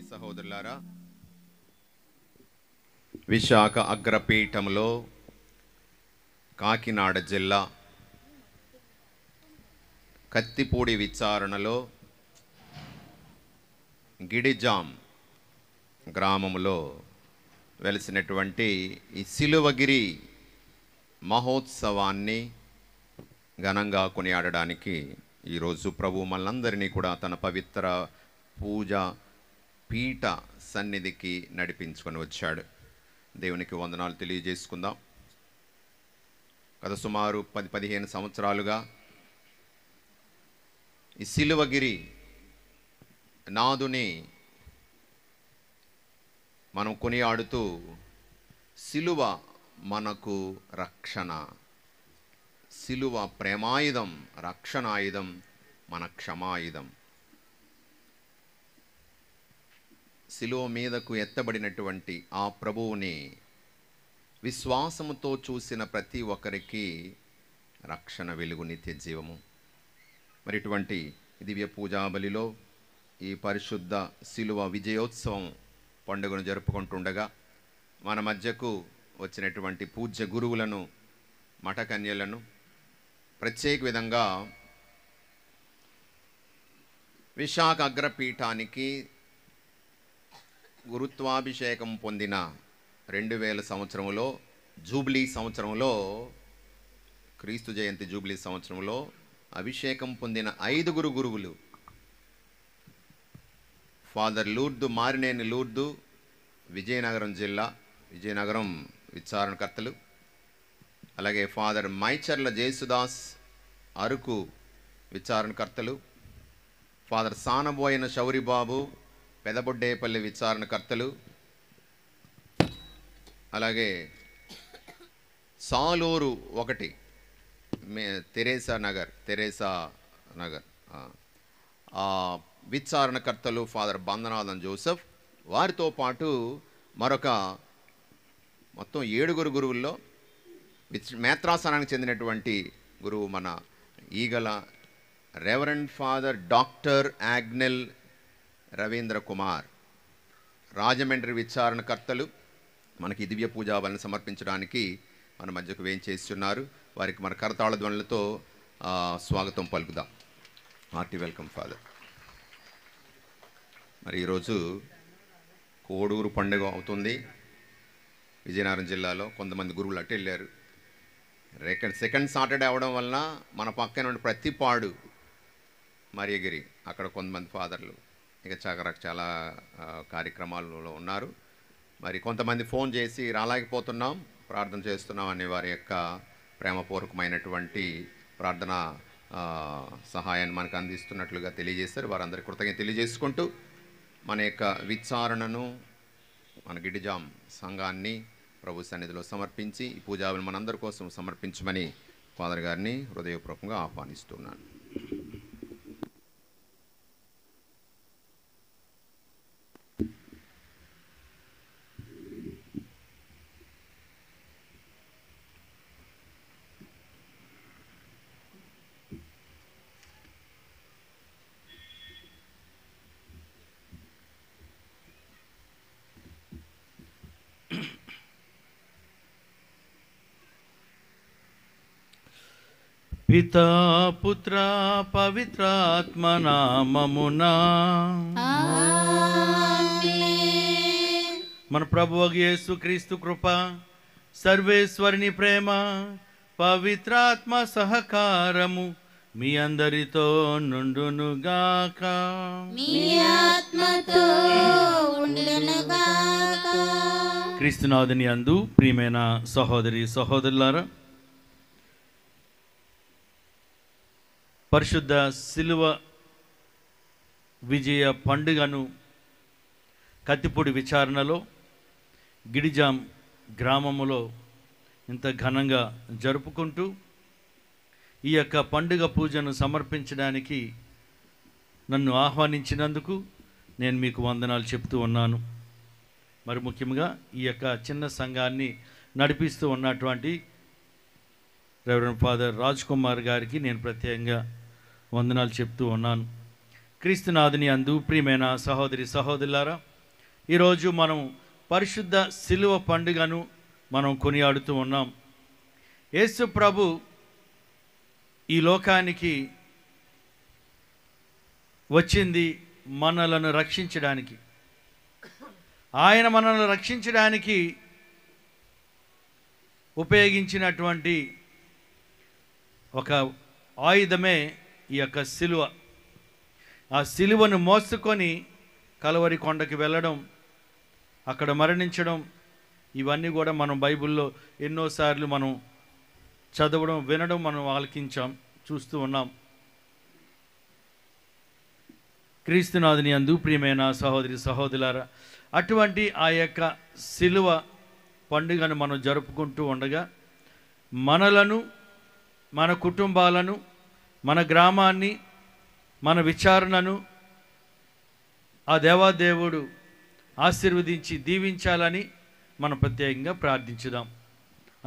సహోదరులారా, విశాఖ అగ్రపీఠంలో కాకినాడ జిల్లా కత్తిపూడి విచారణలో గిడిజాం గ్రామంలో వెలిసినటువంటి ఈ సిలువగిరి మహోత్సవాన్ని ఘనంగా కొనియాడడానికి ఈరోజు ప్రభు మనందరినీ కూడా తన పవిత్ర పూజ పీఠ సన్నిధికి నడిపించుకొని వచ్చాడు. దేవునికి వందనాలు తెలియజేసుకుందాం. గత సుమారు 10-15 సంవత్సరాలుగా ఈ సిలువగిరి నాదుని మనం కొనియాడుతూ సిలువ మనకు రక్షణ, సిలువ ప్రేమాయుధం, రక్షణాయుధం, మన క్షమాయుధం. సిలువ మీదకు ఎత్తబడినటువంటి ఆ ప్రభువుని విశ్వాసముతో చూసిన ప్రతి ఒక్కరికి రక్షణ, వెలుగు, నిత్య జీవము. మరి ఇటువంటి దివ్య పూజాబలిలో ఈ పరిశుద్ధ సిలువ విజయోత్సవం పండుగను జరుపుకుంటుండగా మన మధ్యకు వచ్చినటువంటి పూజ్య గురువులను, మఠకన్యలను ప్రత్యేక విధంగా విశాఖ అగ్రపీఠానికి గురుత్వాభిషేకం పొందిన 2000 సంవత్సరంలో జూబ్లీ సంవత్సరంలో, క్రీస్తు జయంతి జూబ్లీ సంవత్సరంలో అభిషేకం పొందిన 5 గురువులు ఫాదర్ లూర్దు, మారినేని లూర్దు, విజయనగరం జిల్లా, విజయనగరం విచారణకర్తలు. అలాగే ఫాదర్ మైచర్ల జేసుదాస్, అరకు విచారణకర్తలు. ఫాదర్ సానబోయిన శౌరిబాబు, పెదబొడ్డేపల్లి విచారణకర్తలు. అలాగే సాలూరు 1 తెరేసా నగర్ విచారణకర్తలు ఫాదర్ బందనాథన్ జోసెఫ్. వారితో పాటు మరొక మొత్తం 7 గురువుల్లో మేత్రాసనానికి చెందినటువంటి గురువు మన Eegala reverend father doctor Agnel Ravindra Kumar. Rajahmundry విచారణకర్తలు మనకి దివ్య పూజాబలిని సమర్పించడానికి మన మధ్యకు వేయించేస్తున్నారు. వారికి మన కరతాళ ధ్వనులతో స్వాగతం పలుకుదాం. Hearty welcome father. మరి ఈరోజు కోడూరు పండుగ అవుతుంది విజయనగరం జిల్లాలో. కొంతమంది గురువులు అటు వెళ్ళారు. సెకండ్ సాటర్డే అవడం వలన మన పక్కన ఉండే ప్రతిపాడు, మరియగిరి, అక్కడ కొంతమంది ఫాదర్లు ఇక చాలా కార్యక్రమాలలో ఉన్నారు. మరి కొంతమంది ఫోన్ చేసి రాలేకపోతున్నాం, ప్రార్థన చేస్తున్నాం అనే వారి యొక్క ప్రేమపూర్వకమైనటువంటి ప్రార్థన సహాయాన్ని మనకు అందిస్తున్నట్లుగా తెలియజేస్తారు. వారందరికీ కృతజ్ఞత తెలియజేసుకుంటూ మన యొక్క విచారణను, మన గిడిజాం సంఘాన్ని ప్రభు సన్నిధిలో సమర్పించి ఈ పూజావిని మనందరి కోసం సమర్పించమని ఫాదర్ గారిని హృదయపూర్వకంగా ఆహ్వానిస్తున్నాను. పితా పుత్ర పవిత్రాత్మ నామమునా మన ప్రభువు యేసు క్రీస్తు కృప, సర్వేశ్వరుని ప్రేమ, పవిత్రాత్మ సహకారము మీ అందరితో నుండునుగాక. క్రీస్తునాథుని యందు ప్రియమైన సహోదరి సహోదరులారా, పరిశుద్ధ సిలువ విజయ పండుగను కత్తిపూడి విచారణలో గిడిజాం గ్రామములో ఇంత ఘనంగా జరుపుకుంటూ ఈ యొక్క పండుగ పూజను సమర్పించడానికి నన్ను ఆహ్వానించినందుకు నేను మీకు వందనాలు చెప్తూ ఉన్నాను. మరి ముఖ్యంగా ఈ యొక్క చిన్న సంఘాన్ని నడిపిస్తూ ఉన్నటువంటి రెవరెండ్ ఫాదర్ రాజ్ కుమార్ గారికి నేను ప్రత్యేకంగా వందనాలు చెప్తూ ఉన్నాను. క్రీస్తునాథుని అందు ప్రియమైన సహోదరి సహోదరులారా, ఈరోజు మనం పరిశుద్ధ శిలువ పండుగను మనం కొనియాడుతూ ఉన్నాం. యేసు ప్రభు ఈ లోకానికి వచ్చింది మనలను రక్షించడానికి. ఆయన మనల్ని రక్షించడానికి ఉపయోగించినటువంటి ఒక ఆయుధమే ఈ యొక్క శిలువ. ఆ శిలువను మోసుకొని కలవరి కొండకి వెళ్ళడం, అక్కడ మరణించడం, ఇవన్నీ కూడా మనం బైబిల్లో ఎన్నోసార్లు మనం చదవడం, వినడం, మనం ఆలకించాం, చూస్తూ ఉన్నాం. క్రీస్తునాథుని యందు ప్రియమైన సహోదరి సహోదరులారా, అటువంటి ఆ యొక్క శిలువ పండుగను మనం జరుపుకుంటూ ఉండగా మనలను, మన కుటుంబాలను, మన గ్రామాన్ని, మన విచారణను ఆ దేవాదేవుడు ఆశీర్వదించి దీవించాలని మనం ప్రత్యేకంగా ప్రార్థించుదాం.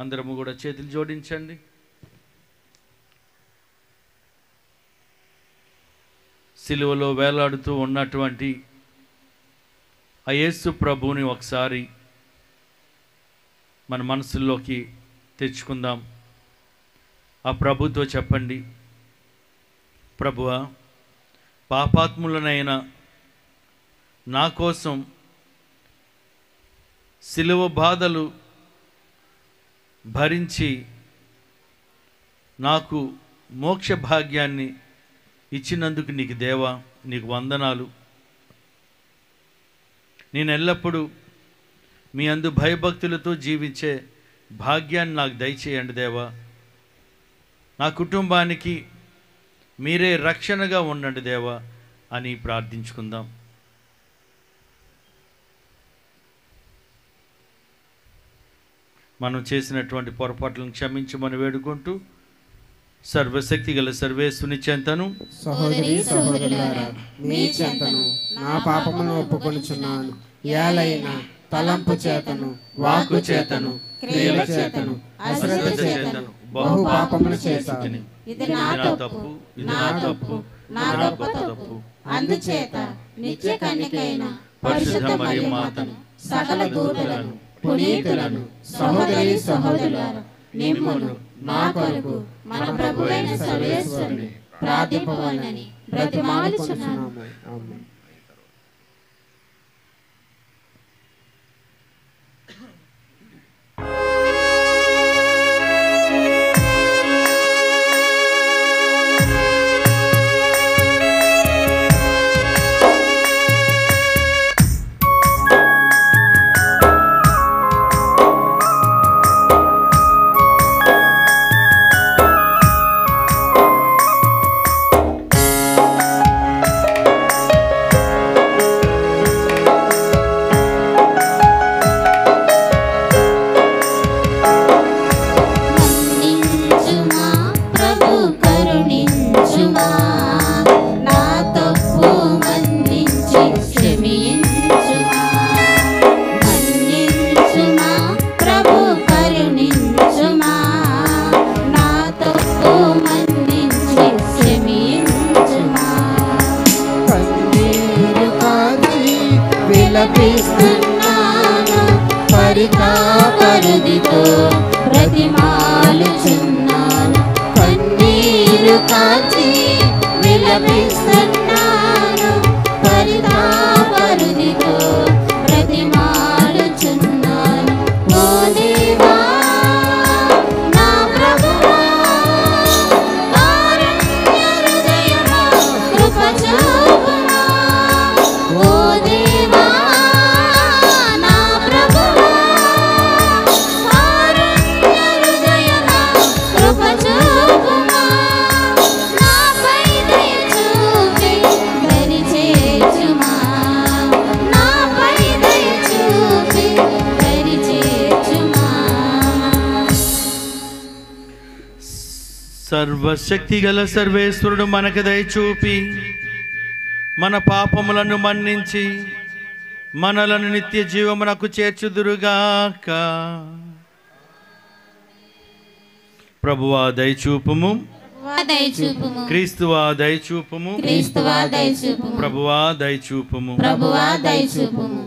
అందరము కూడా చేతులు జోడించండి. సిలువలో వేలాడుతూ ఉన్నటువంటి ఆ యేసు ప్రభువుని ఒకసారి మన మనసుల్లోకి తెచ్చుకుందాం. ఆ ప్రభుతో చెప్పండి, ప్రభువా, పాపాత్ములనైన నా కోసం సిలువ బాధలు భరించి నాకు మోక్ష భాగ్యాన్ని ఇచ్చినందుకు నీకు దేవా, నీకు వందనాలు. నేను ఎల్లప్పుడూ మీ అందు భయభక్తులతో జీవించే భాగ్యాన్ని నాకు దయచేయండి దేవా. నా కుటుంబానికి మీరే రక్షణగా ఉండండి దేవా అని ప్రార్థించుకుందాం. మనం చేసినటువంటి పొరపాట్లను క్షమించమని వేడుకుంటూ సర్వశక్తి గల సర్వేశ్వరుని చెంతను, సహోదరి సహోదరులారా, మీ చెంతను నా పాపమును ఒప్పుకొనుచున్నాను. ఏలైనా తలంపు చేతను, వాక్కు చేతను, క్రియల చేతను, అశ్రద్ధ చేతను బహు పాపములు చేశాను. ఇది నా తప్పు, నా తప్పు, నా తప్పు. అందుచేత నిత్య కన్యకైన పరిశుద్ధ మరియ మాతను, సకల దూతలను, పునీతులను, సహోదరి సహోదరులారా, మిమ్మును మా కొరకు మన ప్రభువైన సర్వేశ్వరుని ప్రార్థింపవలెనని బ్రతిమాలుచున్నాను. ఆమేన్. మన్నించుమా ప్రభు, కరుణించుమా, నా తప్పు మన్నించి క్షమించుమా. మన్నించుమా ప్రభు, కరుణించుమా, నా తప్పు మన్నించి క్షమించుమా. కన్నీరు కార్చి విలపిస్తున్నాను, పరితాపరుదితో బ్రతిమాలుచున్నాను. కన్నీరు కాచి విలపిస్తున్నాను, పరితాపరుదితో బ్రతిమాలుచున్నాను. ఓ దేవా నా ప్రభువా, కారుణ్య హృదయమా, కృప చూపుమా. ఓ దేవా నా ప్రభువా, కారుణ్య హృదయమా, కృప చూపుమా. నాపై దయ చూపి దరి చేర్చుమా, నాపై దయ చూపి దరి చేర్చుమా. సర్వశక్తి గల సర్వేశ్వరుడు మనకు దయచూపి మన పాపములను మన్నించి మనలను నిత్య జీవమునకు చేర్చుదురుగాక. ప్రభువా దయచూపుము, ప్రభువా దయచూపుము, క్రీస్తువా దయచూపుము, క్రీస్తువా దయచూపుము, ప్రభువా దయచూపుము. ప్రభువా దయచూపుము.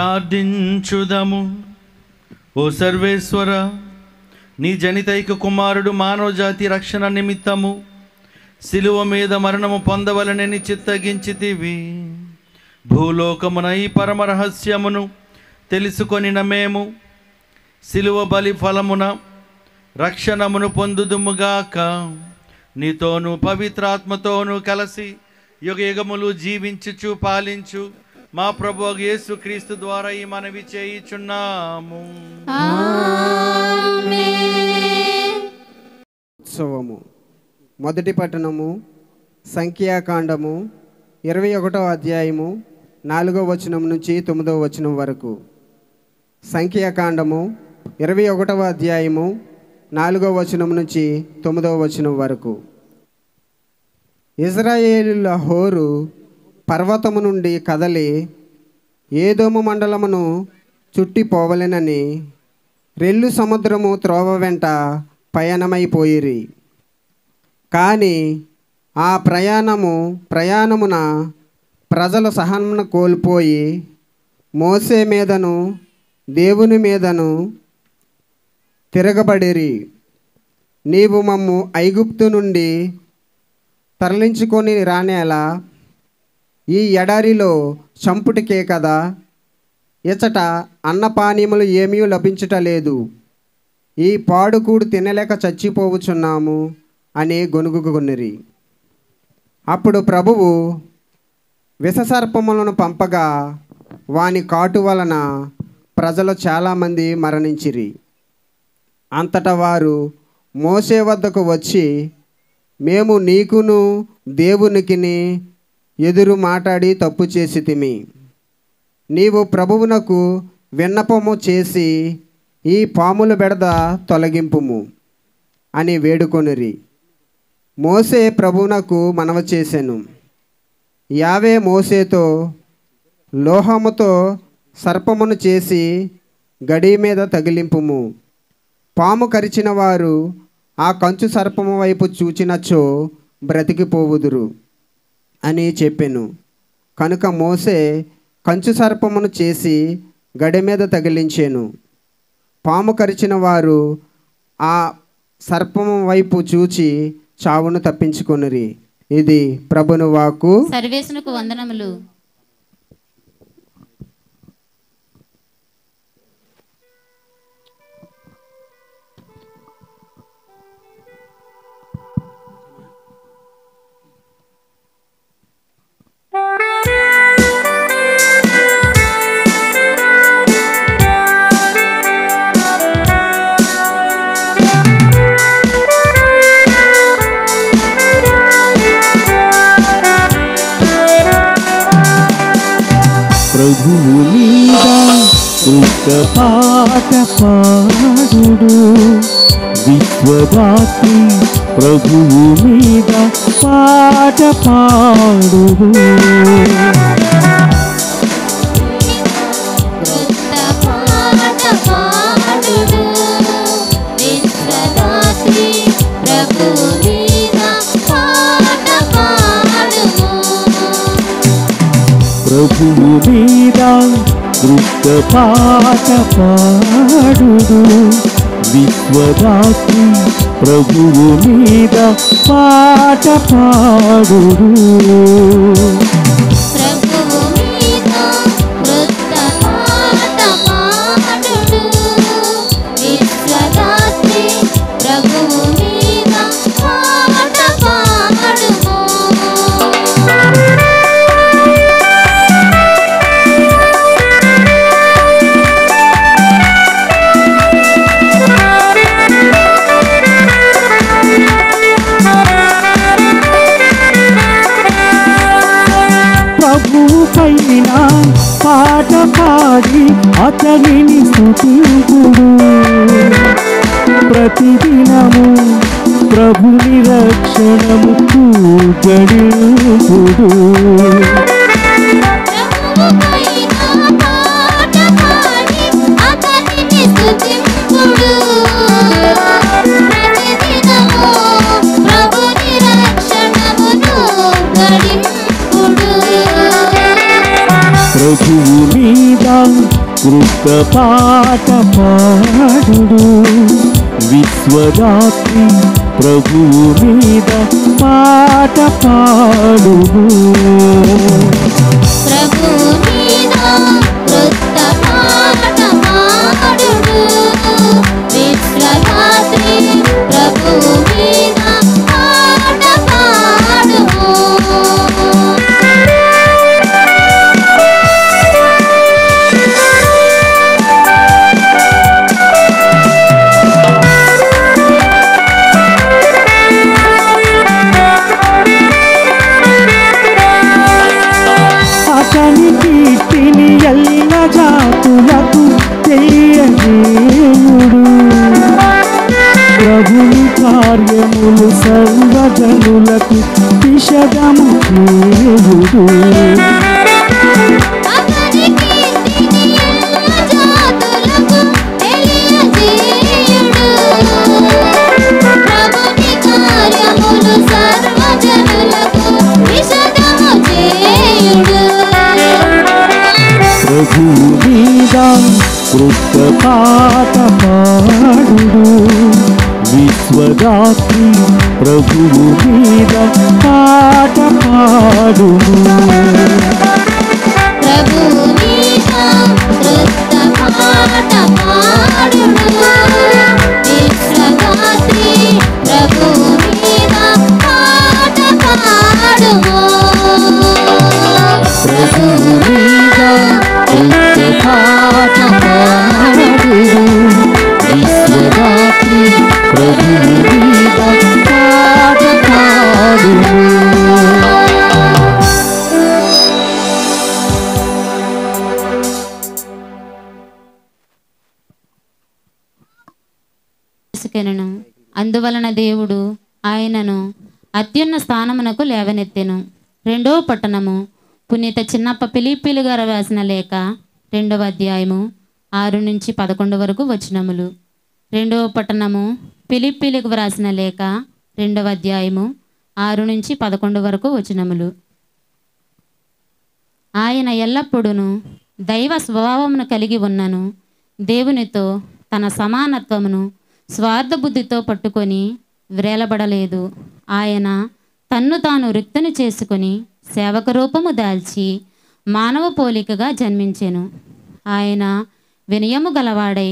ప్రార్థించుదము. ఓ సర్వేశ్వర, నీ జనితైక కుమారుడు మానవ జాతి రక్షణ నిమిత్తము శిలువ మీద మరణము పొందవలనని చిత్తగించితివి. భూలోకమున ఈ పరమ రహస్యమును తెలుసుకొనిన మేము శిలువ బలి ఫలమున రక్షణమును పొందుదుముగాక. నీతోనూ పవిత్రాత్మతోనూ కలిసి యుగయుగములు జీవించుచు పాలించు మా ప్రభువు యేసు క్రీస్తు ద్వారా ఈ మనవి చేయుచున్నాము. ఉత్సవము. మొదటి పట్టణము సంఖ్యాకాండము 21వ అధ్యాయము 4వ వచనం నుంచి 9వ వచనం వరకు. సంఖ్యాకాండము 21వ అధ్యాయము 4వ వచనం నుంచి 9వ వచనం వరకు. ఇజ్రాయేలుల హోరు పర్వతము నుండి కదలి ఏదోము మండలమును చుట్టిపోవలెనని రెల్లు సముద్రము త్రోవ వెంట పయనమైపోయిరి. కానీ ఆ ప్రయాణమున ప్రజల సహనమును కోల్పోయి మోసే మీదను దేవుని మీదను తిరగబడిరి. నీవు మమ్ము ఐగుప్తు నుండి తరలించుకొని రానేలా ఈ ఎడారిలో చంపుటికే కదా, ఇచట అన్నపానీయములు ఏమీ లభించటలేదు, ఈ పాడుకూడు తినలేక చచ్చిపోవుచున్నాము అని గొనుగుకొనిరి. అప్పుడు ప్రభువు విషసర్పములను పంపగా వాని కాటు వలన ప్రజలు చాలామంది మరణించిరి. అంతటా వారు మోసే వద్దకు వచ్చి, మేము నీకును దేవునికిని ఎదురు మాట్లాడి తప్పు చేసితిమి. నీవు ప్రభువునకు విన్నపము చేసి ఈ పాముల బెడద తొలగింపుము అని వేడుకొనిరి. మోసే ప్రభువునకు మనవి చేసెను. యావే మోసేతో, లోహముతో సర్పమును చేసి గడి మీద తగిలింపుము. పాము కరిచిన వారు ఆ కంచు సర్పము వైపు చూచినచో బ్రతికిపోవుదురు అని చెప్పెను. కనుక మోసే కంచు సర్పమును చేసి గడి మీద తగిలించెను. పాము కరిచిన వారు ఆ సర్పము వైపు చూచి చావును తప్పించుకొనిరి. ఇది ప్రభుని వాక్కు. సర్వేశ్వరునికి వందనములు. ప్రభువు మీద కృత పాట పాడుడు, విశ్వదాత్రి ప్రభువు మీద పాట పాడుడు. ప్రభువు మీద కృత పాట పాడుడు, విశ్వదాత్రి ప్రభువు మీద పాట పాడుడు. పైన పాట పాడి అతనిని స్తుతించుడు. ప్రతిదినము ప్రభుని రక్షణము గడిపుడు. ప్రభువు మీద కృత పాట పాడుడు విశ్వరాత్రి ప్రభువు మీద పాట పాడుడు ప్రభు మీద కృత పాట పాడుడు విశ్వరాత్రి ప్రభు మీద పాట పాడుము అతని కీర్తిని ఎల్ల జాతులకు తెలియజేయుడు ప్రభుని కార్యములు సర్వజనులకు విషదము చేయుడు అతని కీర్తిని ఎల్ల జాతులకు తెలియజేయుడు ప్రభుని కార్యములు సర్వజనులకు విషదము చేయుడు ప్రభు మీద కృత పాట పాడుడు విశ్వరాత్రి ప్రభువు మీద పాట పాడుడు ప్రభు మీద కృత పాట పాడుడు విశ్వరాత్రి ప్రభు మీద పాట పాడుము ప్రభు మీద కృత పాట పాడుడు విశ్వరాత్రి ప్రభువు మీద పాట పాడుడు తీసుకెనను అందువలన దేవుడు ఆయనను అత్యున్న స్థానమునకు లేవనెత్తెను. రెండవ పట్టణము పునీత చిన్నప్ప ఫిలిప్పీలు గారు రాసిన లేఖ 2వ అధ్యాయము 6 నుంచి 11 వరకు వచనములు. రెండవ పట్టణము ఫిలిప్పీలకు వ్రాసిన లేఖ 2వ అధ్యాయము 6 నుంచి 11 వరకు వచనములు. ఆయన ఎల్లప్పుడూ దైవ స్వభావమును కలిగి ఉన్నను దేవునితో తన సమానత్వమును స్వార్థ బుద్ధితో పట్టుకొని వ్రేలబడలేదు. ఆయన తన్ను తాను రిక్తుని చేసుకొని సేవక రూపము దాల్చి మానవ పోలికగా జన్మించెను. ఆయన వినయము గలవాడై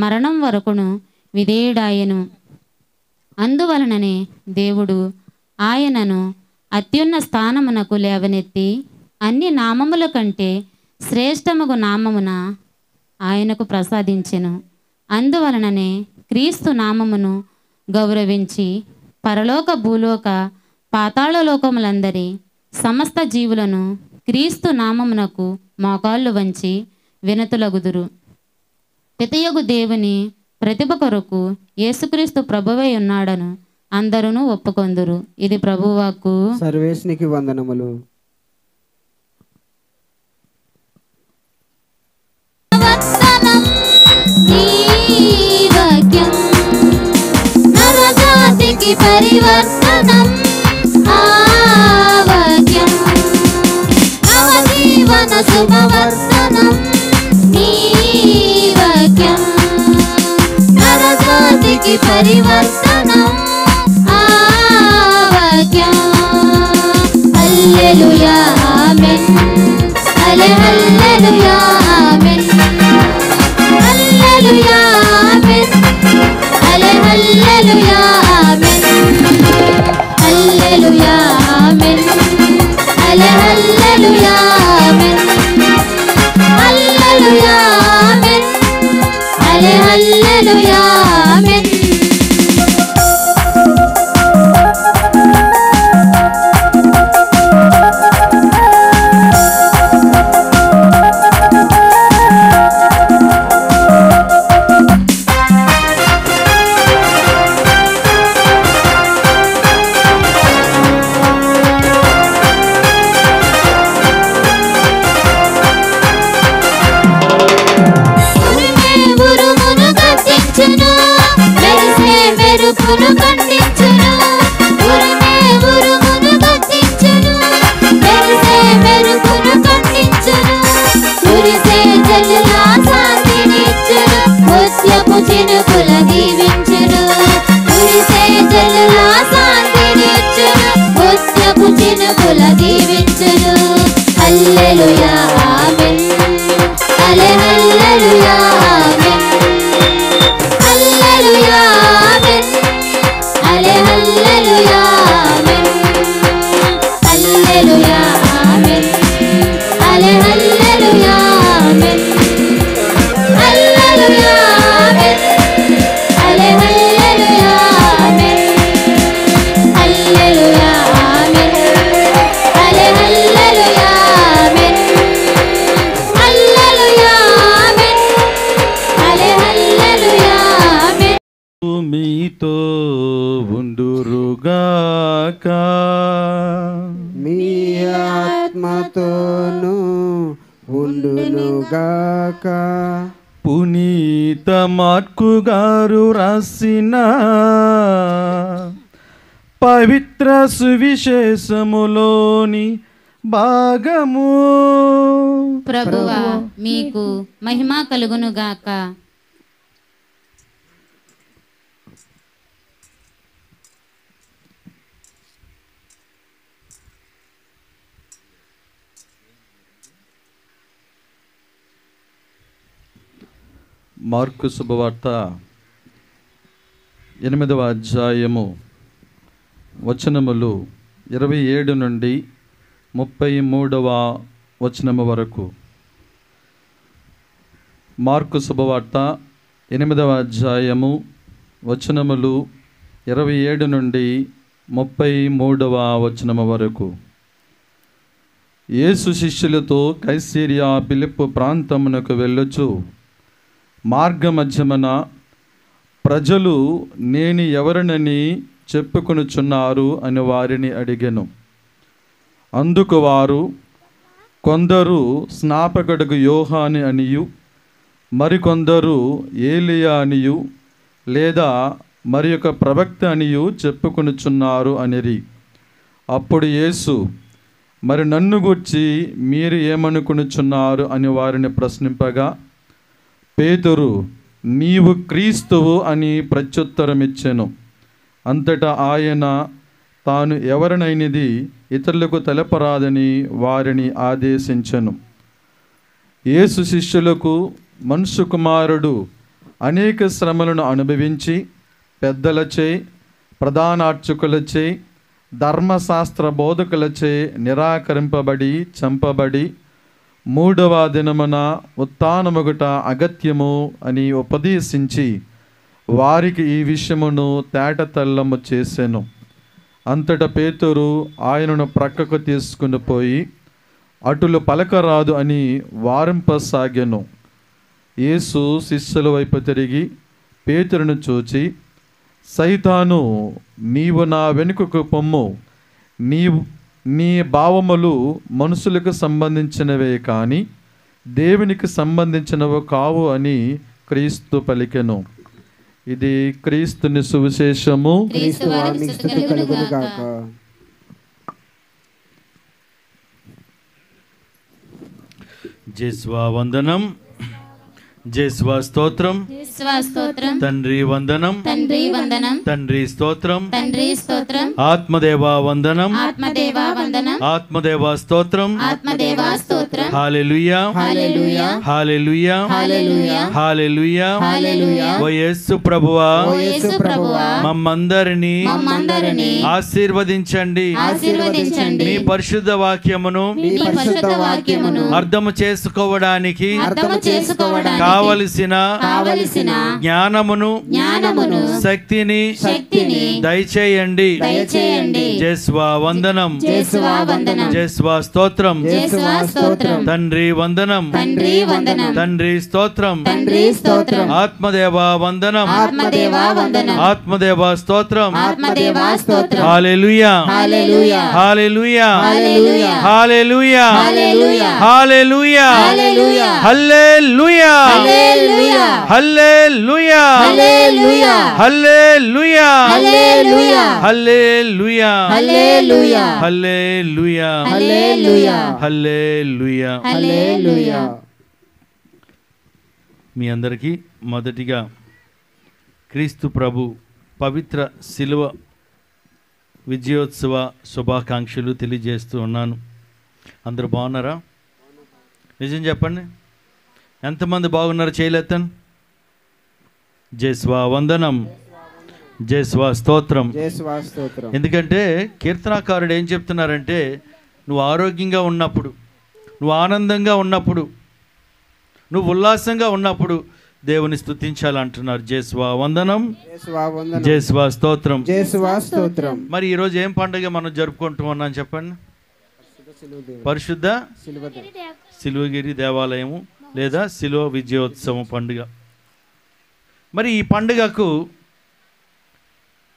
మరణం వరకును విధేయుడాయెను. అందువలననే దేవుడు ఆయనను అత్యున్న స్థానమునకు లేవనెత్తి అన్ని నామముల కంటే శ్రేష్టముగు నామమున ఆయనకు ప్రసాదించెను. అందువలననే క్రీస్తు నామమును గౌరవించి పరలోక భూలోక పాతాళలోకములందరి సమస్త జీవులను క్రీస్తు నామమునకు మోకాళ్ళు వంచి వినతులగుదురు. పితయగు దేవుని ప్రతిభ కొరకు యేసుక్రీస్తు ప్రభువై ఉన్నాడను అందరూ ఒప్పుకొందురు. ఇది ప్రభువాక్కు. సర్వేశ్నికి వందనములు. నరజాతికి పరివర్తనం ఆవగ్యం నవజీవన శుభవర్తనం నీవగ్యం నరజాతికి పరివర్తనం ఆవగ్యం హల్లెలూయా ఆమేన్ హల్లెలూయా ఆమేన్ హల్లెలూయా ఆమేన్ హల్లెలూయా ఆమేన్ హల్లెలూయా ఆమేన్ హల్లెలూయా ఆమేన్ హల్లెలూయా ఆమేన్ హల్లెలూయా ఆమేన్ మీ ఆత్మతోను ఉండునుగాక. పునీత మార్కు గారు రాసిన పవిత్ర సువిశేషములోని భాగము. ప్రభువా మీకు మహిమ కలుగునుగాక. మార్కు శుభవార్త 8వ అధ్యాయము వచనములు 27 నుండి 33వ వచనము వరకు. మార్కు శుభవార్త 8వ అధ్యాయము వచనములు 27 నుండి 33వ వచనము వరకు. యేసు శిష్యులతో కైసరియా ఫిలిప్పు ప్రాంతమునకు వెళ్ళుచు మార్గమధ్యమున ప్రజలు నేను ఎవరినని చెప్పుకొనుచున్నారు అని వారిని అడిగెను. అందుకు వారు, కొందరు స్నాపకుడుగు యోహాను అనియు, మరికొందరు ఏలియా అనియు, లేదా మరి ఒక ప్రవక్త అనియు చెప్పుకొనుచున్నారు అనిరి. అప్పుడు యేసు, మరి నన్ను గూర్చి మీరు ఏమనుకొనుచున్నారు అని వారిని ప్రశ్నింపగా, పేతురు, నీవు క్రీస్తువు అని ప్రత్యుత్తరమిచ్చెను. అంతటా ఆయన తాను ఎవరినైనది ఇతరులకు తెలపరాదని వారిని ఆదేశించెను. యేసు శిష్యులకు మనుష్య కుమారుడు అనేక శ్రమలను అనుభవించి పెద్దలచే, ప్రధానార్చకులచే, ధర్మశాస్త్ర బోధకులచే నిరాకరింపబడి చంపబడి 3వ దినమున ఉత్థానమగుట అగత్యము అని ఉపదేశించి వారికి ఈ విషయమును తేటతెల్లము చేసెను. అంతటా పేతురు ఆయనను ప్రక్కకు తీసుకుని పోయి అటులు పలకరాదు అని వారింపసాగెను. యేసు శిష్యుల వైపు తిరిగి పేతురును చూచి, సైతాను, నీవు నా వెనుకకు పొమ్ము, నీ భావములు మనుషులకు సంబంధించినవే కానీ దేవునికి సంబంధించినవి కావు అని క్రీస్తు పలికెను. ఇది క్రీస్తుని సువిశేషము. క్రీస్తువానికి స్తుతి కలుగునుగాక. జేస్వా వందనం, జేస్వా స్తోత్రం, స్తోత్రం, తండ్రి వందనం, తండ్రి వందనం, తండ్రి స్తోత్రం, తండ్రి స్తోత్రం, ఆత్మదేవా వందనం, ఆత్మదేవా వందనం, ఆత్మదేవా స్తోత్రం, ఆత్మదేవా స్తోత్రం. హల్లెలూయా, హల్లెలూయా, హల్లెలూయా, హల్లెలూయా, హల్లెలూయా. హల్లెలూయా. ఓ యేసు ప్రభువా, ఓ యేసు ప్రభువా, మమ్మందరినీ మమ్మందరినీ ఆశీర్వదించండి. ఆశీర్వదించండి. మీ పరిశుద్ధ వాక్యమును మీ పరిశుద్ధ వాక్యమును అర్థము చేసుకోవడానికి అర్థము చేసుకోవడానికి కావలసిన జ్ఞానమును శక్తిని దయచేయండి. జేస్వా వందనం, జేస్వా స్తోత్రం, తండ్రి వందనం, తండ్రి స్తోత్రం, ఆత్మదేవా వందనం, ఆత్మదేవా స్తోత్రం. హల్లెలూయా, హల్లెలూయా, హల్లెలూయా, హల్లెలూయా, హల్లెలూయా, హల్లెలూయా, హల్లెలూయా, హల్లెలూయా, హల్లెలూయా, హల్లెలూయా, హల్లెలూయా, హల్లెలూయా, హల్లెలూయా, హల్లెలూయా, హల్లెలూయా. మీ అందరికీ మొదటిగా క్రీస్తు ప్రభు పవిత్ర శిలువ విజయోత్సవ శుభాకాంక్షలు తెలియజేస్తూ ఉన్నాను. అందరూ బాగున్నారా? నిజం చెప్పండి, ఎంతమంది బాగున్నారు? చేయలేత్తను. జేస్వా వందనం, జేస్వా స్తోత్రం. ఎందుకంటే కీర్తనాకారుడు ఏం చెప్తున్నారంటే, నువ్వు ఆరోగ్యంగా ఉన్నప్పుడు, నువ్వు ఆనందంగా ఉన్నప్పుడు, నువ్వు ఉల్లాసంగా ఉన్నప్పుడు దేవుని స్తుతించాలంటున్నారు. జేస్వా వందనం, జేస్వా స్తోత్రం, జేస్వా స్తోత్రం. మరి ఈరోజు ఏం పండుగ మనం జరుపుకుంటూ ఉన్నాం చెప్పండి? పరిశుద్ధ సిలువగిరి దేవాలయము లేదా శిలువ విజయోత్సవం పండుగ. మరి ఈ పండుగకు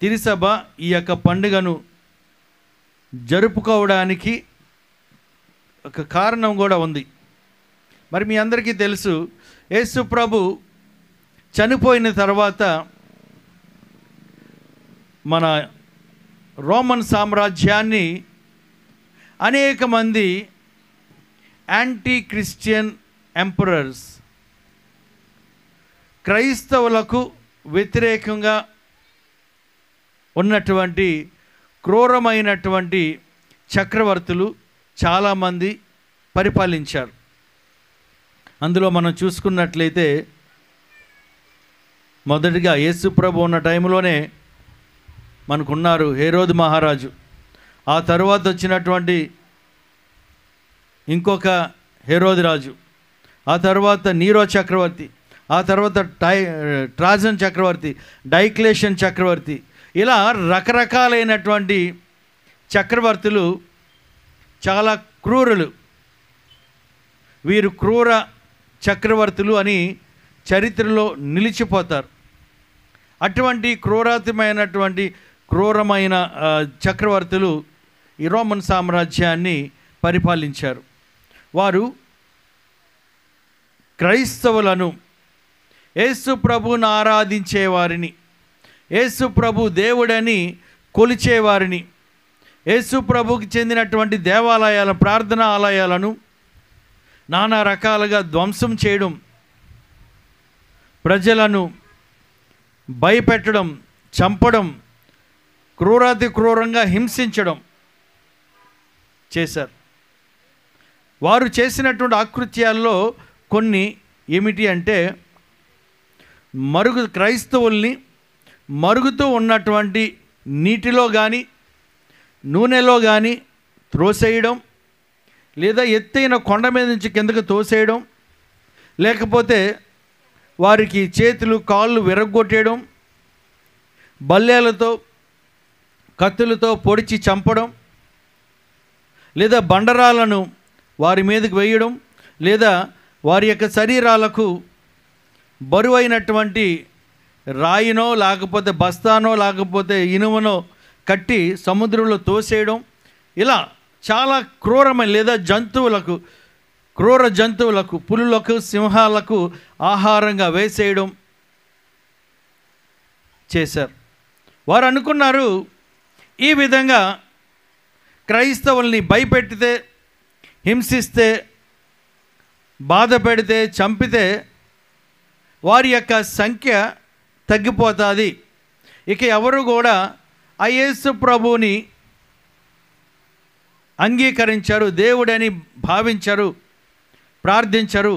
తిరుసభ ఈ యొక్క పండుగను జరుపుకోవడానికి ఒక కారణం కూడా ఉంది. మరి మీ అందరికీ తెలుసు, యేసు ప్రభు చనిపోయిన తర్వాత మన రోమన్ సామ్రాజ్యాన్ని అనేక మంది యాంటీ క్రిస్టియన్ ఎంపరర్స్, క్రైస్తవులకు వ్యతిరేకంగా ఉన్నటువంటి క్రూరమైనటువంటి చక్రవర్తులు చాలామంది పరిపాలించారు. అందులో మనం చూసుకున్నట్లయితే మొదటిగా యేసు ప్రభు ఉన్న టైంలోనే మనకున్నారు హేరోదు మహారాజు. ఆ తరువాత వచ్చినటువంటి ఇంకొక హేరోదు రాజు, ఆ తర్వాత నీరో చక్రవర్తి, ఆ తర్వాత ట్రాజన్ చక్రవర్తి, డైక్లేషన్ చక్రవర్తి, ఇలా రకరకాలైనటువంటి చక్రవర్తులు చాలా క్రూరులు. వీరు క్రూర చక్రవర్తులు అని చరిత్రలో నిలిచిపోతారు. అటువంటి క్రూరమైన చక్రవర్తులు ఈ రోమన్ సామ్రాజ్యాన్ని పరిపాలించారు. వారు క్రైస్తవులను, యేసు ప్రభువును ఆరాధించేవారిని, యేసు ప్రభు దేవుడని కొలిచేవారిని, యేసు ప్రభుకి చెందినటువంటి దేవాలయాల ప్రార్థనా ఆలయాలను నానా రకాలుగా ధ్వంసం చేయడం, ప్రజలను భయపెట్టడం, చంపడం, క్రూరాతి క్రూరంగా హింసించడం చేశారు. వారు చేసినటువంటి ఆకృత్యాల్లో కొన్ని ఏమిటి అంటే, క్రైస్తవుల్ని మరుగుతూ ఉన్నటువంటి నీటిలో కానీ నూనెలో కానీ త్రోసేయడం, లేదా ఎత్తైన కొండ మీద నుంచి కిందకు తోసేయడం, లేకపోతే వారికి చేతులు కాళ్ళు విరగ్గొట్టేయడం, బల్లేలతో కత్తులతో పొడిచి చంపడం, లేదా బండరాలను వారి మీదకి వేయడం, లేదా వారి యొక్క శరీరాలకు బరువైనటువంటి రాయినో లేకపోతే బస్తానో లేకపోతే ఇనుమనో కట్టి సముద్రంలో తోసేయడం, ఇలా చాలా క్రూరమైన, లేదా క్రూర జంతువులకు పులులకు సింహాలకు ఆహారంగా వేసేయడం చేశారు. వారు అనుకున్నారు, ఈ విధంగా క్రైస్తవుల్ని భయపెట్టితే, హింసిస్తే, బాధ పెడితే, చంపితే వారి యొక్క సంఖ్య తగ్గిపోతుంది. ఇక ఎవరు కూడా ఆ యేసు ప్రభువుని అంగీకరించారు, దేవుడని భావించరు, ప్రార్థించరు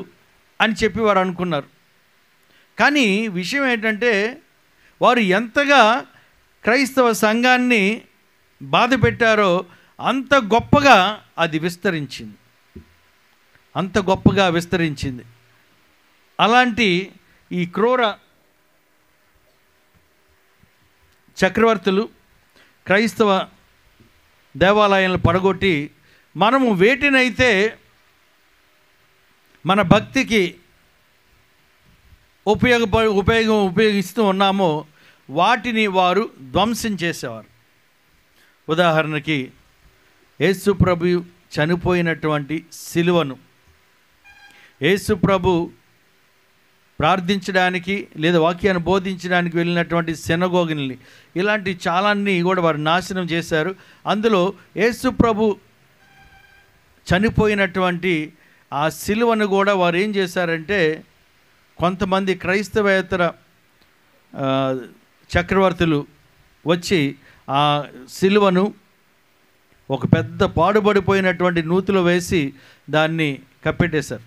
అని చెప్పి వారు అనుకున్నారు. కానీ విషయం ఏంటంటే, వారు ఎంతగా క్రైస్తవ సంఘాన్ని బాధ పెట్టారో అంత గొప్పగా అది విస్తరించింది, అంత గొప్పగా విస్తరించింది. అలాంటి ఈ క్రూర చక్రవర్తులు క్రైస్తవ దేవాలయాలను పడగొట్టి, మనము వేటినైతే మన భక్తికి ఉపయోగిస్తూ ఉన్నామో వాటిని వారు ధ్వంసం చేసేవారు. ఉదాహరణకి యేసు ప్రభు చనిపోయినటువంటి సిలువను, యేసు ప్రభు ప్రార్థించడానికి లేదా వాక్యాన్ని బోధించడానికి వెళ్ళినటువంటి సినగోగుల్ని, ఇలాంటి చాలాన్ని కూడా వారు నాశనం చేశారు. అందులో యేసు ప్రభు చనిపోయినటువంటి ఆ సిలువను కూడా వారు ఏం చేశారంటే, కొంతమంది క్రైస్తవేతర చక్రవర్తులు వచ్చి ఆ సిలువను ఒక పెద్ద పాడుబడిపోయినటువంటి నూతిలో వేసి దాన్ని కప్పెట్టేశారు.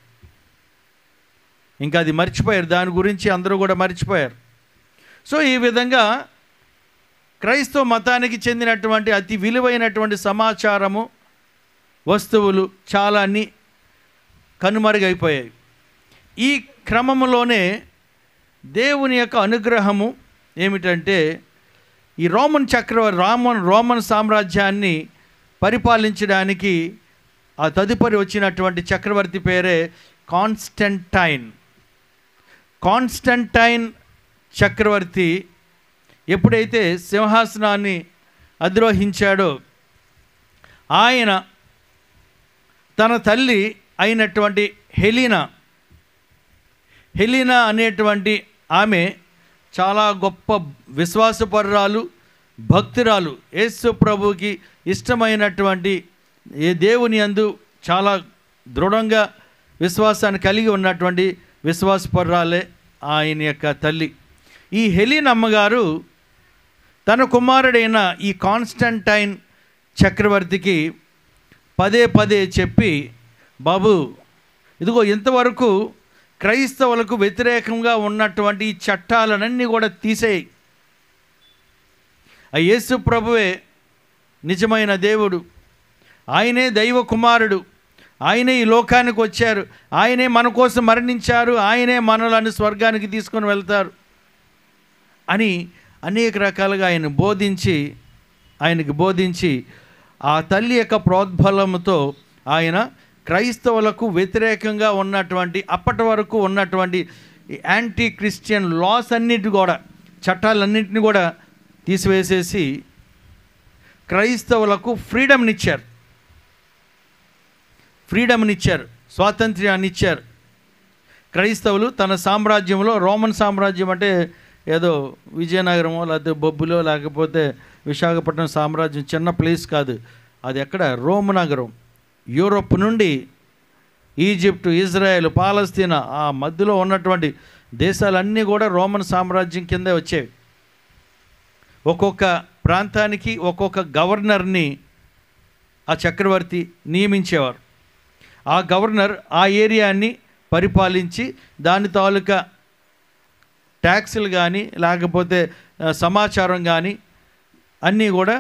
ఇంకా అది మర్చిపోయారు, దాని గురించి అందరూ కూడా మర్చిపోయారు. సో ఈ విధంగా క్రైస్తవ మతానికి చెందినటువంటి అతి విలువైనటువంటి సమాచారము, వస్తువులు చాలా అన్నీ కనుమరుగైపోయాయి. ఈ క్రమంలోనే దేవుని యొక్క అనుగ్రహము ఏమిటంటే, ఈ రోమన్ సామ్రాజ్యాన్ని పరిపాలించడానికి ఆ తదుపరి వచ్చినటువంటి చక్రవర్తి పేరే కాన్స్టంటైన్ చక్రవర్తి ఎప్పుడైతే సింహాసనాన్ని అధిరోహించాడో ఆయన తన తల్లి అయినటువంటి హెలీనా అనేటువంటి ఆమె చాలా గొప్ప విశ్వాసపరురాలు, భక్తురాలు, యేసు ప్రభువుకి ఇష్టమైనటువంటి ఏ దేవుని యందు చాలా దృఢంగా విశ్వాసాన్ని కలిగి ఉన్నటువంటి విశ్వాసపరురాలే ఆయన యొక్క తల్లి. ఈ హెలీనా అమ్మగారు తన కుమారుడైన ఈ కాన్స్టంటైన్ చక్రవర్తికి పదే పదే చెప్పి, బాబు ఇదిగో ఇంతవరకు క్రైస్తవులకు వ్యతిరేకంగా ఉన్నటువంటి ఈ చట్టాలనన్నీ కూడా తీసేయి. ఆ యేసు ప్రభువే నిజమైన దేవుడు, ఆయనే దైవ కుమారుడు, ఆయనే ఈ లోకానికి వచ్చారు, ఆయనే మన కోసం మరణించారు, ఆయనే మనలను స్వర్గానికి తీసుకొని వెళ్తారు అని అనేక రకాలుగా ఆయనకి బోధించి ఆ తల్లి యొక్క ప్రోద్బలంతో ఆయన క్రైస్తవులకు వ్యతిరేకంగా ఉన్నటువంటి అప్పటి వరకు ఉన్నటువంటి యాంటీ క్రిస్టియన్ లాస్ అన్నిటి కూడా, చట్టాలన్నింటినీ కూడా తీసివేసేసి క్రైస్తవులకు ఫ్రీడమ్నిచ్చారు, స్వాతంత్ర్యాన్ని ఇచ్చారు. క్రైస్తవులు తన సామ్రాజ్యంలో, రోమన్ సామ్రాజ్యం అంటే ఏదో విజయనగరమో లేకపోతే బొబ్బులో లేకపోతే విశాఖపట్నం సామ్రాజ్యం చిన్న ప్లేస్ కాదు, అది ఎక్కడ రోమ్ నగరం. యూరోప్ నుండి ఈజిప్టు, ఇజ్రాయెల్, పాలస్తీనా ఆ మధ్యలో ఉన్నటువంటి దేశాలన్నీ కూడా రోమన్ సామ్రాజ్యం కిందే వచ్చేవి. ఒక్కొక్క ప్రాంతానికి ఒక్కొక్క గవర్నర్ని ఆ చక్రవర్తి నియమించేవారు. ఆ గవర్నర్ ఆ ఏరియాని పరిపాలించి దాని తాలూకా ట్యాక్సులు కానీ లేకపోతే సమాచారం కానీ అన్నీ కూడా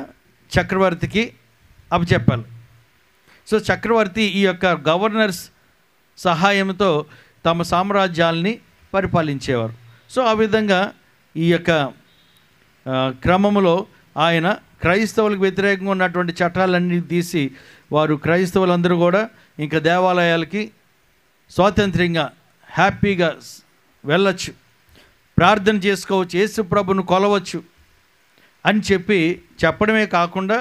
చక్రవర్తికి అప్పచెప్పాలి. సో చక్రవర్తి ఈ యొక్క గవర్నర్స్ సహాయంతో తమ సామ్రాజ్యాల్ని పరిపాలించేవారు. సో ఆ విధంగా ఈ యొక్క క్రమంలో ఆయన క్రైస్తవులకు వ్యతిరేకంగా ఉన్నటువంటి చట్టాలన్నీ తీసి వారు క్రైస్తవులందరూ కూడా ఇంకా దేవాలయాలకి స్వాతంత్ర్యంగా హ్యాపీగా వెళ్ళచ్చు, ప్రార్థన చేసుకోవచ్చు, యేసు ప్రభును కొలవచ్చు అని చెప్పడమే కాకుండా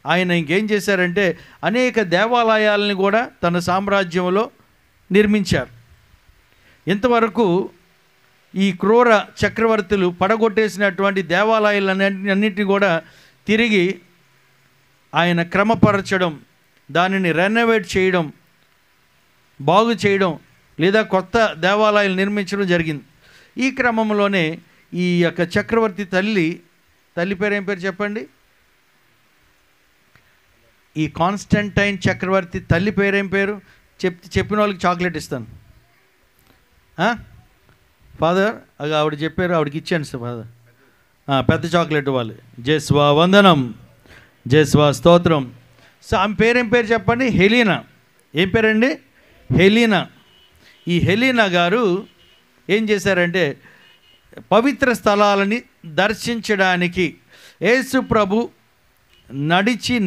ఆయన ఇంకేం చేశారంటే అనేక దేవాలయాలని కూడా తన సామ్రాజ్యంలో నిర్మించారు. ఇంతవరకు ఈ క్రూర చక్రవర్తులు పడగొట్టేసినటువంటి దేవాలయాలన్నింటినీ కూడా తిరిగి ఆయన క్రమపరచడం, దానిని రెనోవేట్ చేయడం, బాగు చేయడం లేదా కొత్త దేవాలయాలు నిర్మించడం జరిగింది. ఈ క్రమంలోనే ఈ యొక్క చక్రవర్తి తల్లి పేరు ఏం పేరు చెప్పండి? ఈ కాన్స్టంటైన్ చక్రవర్తి తల్లి పేరేం పేరు? చెప్పిన వాళ్ళకి చాక్లెట్ ఇస్తాను. ఫాదర్ అది ఆవిడ చెప్పారు, ఆవిడకి ఇచ్చాను సార్ ఫాదర్. పెద్ద చాక్లెట్ ఇవ్వాలి. జేస్వా వందనం, జేస్వా స్తోత్రం. సో ఆమె పేరేం పేరు చెప్పండి? హెలీనా. ఏం పేరండి? హెలీనా. ఈ హెలీనా గారు ఏం చేశారంటే పవిత్ర స్థలాలని దర్శించడానికి యేసు ప్రభు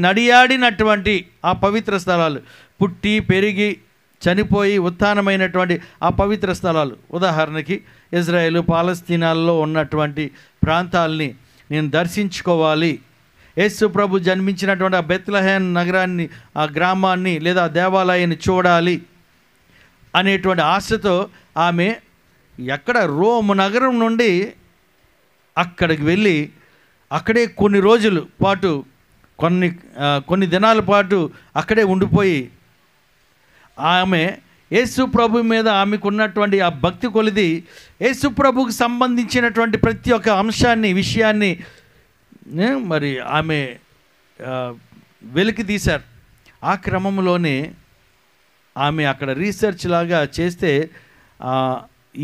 నడియాడినటువంటి ఆ పవిత్ర స్థలాలు, పుట్టి పెరిగి చనిపోయి ఉత్థానమైనటువంటి ఆ పవిత్ర స్థలాలు, ఉదాహరణకి ఇజ్రాయేల్, పాలస్తీనాల్లో ఉన్నటువంటి ప్రాంతాలని నేను దర్శించుకోవాలి, యేసు ప్రభు జన్మించినటువంటి ఆ బెత్లెహేమ్ నగరాన్ని, ఆ గ్రామాన్ని లేదా ఆ దేవాలయాన్ని చూడాలి అనేటువంటి ఆశతో ఆమె ఎక్కడ రోమ్ నగరం నుండి అక్కడికి వెళ్ళి అక్కడే కొన్ని రోజుల పాటు కొన్ని దినాల పాటు అక్కడే ఉండిపోయి ఆమె యేసు ప్రభు మీద ఆమెకు ఉన్నటువంటి ఆ భక్తి కొలిది యేసు ప్రభుకు సంబంధించినటువంటి ప్రతి ఒక్క విషయాన్ని మరి ఆమె వెలికి తీశారు. ఆ క్రమంలోనే ఆమె అక్కడ రీసెర్చ్ లాగా చేస్తే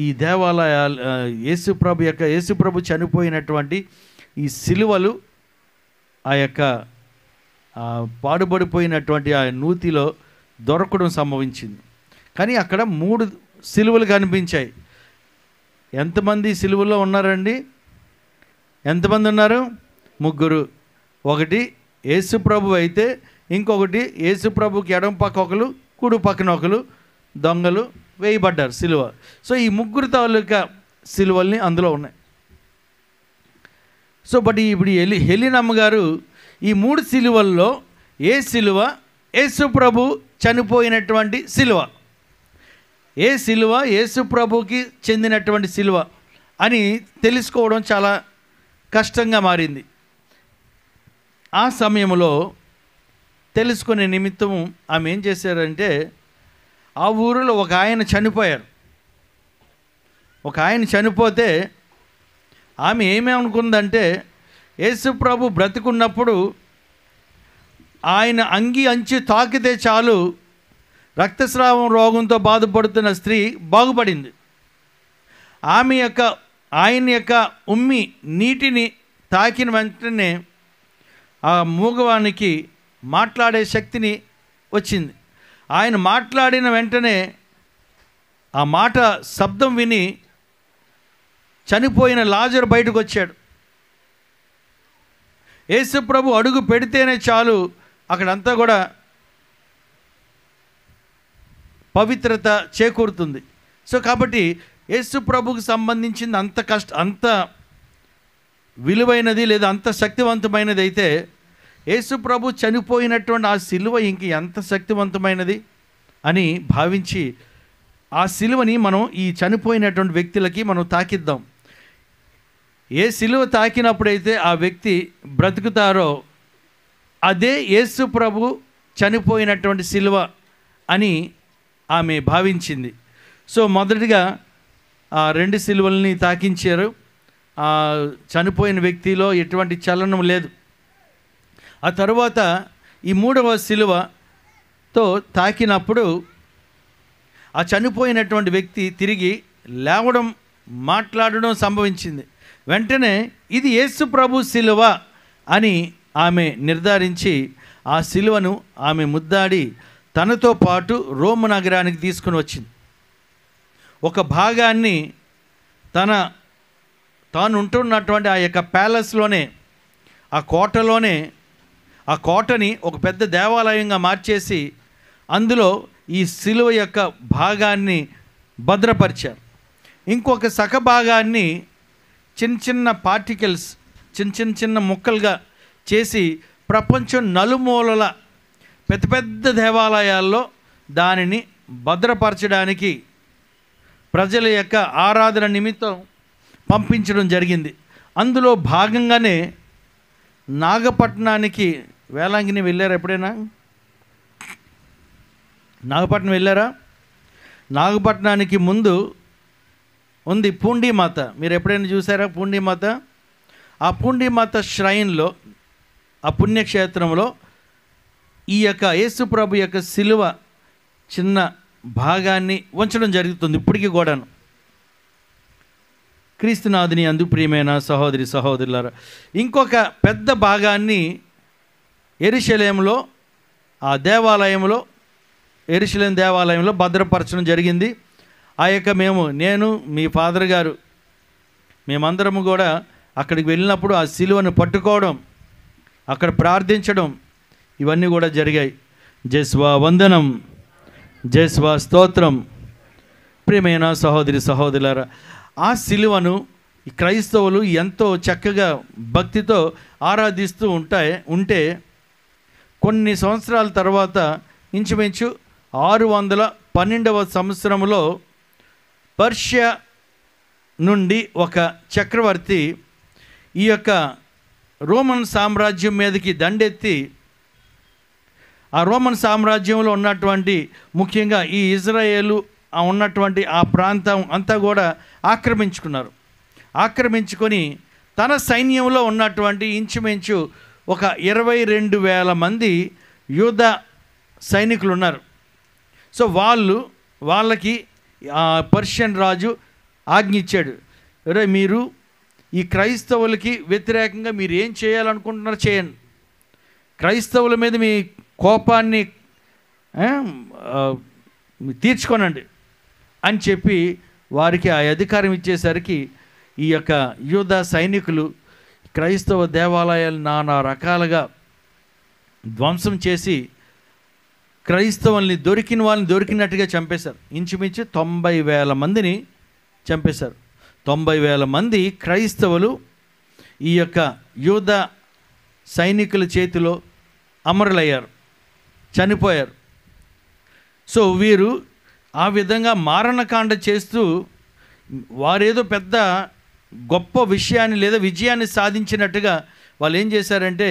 ఈ దేవాలయాలు యేసు ప్రభు చనిపోయినటువంటి ఈ సిలువలు ఆ యొక్క పాడుబడిపోయినటువంటి ఆ నూతిలో దొరకడం సంభవించింది. కానీ అక్కడ 3 సిలువలు కనిపించాయి. ఎంతమంది సిలువలో ఉన్నారండి? ఎంతమంది ఉన్నారు? 3. ఒకటి యేసు ప్రభు అయితే ఇంకొకటి యేసు ప్రభుకి ఎడమ పక్క ఒకరు, కుడి పక్కన ఒకరు దొంగలు వేయబడ్డారు సిలువ. సో ఈ 3 తాలూకా సిలువల్ని అందులో ఉన్నాయి. సో బట్ ఇప్పుడు హెలీనా అమ్మగారు ఈ 3 సిలువల్లో ఏ సిలువ? యేసు ప్రభు చనిపోయినటువంటి సిలువ. ఏ సిలువ? యేసు ప్రభుకి చెందినటువంటి సిలువ అని తెలుసుకోవడం చాలా కష్టంగా మారింది. ఆ సమయంలో తెలుసుకునే నిమిత్తం ఆమె ఏం చేశారంటే, ఆ ఊరిలో ఒక ఆయన చనిపోయారు. ఒక ఆయన చనిపోతే ఆమె ఏమనుకుందంటే, యేసు ప్రభు బ్రతికున్నప్పుడు ఆయన అంగి అంచు తాకితే చాలు రక్తస్రావం రోగంతో బాధపడుతున్న స్త్రీ బాగుపడింది. ఆయన యొక్క ఉమ్మి నీటిని తాకిన వెంటనే ఆ మూగవానికి మాట్లాడే శక్తిని వచ్చింది. ఆయన మాట్లాడిన వెంటనే ఆ మాట శబ్దం విని చనిపోయిన లాజరు బయటకు వచ్చాడు. యేసు ప్రభు అడుగు పెడితేనే చాలు అక్కడంతా కూడా పవిత్రత చేకూరుతుంది. సో కాబట్టి యేసు ప్రభుకు సంబంధించింది అంత విలువైనది లేదా అంత శక్తివంతమైనది అయితే, యేసు ప్రభు చనిపోయినటువంటి ఆ సిలువ ఇంక ఎంత శక్తివంతమైనది అని భావించి ఆ సిలువని మనం ఈ చనిపోయినటువంటి వ్యక్తులకి మనం తాకిద్దాం. ఏ సిలువ తాకినప్పుడైతే ఆ వ్యక్తి బ్రతుకుతారో అదే యేసు ప్రభు చనిపోయినటువంటి సిలువ అని ఆమె భావించింది. సో మొదటిగా ఆ 2 సిలువల్ని తాకించారు. ఆ చనిపోయిన వ్యక్తిలో ఎటువంటి చలనం లేదు. ఆ తర్వాత ఈ 3వ సిలువతో తాకినప్పుడు ఆ చనిపోయినటువంటి వ్యక్తి తిరిగి లేవడం, మాట్లాడడం సంభవించింది. వెంటనే ఇది యేసు ప్రభు సిలువ అని ఆమె నిర్ధారించి ఆ సిలువను ఆమె ముద్దాడి తనతో పాటు రోమ్ నగరానికి తీసుకుని వచ్చింది. ఒక భాగాన్ని తాను ఉంటున్నటువంటి ఆ యొక్క ప్యాలెస్లోనే, ఆ కోటలోనే, ఆ కోటని ఒక పెద్ద దేవాలయంగా మార్చేసి అందులో ఈ సిలువ యొక్క భాగాన్ని భద్రపరిచారు. ఇంకొక సగ భాగాన్ని చిన్న పార్టికల్స్, చిన్న ముక్కలుగా చేసి ప్రపంచం నలుమూలల పెద్ద దేవాలయాల్లో దానిని భద్రపరచడానికి ప్రజల యొక్క ఆరాధన నిమిత్తం పంపించడం జరిగింది. అందులో భాగంగానే నాగపట్నానికి, వేలాంగిని వెళ్ళారా ఎప్పుడైనా? నాగపట్నం వెళ్ళారా? నాగపట్నానికి ముందు ఉంది పూండీమాత. మీరు ఎప్పుడైనా చూసారా పూండీమాత? ఆ పూండీమాత ష్రైన్లో, ఆ పుణ్యక్షేత్రంలో ఈ యొక్క యేసు ప్రభు యొక్క సిలువ చిన్న భాగాన్ని ఉంచడం జరుగుతుంది ఇప్పటికీ కూడాను. క్రీస్తునాథుని అందు ప్రియమైన సహోదరి సహోదరులారా, ఇంకొక పెద్ద భాగాన్ని యెరూషలేములో, ఆ దేవాలయంలో, యెరూషలేం దేవాలయంలో భద్రపరచడం జరిగింది. ఆ యొక్క నేను మీ ఫాదర్ గారు మేమందరము కూడా అక్కడికి వెళ్ళినప్పుడు ఆ సిలువను పట్టుకోవడం, అక్కడ ప్రార్థించడం ఇవన్నీ కూడా జరిగాయి. జస్వా వందనం, జస్వా స్తోత్రం. ప్రియమైన సహోదరి సహోదరులారా, ఆ సిలువను క్రైస్తవులు ఎంతో చక్కగా భక్తితో ఆరాధిస్తూ ఉంటే కొన్ని సంవత్సరాల తర్వాత ఇంచుమించు 612వ సంవత్సరంలో పర్షియా నుండి ఒక చక్రవర్తి ఈ యొక్క రోమన్ సామ్రాజ్యం మీదకి దండెత్తి ఆ రోమన్ సామ్రాజ్యంలో ఉన్నటువంటి ముఖ్యంగా ఈ ఇజ్రాయేలు ఉన్నటువంటి ఆ ప్రాంతం అంతా కూడా ఆక్రమించుకొని తన సైన్యంలో ఉన్నటువంటి ఇంచుమించు ఒక 22,000 మంది యూదా సైనికులు ఉన్నారు. సో వాళ్ళకి పర్షియన్ రాజు ఆజ్ఞ ఇచ్చాడు, మీరు ఈ క్రైస్తవులకి వ్యతిరేకంగా మీరు ఏం చేయాలనుకుంటున్నారో చేయండి, క్రైస్తవుల మీద మీ కోపాన్ని తీర్చుకోనండి అని చెప్పి వారికి ఆ అధికారం ఇచ్చేసరికి ఈ యొక్క యూదా సైనికులు క్రైస్తవ దేవాలయాలు నానా రకాలుగా ధ్వంసం చేసి క్రైస్తవుల్ని దొరికిన వాళ్ళని దొరికినట్టుగా చంపేశారు. ఇంచుమించు 90,000 మందిని చంపేశారు. 90,000 మంది క్రైస్తవులు ఈ యొక్క యూదా సైనికుల చేతిలో అమరులయ్యారు, చనిపోయారు. సో వీరు ఆ విధంగా మారణకాండ చేస్తూ వారేదో పెద్ద గొప్ప విషయాన్ని లేదా విజయాన్ని సాధించినట్టుగా వాళ్ళు ఏం చేశారంటే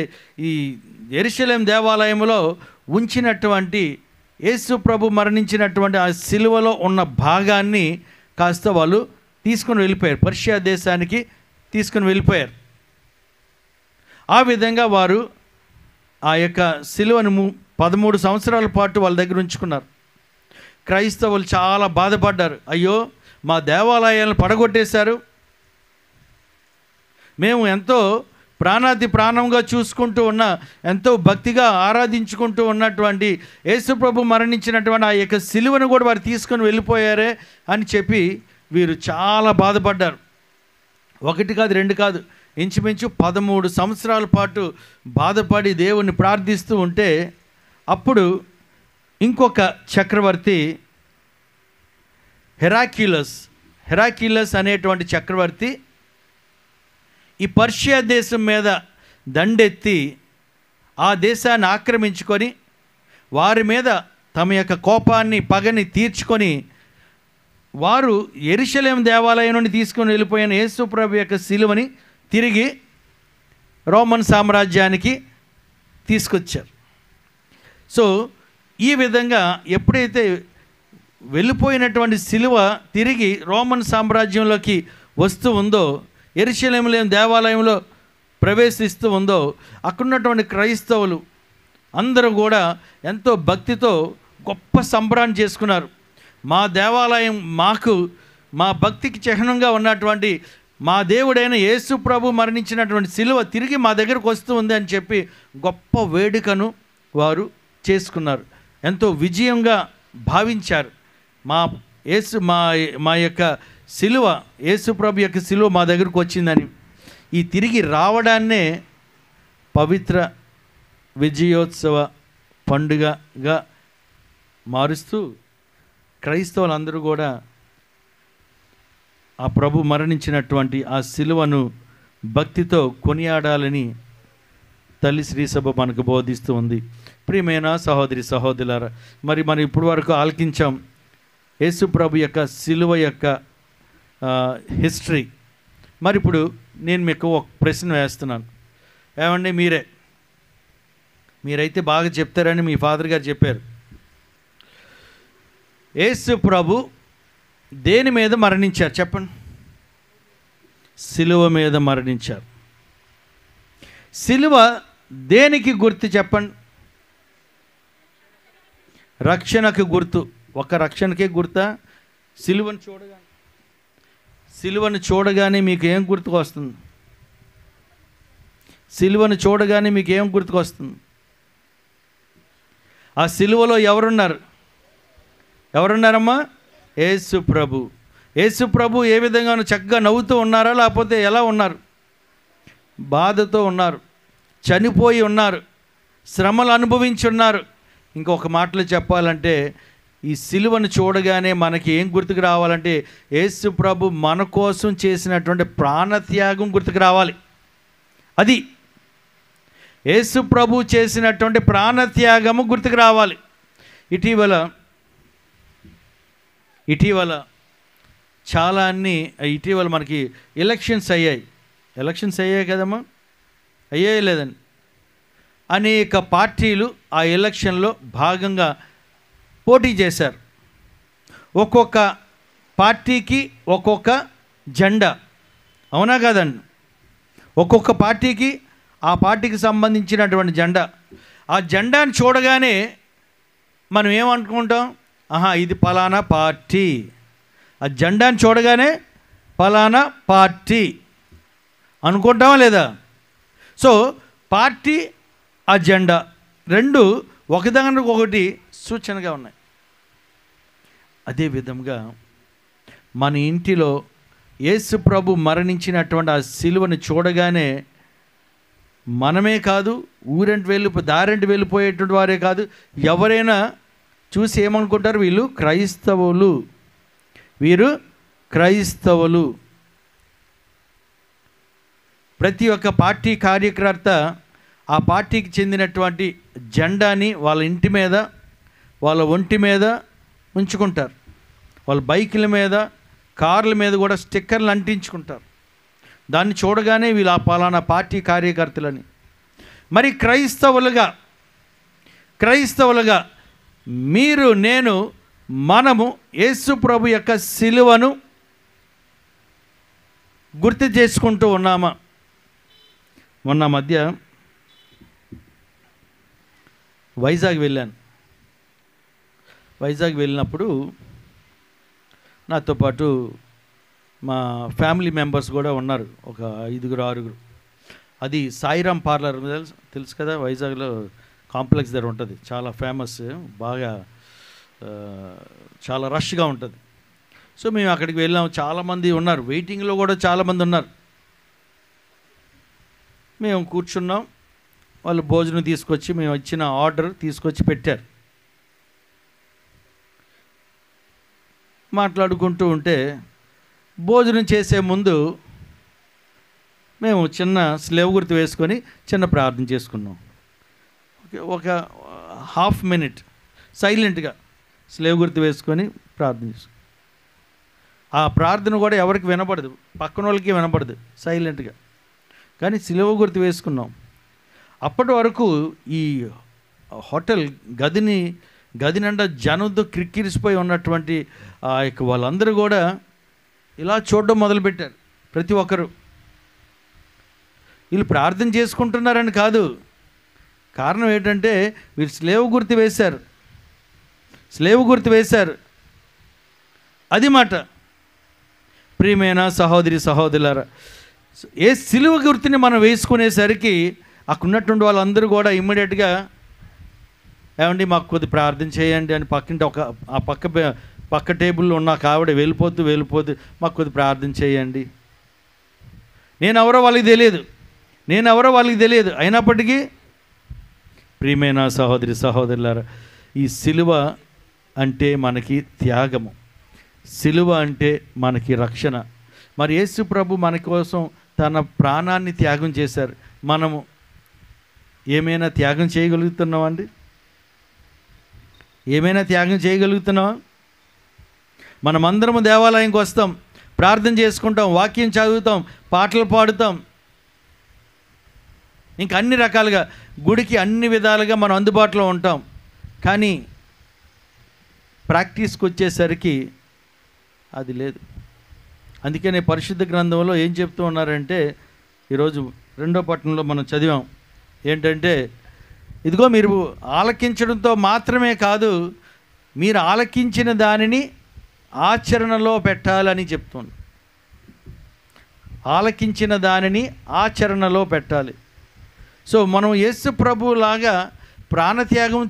ఈ యెరూషలేం దేవాలయంలో ఉంచినటువంటి యేసు ప్రభు మరణించినటువంటి ఆ సిలువలో ఉన్న భాగాన్ని కాస్త వాళ్ళు తీసుకుని వెళ్ళిపోయారు, పర్షియా దేశానికి తీసుకుని వెళ్ళిపోయారు. ఆ విధంగా వారు ఆ యొక్క సిలువను 13 సంవత్సరాల పాటు వాళ్ళ దగ్గర ఉంచుకున్నారు. క్రైస్తవులు చాలా బాధపడ్డారు. అయ్యో, మా దేవాలయాలను పడగొట్టేశారు, మేము ఎంతో ప్రాణాతి ప్రాణంగా చూసుకుంటూ ఉన్న, ఎంతో భక్తిగా ఆరాధించుకుంటూ ఉన్నటువంటి యేసు ప్రభు మరణించినటువంటి ఆ యొక్క సిలువను కూడా వారు తీసుకొని వెళ్ళిపోయారే అని చెప్పి వీరు చాలా బాధపడ్డారు. 1 కాదు 2 కాదు, ఇంచుమించు 13 సంవత్సరాల పాటు బాధపడి దేవుణ్ణి ప్రార్థిస్తూ ఉంటే అప్పుడు ఇంకొక చక్రవర్తి హెరాక్యులస్ అనేటువంటి చక్రవర్తి ఈ పర్షియా దేశం మీద దండెత్తి ఆ దేశాన్ని ఆక్రమించుకొని వారి మీద తమ యొక్క కోపాన్ని పగని తీర్చుకొని వారు యెరూషలేం దేవాలయం నుండి తీసుకొని వెళ్ళిపోయిన యేసు ప్రభు యొక్క సిలువని తిరిగి రోమన్ సామ్రాజ్యానికి తీసుకొచ్చారు. సో ఈ విధంగా ఎప్పుడైతే వెళ్ళిపోయినటువంటి సిలువ తిరిగి రోమన్ సామ్రాజ్యంలోకి వస్తూ ఉందో, యెరూషలేం దేవాలయంలో ప్రవేశిస్తూ ఉందో, అక్కడున్నటువంటి క్రైస్తవులు అందరూ కూడా ఎంతో భక్తితో గొప్ప సంబరాన్ని చేసుకున్నారు. మా దేవాలయం మా భక్తికి చిహ్నంగా ఉన్నటువంటి మా దేవుడైన యేసు ప్రభు మరణించినటువంటి సిలువ తిరిగి మా దగ్గరకు వస్తూ ఉంది అని చెప్పి గొప్ప వేడుకను వారు చేసుకున్నారు. ఎంతో విజయంగా భావించారు. మా యొక్క సిలువ, యేసు ప్రభు యొక్క సిలువ మా దగ్గరకు వచ్చిందని. ఈ తిరిగి రావడాన్నే పవిత్ర విజయోత్సవ పండుగగా మారుస్తూ క్రైస్తవులందరూ కూడా ఆ ప్రభు మరణించినటువంటి ఆ సిలువను భక్తితో కొనియాడాలని తల్లి శ్రీసభ మనకు బోధిస్తూ ఉంది. ప్రియమైన సహోదరి సహోదరులారా, మరి మనం ఇప్పుడు వరకు ఆలకించాం యేసు ప్రభు యొక్క సిలువ యొక్క హిస్టరీ. మరి ఇప్పుడు నేను మీకు ఒక ప్రశ్న వేస్తున్నాను. ఏమండి, మీరైతే బాగా చెప్తారని మీ ఫాదర్ గారు చెప్పారు. యేసు ప్రభు దేని మీద మరణించారు చెప్పండి? సిలువ మీద మరణించారు. సిలువ దేనికి గుర్తు చెప్పండి? రక్షణకు గుర్తు. ఒక రక్షణకే గుర్తా? సిలువను చూడగానే మీకు ఏం గుర్తుకు వస్తుంది? సిలువను చూడగానే మీకు ఏం గుర్తుకు వస్తుంది? ఆ సిలువలో ఎవరున్నారమ్మా? యేసు ప్రభు. యేసు ప్రభు ఏ విధంగా చక్కగా నవ్వుతూ ఉన్నారా, లేకపోతే ఎలా ఉన్నారు? బాధతో ఉన్నారు, చనిపోయి ఉన్నారు, శ్రమలు అనుభవించి ఉన్నారు. ఇంకొక మాటలో చెప్పాలంటే ఈ సిలువను చూడగానే మనకి ఏం గుర్తుకు రావాలంటే యేసు ప్రభు మన కోసం చేసినటువంటి ప్రాణత్యాగం గుర్తుకు రావాలి. అది యేసు ప్రభు చేసినటువంటి ప్రాణత్యాగము గుర్తుకు రావాలి. ఇటీవల ఇటీవల మనకి ఎలక్షన్స్ అయ్యాయి కదమ్మా? అయ్యాయి లేదండి? అనేక పార్టీలు ఆ ఎలక్షన్లో భాగంగా పోటీ చేశారు. ఒక్కొక్క పార్టీకి ఒక్కొక్క జెండా, అవునా కాదండి? ఒక్కొక్క పార్టీకి ఆ పార్టీకి సంబంధించినటువంటి జెండా. ఆ జెండాను చూడగానే మనం ఏమనుకుంటాం? ఇది పలానా పార్టీ. ఆ జెండాను చూడగానే పలానా పార్టీ అనుకుంటామా లేదా? సో పార్టీ, ఆ జెండా రెండు ఒకదానికి ఒకటి సూచనగా ఉన్నాయి. అదే విధంగా మన ఇంటిలో యేసు ప్రభు మరణించినటువంటి ఆ సిలువను చూడగానే మనమే కాదు, దారింటి వెళ్ళిపోయేటువంటి వారే కాదు, ఎవరైనా చూసి ఏమనుకుంటారు? వీరు క్రైస్తవులు. ప్రతి ఒక్క పార్టీ కార్యకర్త ఆ పార్టీకి చెందినటువంటి జెండాని వాళ్ళ ఇంటి మీద, వాళ్ళ ఒంటి మీద ఉంచుకుంటారు. వాళ్ళ బైకుల మీద, కార్ల మీద కూడా స్టిక్కర్లు అంటించుకుంటారు. దాన్ని చూడగానే వీళ్ళు ఆ పలానా పార్టీ కార్యకర్తలని. మరి క్రైస్తవులుగా మీరు, నేను, మనము యేసు ప్రభు యొక్క సిలువను గుర్తు చేసుకుంటూ ఉన్నామా? మొన్న మధ్య వైజాగ్ వెళ్ళినప్పుడు నాతో పాటు మా ఫ్యామిలీ మెంబర్స్ కూడా ఉన్నారు, ఒక 5-6. అది సాయిరామ్ పార్లర్ తెలుసు కదా, వైజాగ్లో కాంప్లెక్స్ దగ్గర ఉంటుంది, చాలా ఫేమస్, బాగా చాలా రష్గా ఉంటుంది. సో మేము అక్కడికి వెళ్ళాము, చాలామంది ఉన్నారు, వెయిటింగ్లో కూడా చాలామంది ఉన్నారు. మేము కూర్చున్నాం, వాళ్ళు భోజనం తీసుకొచ్చి, మేము ఇచ్చిన ఆర్డర్ తీసుకొచ్చి పెట్టారు. మాట్లాడుకుంటూ ఉంటే భోజనం చేసే ముందు మేము చిన్న స్లేవ్ గుర్తు వేసుకొని చిన్న ప్రార్థన చేసుకున్నాం. ఒక ½ మినిట్ సైలెంట్గా స్లేవ్ గుర్తు వేసుకొని ప్రార్థన చేసుకున్నాం. ఆ ప్రార్థన కూడా ఎవరికి వినపడదు, పక్కన వాళ్ళకి వినపడదు, సైలెంట్గా. కానీ స్లేవ్ గుర్తు వేసుకున్నాం. అప్పటి వరకు ఈ హోటల్ గది నిండా జనంతో క్రిక్కిరిసిపోయి ఉన్నటువంటి వాళ్ళందరూ కూడా ఇలా చూడడం మొదలుపెట్టారు. ప్రతి ఒక్కరు వీళ్ళు ప్రార్థన చేసుకుంటున్నారని కాదు, కారణం ఏంటంటే వీళ్ళు స్లేవ్ గుర్తు వేశారు. అది మాట. ప్రియమైన సహోదరి సహోదరులారా, ఏ సిలువ గుర్తుని మనం వేసుకునేసరికి అక్కడ ఉన్నటువంటి వాళ్ళందరూ కూడా ఇమ్మీడియట్గా ఏమండి మాకు కొద్ది ప్రార్థన చేయండి అని పక్కింటి ఆ పక్క టేబుల్లో ఉన్న ఆవిడ వెళ్ళిపోతూ మాకు కొద్ది ప్రార్థన చేయండి. నేనెవరో వాళ్ళకి తెలియదు. అయినప్పటికీ ప్రియమైన సహోదరి సహోదరులారా, ఈ సిలువ అంటే మనకి త్యాగము, సిలువ అంటే మనకి రక్షణ. మరి యేసు ప్రభు మన కోసం తన ప్రాణాన్ని త్యాగం చేశారు. మనము ఏమైనా త్యాగం చేయగలుగుతున్నామండి? ఏమైనా త్యాగం చేయగలుగుతున్నావా? మనమందరము దేవాలయంకి వస్తాం, ప్రార్థన చేసుకుంటాం, వాక్యం చదువుతాం, పాటలు పాడుతాం, ఇంకా అన్ని రకాలుగా గుడికి అన్ని విధాలుగా మనం అందుబాటులో ఉంటాం. కానీ ప్రాక్టీస్కి వచ్చేసరికి అది లేదు. అందుకనే పరిశుద్ధ గ్రంథంలో ఏం చెప్తూ ఉన్నారంటే, ఈరోజు 2వ పట్టణంలో మనం చదివాం ఏంటంటే, ఇదిగో మీరు ఆలకించడంతో మాత్రమే కాదు, మీరు ఆలకించిన దానిని ఆచరణలో పెట్టాలని చెప్తుంది. ఆలకించిన దానిని ఆచరణలో పెట్టాలి. సో మనం యేసు ప్రభులాగా ప్రాణత్యాగం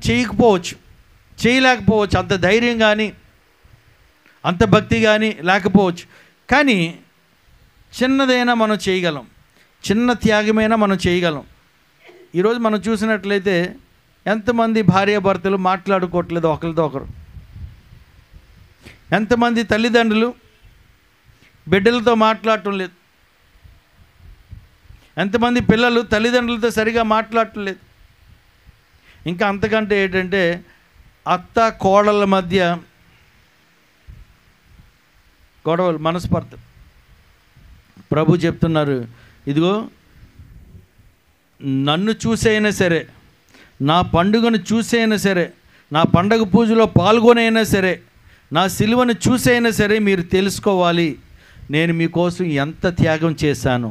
చేయలేకపోవచ్చు, అంత ధైర్యం కానీ అంత భక్తి కానీ లేకపోవచ్చు. కానీ చిన్నదైనా మనం చేయగలం, చిన్న త్యాగమైనా మనం చేయగలం. ఈరోజు మనం చూసినట్లయితే ఎంతమంది భార్యాభర్తలు మాట్లాడుకోవట్లేదు ఒకరితో ఒకరు, ఎంతమంది తల్లిదండ్రులు బిడ్డలతో మాట్లాడటం లేదు, ఎంతమంది పిల్లలు తల్లిదండ్రులతో సరిగా మాట్లాడటం లేదు. ఇంకా అంతకంటే ఏంటంటే అత్త కోడళ్ళ మధ్య గొడవలు, మనస్పర్ధ. ప్రభు చెప్తున్నారు, ఇదిగో నన్ను చూసైనా సరే, నా పండుగను చూసైనా సరే, నా పండగ పూజలో పాల్గొనైనా సరే, నా సిలువను చూసైనా సరే మీరు తెలుసుకోవాలి నేను మీకోసం ఎంత త్యాగం చేశాను.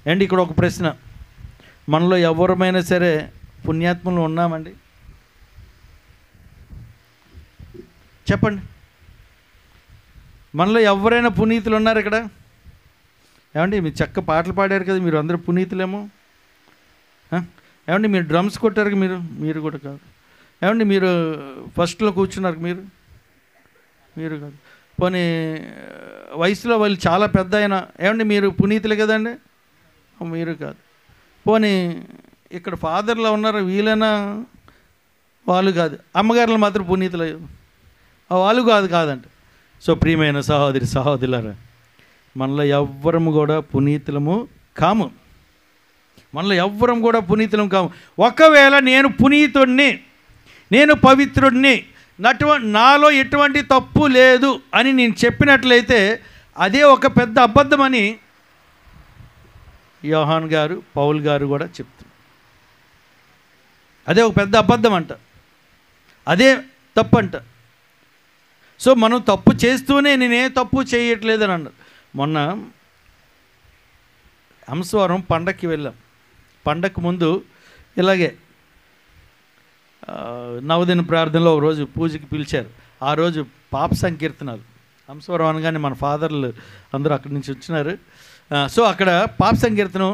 అండ్ ఇక్కడ ఒక ప్రశ్న, మనలో ఎవరమైనా సరే పుణ్యాత్ములు ఉన్నామండి? చెప్పండి, మనలో ఎవరైనా పునీతులు ఉన్నారు ఇక్కడ? ఏమండి మీరు చక్క పాటలు పాడారు కదా, మీరు అందరూ పునీతులేమో. ఏమండి మీరు డ్రమ్స్ కొట్టారు, మీరు కూడా కాదు. ఏమండి మీరు ఫస్ట్లో కూర్చున్నారు, మీరు కాదు. పోనీ వయసులో వాళ్ళు చాలా పెద్ద అయినా, ఏమండి మీరు పునీతులు కదండి, మీరు కాదు. పోనీ ఇక్కడ ఫాదర్లో ఉన్నారు, వీళ్ళైనా, వాళ్ళు కాదు. అమ్మగారులు మాత్రం పునీతులు, వాళ్ళు కాదంట. సో ప్రియమైన సహోదరి సహోదరులారా, మనలో ఎవ్వరము కూడా పునీతులము కాము. మనలో ఎవ్వరం కూడా పునీతులం కాము. ఒకవేళ నేను పునీతుడిని, నేను పవిత్రుడిని, నాలో ఎటువంటి తప్పు లేదు అని నేను చెప్పినట్లయితే అదే ఒక పెద్ద అబద్ధమని యోహాన్ గారు, పౌల్ గారు కూడా చెప్తున్నారు. అదే ఒక పెద్ద అబద్ధం అంట, అదే తప్పు అంట. సో మనం తప్పు చేస్తూనే నేనే తప్పు చేయట్లేదని అన్నారు. మొన్న హంసవరం పండక్కి వెళ్ళాం. పండగకు ముందు ఇలాగే నవదిన ప్రార్థనలో ఒక రోజు పూజకి పిలిచారు. ఆ రోజు పాప సంకీర్తనాలు. హంసవరం అనగానే మన ఫాదర్లు అందరూ అక్కడి నుంచి వచ్చినారు. సో అక్కడ పాప సంకీర్తనం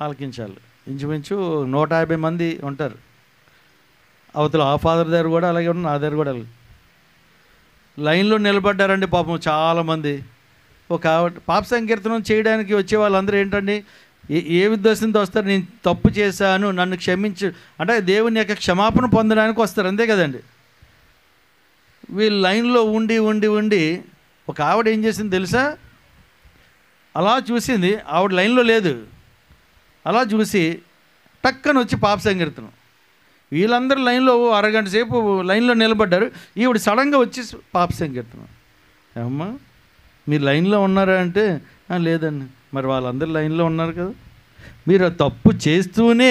ఆలకించాలి. ఇంచుమించు 150 మంది ఉంటారు. అవతల ఆ ఫాదర్ దగ్గర కూడా అలాగే ఉన్న, నా దగ్గర కూడా అలాగే లైన్లో నిలబడ్డారండి పాపం చాలామంది. ఒక పాప సంకీర్తనం చేయడానికి వచ్చే వాళ్ళందరూ ఏంటండి, ఏ ఉద్దేశంతో వస్తారు? నేను తప్పు చేశాను, నన్ను క్షమించు అంటే దేవుని యొక్క క్షమాపణ పొందడానికి వస్తారు, అంతే కదండి. వీళ్ళు లైన్లో ఉండి ఉండి ఉండి ఒక ఆవిడ ఏం చేసింది తెలుసా? అలా చూసింది, ఆవిడ లైన్లో లేదు, అలా చూసి టక్కన వచ్చి పాప సంకీర్తనం. వీళ్ళందరూ లైన్లో అరగంట సేపు లైన్లో నిలబడ్డారు. ఈవిడ సడన్గా వచ్చి పాప సంకీర్తనం. ఏమమ్మా మీరు లైన్లో ఉన్నారా అంటే లేదండి. మరి వాళ్ళందరూ లైన్లో ఉన్నారు కదా, మీరు తప్పు చేస్తూనే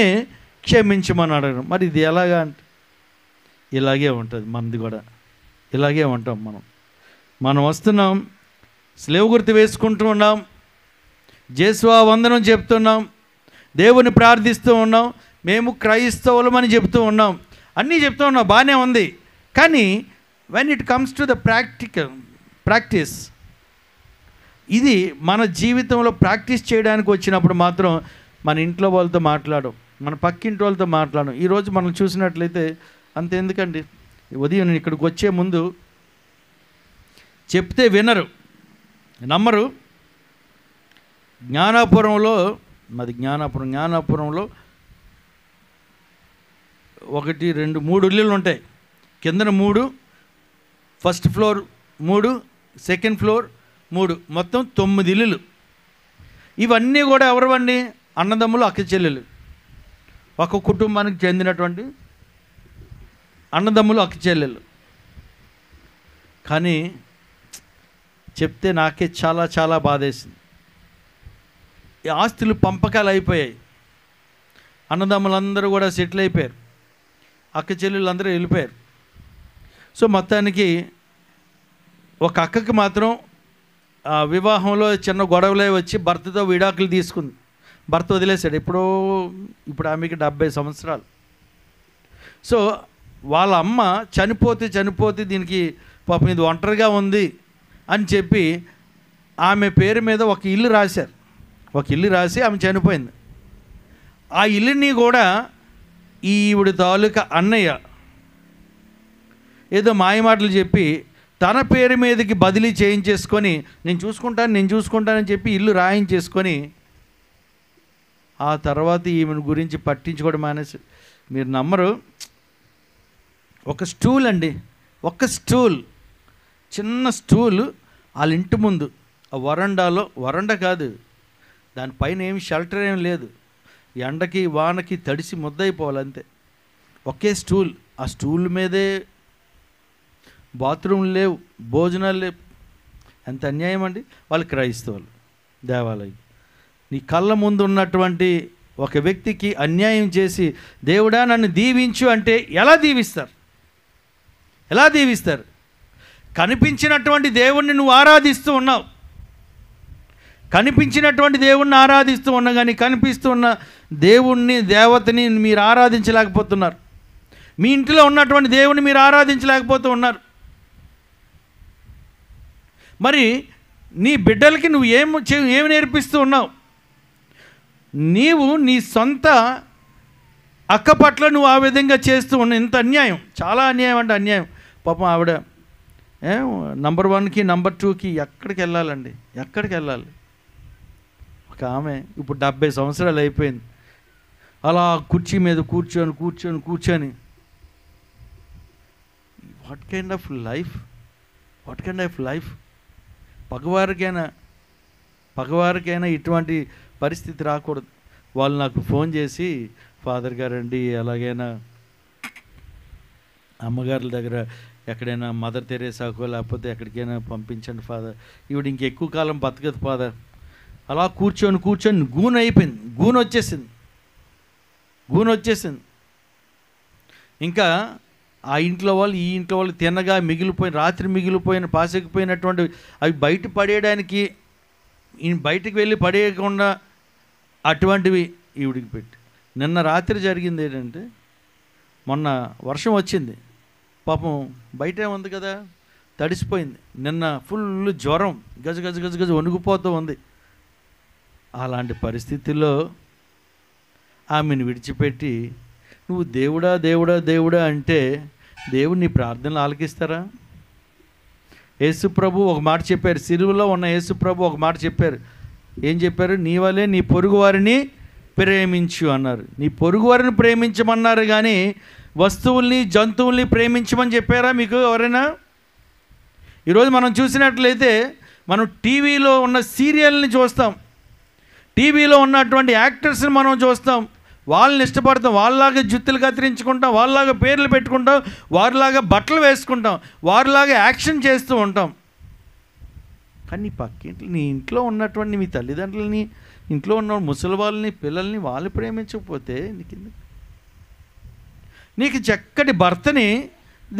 క్షమించమని అడగడం. మరి ఇది ఎలాగా అంటే ఇలాగే ఉంటుంది మనది కూడా, ఇలాగే ఉంటాం మనం వస్తున్నాం, స్లేవ్ గుర్తు వేసుకుంటూ ఉన్నాం, జేసువా వందనం చెప్తున్నాం, దేవుని ప్రార్థిస్తూ ఉన్నాం, మేము క్రైస్తవులమని చెప్తూ ఉన్నాం, అన్నీ చెప్తూ ఉన్నాం, బాగానే ఉంది. కానీ when it comes to the practice, ఇది మన జీవితంలో ప్రాక్టీస్ చేయడానికి వచ్చినప్పుడు మాత్రం మన ఇంట్లో వాళ్ళతో మాట్లాడడం, మన పక్కింటి వాళ్ళతో మాట్లాడడం. ఈరోజు మనం చూసినట్లయితే అంతెందుకండి, ఉదయం నేను ఇక్కడికి వచ్చే ముందు చెప్తే వినరు, నమ్మరు. జ్ఞానాపురంలో 1, 2, 3 ఇల్లులు ఉంటాయి. కిందన 3, ఫస్ట్ ఫ్లోర్ 3, సెకండ్ ఫ్లోర్ 3, మొత్తం 9 ఇల్లులు. ఇవన్నీ కూడా ఎవరివండి? అన్నదమ్ములు, అక్క చెల్లెలు, ఒక కుటుంబానికి చెందినటువంటి అన్నదమ్ములు, అక్క చెల్లెలు. కానీ చెప్తే నాకే చాలా చాలా బాధేసింది. ఈ ఆస్తులు పంపకాలు అయిపోయాయి, అన్నదమ్ములందరూ కూడా సెటిల్ అయిపోయారు, అక్క చెల్లెళ్ళు అందరూ వెళ్ళిపోయారు. సో మొత్తానికి ఒక అక్కకి మాత్రం వివాహంలో చిన్న గొడవలే వచ్చి భర్తతో విడాకులు తీసుకుంది. భర్త వదిలేశాడు ఇప్పుడు ఆమెకి 70 సంవత్సరాలు. సో వాళ్ళ అమ్మ చనిపోతే దీనికి పాపం ఇది ఒంటరిగా ఉంది అని చెప్పి ఆమె పేరు మీద ఒక ఇల్లు రాసి ఆమె చనిపోయింది. ఆ ఇల్లుని కూడా ఈవిడ తాలూకా అన్నయ్య ఏదో మాయమాటలు చెప్పి తన పేరు మీదకి బదిలీ చేయించేసుకొని నేను చూసుకుంటానని చెప్పి ఇల్లు రాయించేసుకొని ఆ తర్వాత ఈమెను గురించి పట్టించుకోవడం మానేసి, మీరు నమ్మరు, ఒక స్టూల్ అండి, ఒక స్టూల్, చిన్న స్టూల్ వాళ్ళ ఇంటి ముందు ఆ వరండా కాదు, దానిపైన ఏమి షెల్టర్ ఏం లేదు, ఎండకి వానకి తడిసి ముద్దయిపోవాలంతే. ఒకే స్టూల్, ఆ స్టూల్ మీదే బాత్రూమ్ లేవు, భోజనాలు లేవు. ఎంత అన్యాయం అండి. వాళ్ళు క్రైస్తవులు, దేవాలయం. నీ కళ్ళ ముందు ఉన్నటువంటి ఒక వ్యక్తికి అన్యాయం చేసి దేవుడా నన్ను దీవించు అంటే ఎలా దీవిస్తారు? కనిపించినటువంటి దేవుణ్ణి నువ్వు ఆరాధిస్తూ ఉన్నావు, కనిపించినటువంటి దేవుణ్ణి ఆరాధిస్తూ ఉన్నా కానీ కనిపిస్తున్న దేవుణ్ణి, దేవతని మీరు ఆరాధించలేకపోతున్నారు. మీ ఇంట్లో ఉన్నటువంటి దేవుణ్ణి మీరు ఆరాధించలేకపోతూ ఉన్నారు. మరి నీ బిడ్డలకి నువ్వు ఏమి నేర్పిస్తూ ఉన్నావు? నీవు నీ సొంత అక్క పట్ల నువ్వు ఆ విధంగా చేస్తూ ఉన్నావు. ఇంత అన్యాయం, చాలా అన్యాయం అంటే అన్యాయం. పాపం ఆవిడ నంబర్ 1కి నంబర్ 2కి ఎక్కడికి వెళ్ళాలి? ఒక ఆమె ఇప్పుడు 70 సంవత్సరాలు అయిపోయింది, అలా కుర్చీ మీద కూర్చొని వాట్ కైండ్ ఆఫ్ లైఫ్? పగవారికైనా ఇటువంటి పరిస్థితి రాకూడదు. వాళ్ళు నాకు ఫోన్ చేసి, ఫాదర్ గారండి ఎలాగైనా అమ్మగారుల దగ్గర ఎక్కడైనా మదర్ తెరేసాకో లేకపోతే ఎక్కడికైనా పంపించండి ఫాదర్, ఈవిడ ఇంకెక్కువ కాలం బతకదు ఫాదర్. అలా కూర్చొని గూను అయిపోయింది, గూను వచ్చేసింది. ఇంకా ఆ ఇంట్లో వాళ్ళు ఈ ఇంట్లో వాళ్ళు తినగా రాత్రి మిగిలిపోయిన పాసెక్కిపోయినటువంటి అవి బయట పడేయడానికి బయటికి వెళ్ళి పడేయకుండా అటువంటివి ఈవిడికి పెట్టి. నిన్న రాత్రి జరిగింది ఏంటంటే, మొన్న వర్షం వచ్చింది, పాపం బయటే ఉంది కదా, తడిసిపోయింది. నిన్న ఫుల్ జ్వరం, గజ వణుకుపోతూ ఉంది. అలాంటి పరిస్థితుల్లో ఆమెను విడిచిపెట్టి నువ్వు దేవుడా దేవుడా దేవుడా అంటే దేవుడు నీ ప్రార్థనలు ఆలకిస్తారా? యేసుప్రభు ఒక మాట చెప్పారు, సిలువలో ఉన్న యేసుప్రభు ఒక మాట చెప్పారు. ఏం చెప్పారు? నీ వలే నీ పొరుగు వారిని ప్రేమించు అన్నారు. నీ పొరుగు వారిని ప్రేమించమన్నారు, కానీ వస్తువుల్ని జంతువుల్ని ప్రేమించమని చెప్పారా మీకు ఎవరైనా? ఈరోజు మనం చూసినట్లయితే మనం టీవీలో ఉన్న సీరియల్ని చూస్తాం, టీవీలో ఉన్నటువంటి యాక్టర్స్ని మనం చూస్తాం, వాళ్ళని ఇష్టపడతాం, వాళ్ళలాగా జుత్తులు కత్తిరించుకుంటాం, వాళ్ళలాగా పేర్లు పెట్టుకుంటాం, వారిలాగా బట్టలు వేసుకుంటాం, వారిలాగా యాక్షన్ చేస్తూ ఉంటాం. కానీ నీ పక్కింట్లో నీ ఇంట్లో ఉన్నటువంటి మీ తల్లిదండ్రులని, ఇంట్లో ఉన్న ముసలి వాళ్ళని, పిల్లల్ని వాళ్ళు ప్రేమించకపోతే నీకు చక్కటి భర్తని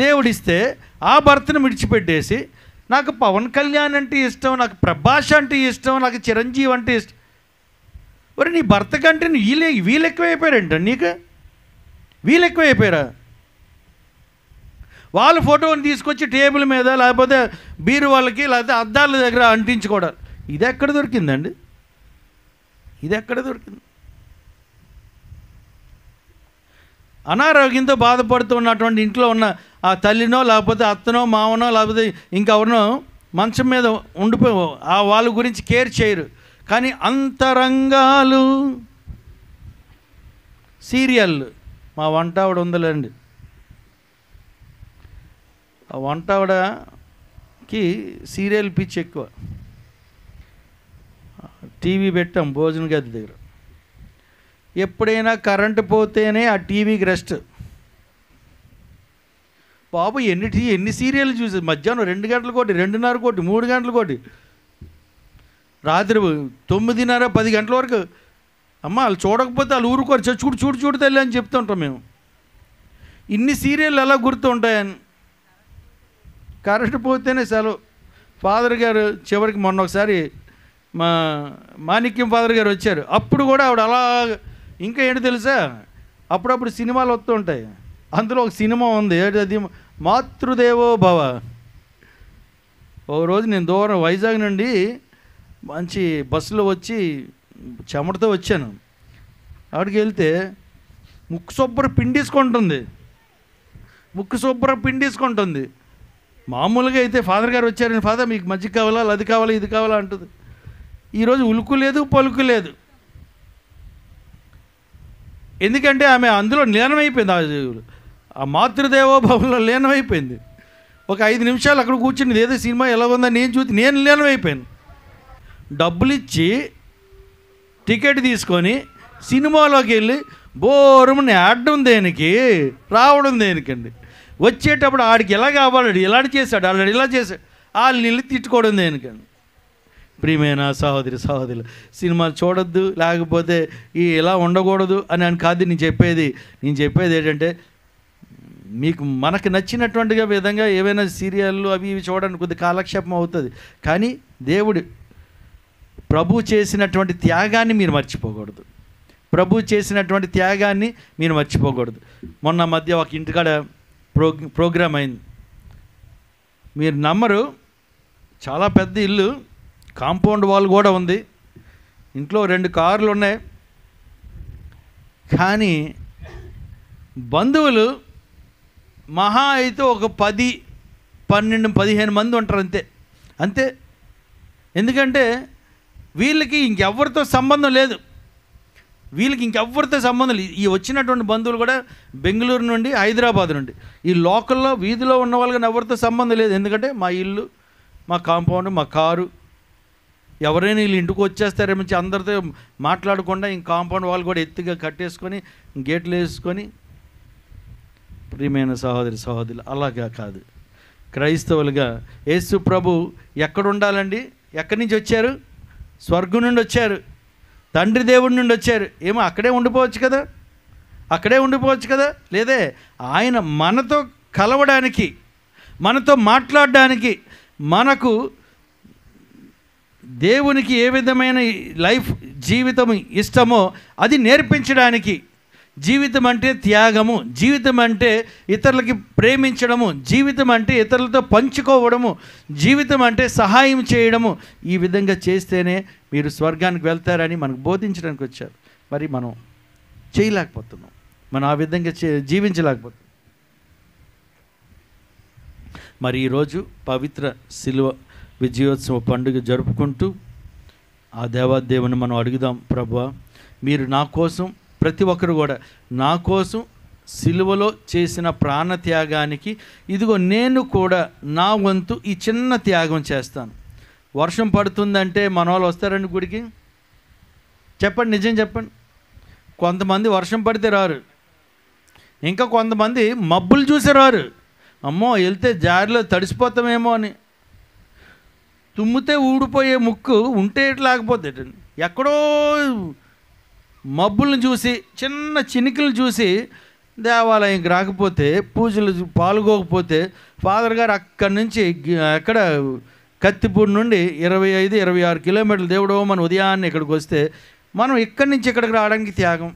దేవుడిస్తే ఆ భర్తను విడిచిపెట్టేసి నాకు పవన్ కళ్యాణ్ అంటే ఇష్టం, నాకు ప్రభాస్ అంటే ఇష్టం, నాకు చిరంజీవి అంటే ఇష్టం. మరి నీ భర్త కంటే వీళ్ళు ఎక్కువైపోయారంట, నీకు వీళ్ళు ఎక్కువైపోయారా? వాళ్ళ ఫోటోని తీసుకొచ్చి టేబుల్ మీద లేకపోతే బీరు వాళ్ళకి లేకపోతే అద్దాల దగ్గర అంటించుకోవడం, ఇది ఎక్కడ దొరికిందండి? ఇది ఎక్కడ దొరికింది? అనారోగ్యంతో బాధపడుతూ ఉన్నటువంటి ఇంట్లో ఉన్న ఆ తల్లినో లేకపోతే అత్తనో మావనో లేకపోతే ఇంకెవరినో మంచం మీద ఉండిపోయి ఆ వాళ్ళ గురించి కేర్ చేయరు. కానీ అంతరంగాలు సీరియల్, మా వంట ఆవిడ ఉందిలేండి, ఆ వంట ఆవిడకి సీరియల్ పిచ్చి ఎక్కువ. టీవీ పెట్టాం భోజన గది దగ్గర, ఎప్పుడైనా కరెంటు పోతేనే ఆ టీవీకి రెస్ట్. బాబు ఎన్ని సీరియల్ చూసేది, మధ్యాహ్నం 2 గంటల కోటి, 2:30 కోటి, 3 గంటల కోటి, రాత్రి 9:30 10 గంటల వరకు. అమ్మ వాళ్ళు చూడకపోతే వాళ్ళు ఊరుకోరు, చూడు తల్లి అని చెప్తుంటాం మేము. ఇన్ని సీరియల్ ఎలా గుర్తు ఉంటాయని. కరెంటు పోతేనే సెలవు. ఫాదర్ గారు చివరికి మొన్న ఒకసారి మా మాణిక్యం ఫాదర్ గారు వచ్చారు, అప్పుడు కూడా ఆవిడ అలా. ఇంకా ఏంటి తెలుసా, అప్పుడప్పుడు సినిమాలు వస్తూ ఉంటాయి, అందులో ఒక సినిమా ఉంది, అది మాతృదేవో భవ. ఒక రోజు నేను దూరం వైజాగ్ నుండి మంచి బస్సులో వచ్చి చెమటతో వచ్చాను. అక్కడికి వెళ్తే ముక్కు శుభ్రం పిండేసుకుంటుంది. మామూలుగా అయితే ఫాదర్ గారు వచ్చారని, ఫాదర్ మీకు మజ్జిగ కావాలా, అది కావాలా, ఇది కావాలా అంటుంది. ఈరోజు ఉలుకు లేదు, పలుకు లేదు. ఎందుకంటే ఆమె అందులో లీనమైపోయింది, ఆ మాతృదేవోభవంలో లీనమైపోయింది. ఒక 5 నిమిషాలు అక్కడ కూర్చుని ఏదో సినిమా ఎలా ఉందని నేను చూసి నేను లీనమైపోయాను. డబ్బులు ఇచ్చి టికెట్ తీసుకొని సినిమాలోకి వెళ్ళి బోరుమని ఆడడం దేనికి, రావడం దేనికండి? వచ్చేటప్పుడు ఆడికి ఎలా కావాలండి, ఇలాంటి చేశాడు, ఆల్రెడీ ఇలా చేశాడు, వాళ్ళని వెళ్ళి తిట్టుకోవడం దేనికండి? ప్రియమైన సహోదరులు, సినిమాలు చూడొద్దు లేకపోతే ఇలా ఉండకూడదు అని కాదు నేను చెప్పేది ఏంటంటే, మీకు మనకు నచ్చినటువంటిగా విధంగా ఏవైనా సీరియళ్ళు అవి ఇవి చూడడానికి కొద్ది కాలక్షేపం అవుతుంది, కానీ దేవుడు ప్రభు చేసినటువంటి త్యాగాన్ని మీరు మర్చిపోకూడదు. మొన్న మధ్య ఒక ఇంటికాడ ప్రోగ్రాం అయింది, మీరు నమ్మరు, చాలా పెద్ద ఇల్లు, కాంపౌండ్ వాల్ కూడా ఉంది, ఇంట్లో 2 కార్లు ఉన్నాయి, కానీ బంధువులు మహా అయితే ఒక 10, 12, 15 మంది ఉంటారు అంతే. ఎందుకంటే వీళ్ళకి ఇంకెవ్వరితో సంబంధం లేదు, ఈ వచ్చినటువంటి బంధువులు కూడా బెంగళూరు నుండి, హైదరాబాద్ నుండి, ఈ లోకల్లో వీధిలో ఉన్న వాళ్ళకి ఎవరితో సంబంధం లేదు. ఎందుకంటే మా ఇల్లు, మా కాంపౌండ్, మా కారు, ఎవరైనా వీళ్ళు ఇంటికి వచ్చేస్తారేమో అందరితో మాట్లాడకుండా ఇంక కాంపౌండ్ వాళ్ళు కూడా ఎత్తుగా కట్టేసుకొని గేట్లు వేసుకొని. ప్రియమైన సహోదరి సహోదరులు, అలాగా కాదు. క్రైస్తవులుగా యేసు ప్రభు ఎక్కడ ఉండాలండి? ఎక్కడి నుంచి వచ్చారు? స్వర్గం నుండి వచ్చారు, తండ్రి దేవుడి నుండి వచ్చారు. ఏమో అక్కడే ఉండిపోవచ్చు కదా, అక్కడే ఉండిపోవచ్చు కదా. లేదే, ఆయన మనతో కలవడానికి, మనతో మాట్లాడడానికి, మనకు దేవునికి ఏ విధమైన లైఫ్ జీవితం ఇష్టమో అది నేర్పించడానికి. జీవితం అంటే త్యాగము, జీవితం అంటే ఇతరులకి ప్రేమించడము, జీవితం అంటే ఇతరులతో పంచుకోవడము, జీవితం అంటే సహాయం చేయడము. ఈ విధంగా చేస్తేనే మీరు స్వర్గానికి వెళ్తారని మనకు బోధించడానికి వచ్చారు. మరి మనం చేయలేకపోతున్నాం, మనం ఆ విధంగా జీవించలేకపోతున్నాం. మరి ఈరోజు పవిత్ర శిలువ విజయోత్సవ పండుగ జరుపుకుంటూ ఆ దేవాదేవుని మనం అడుగుదాం, ప్రభువా మీరు నా కోసం, ప్రతి ఒక్కరు కూడా నా కోసం సిలువలో చేసిన ప్రాణత్యాగానికి ఇదిగో నేను కూడా నా వంతు ఈ చిన్న త్యాగం చేస్తాను. వర్షం పడుతుందంటే మన వాళ్ళు వస్తారండి గుడికి? చెప్పండి, నిజం చెప్పండి. కొంతమంది వర్షం పడితే రారు, ఇంకా కొంతమంది మబ్బులు చూసి రారు. అమ్మో వెళ్తే జారిలో తడిసిపోతామేమో అని. తుమ్మితే ఊడిపోయే ముక్కు ఉంటే లేకపోతే ఎక్కడో మబ్బులను చూసి, చిన్న చినుకులు చూసి దేవాలయంకి రాకపోతే, పూజలు పాల్గొకపోతే, ఫాదర్ గారు అక్కడి నుంచి ఎక్కడ కత్తిపూడి నుండి 25-26 కిలోమీటర్లు దేవుడో మన ఉదయాన్నే ఇక్కడికి వస్తే, మనం ఇక్కడి నుంచి ఇక్కడికి రావడానికి త్యాగం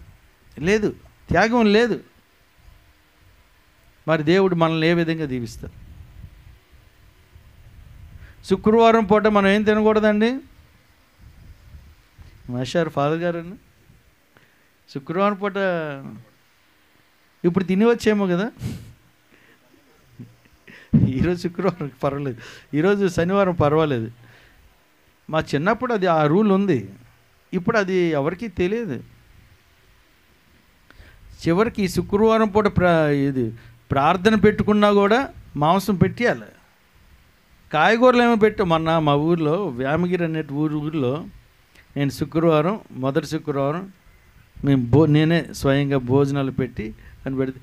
లేదు, త్యాగం లేదు. మరి దేవుడు మనల్ని ఏ విధంగా దీవిస్తారు? శుక్రవారం పూట మనం ఏం తినకూడదండి? మాస్టర్ ఫాదర్ గారు శుక్రవారం పూట ఇప్పుడు తిని వచ్చేమో కదా. ఈరోజు శుక్రవారం పర్వాలేదు, ఈరోజు శనివారం పర్వాలేదు. మా చిన్నప్పుడు అది ఆ రూల్ ఉంది, ఇప్పుడు అది ఎవరికీ తెలియదు. చివరికి ఈ శుక్రవారం పూట ఇది ప్రార్థన పెట్టుకున్నా కూడా మాంసం పెట్టేయాలి. కాయగూరలు ఏమో పెట్టు. మొన్న మా ఊర్లో వ్యామగిరి అనే ఊరిలో నేను శుక్రవారం, మొదటి శుక్రవారం మేము నేనే స్వయంగా భోజనాలు పెట్టి అని పెడితే,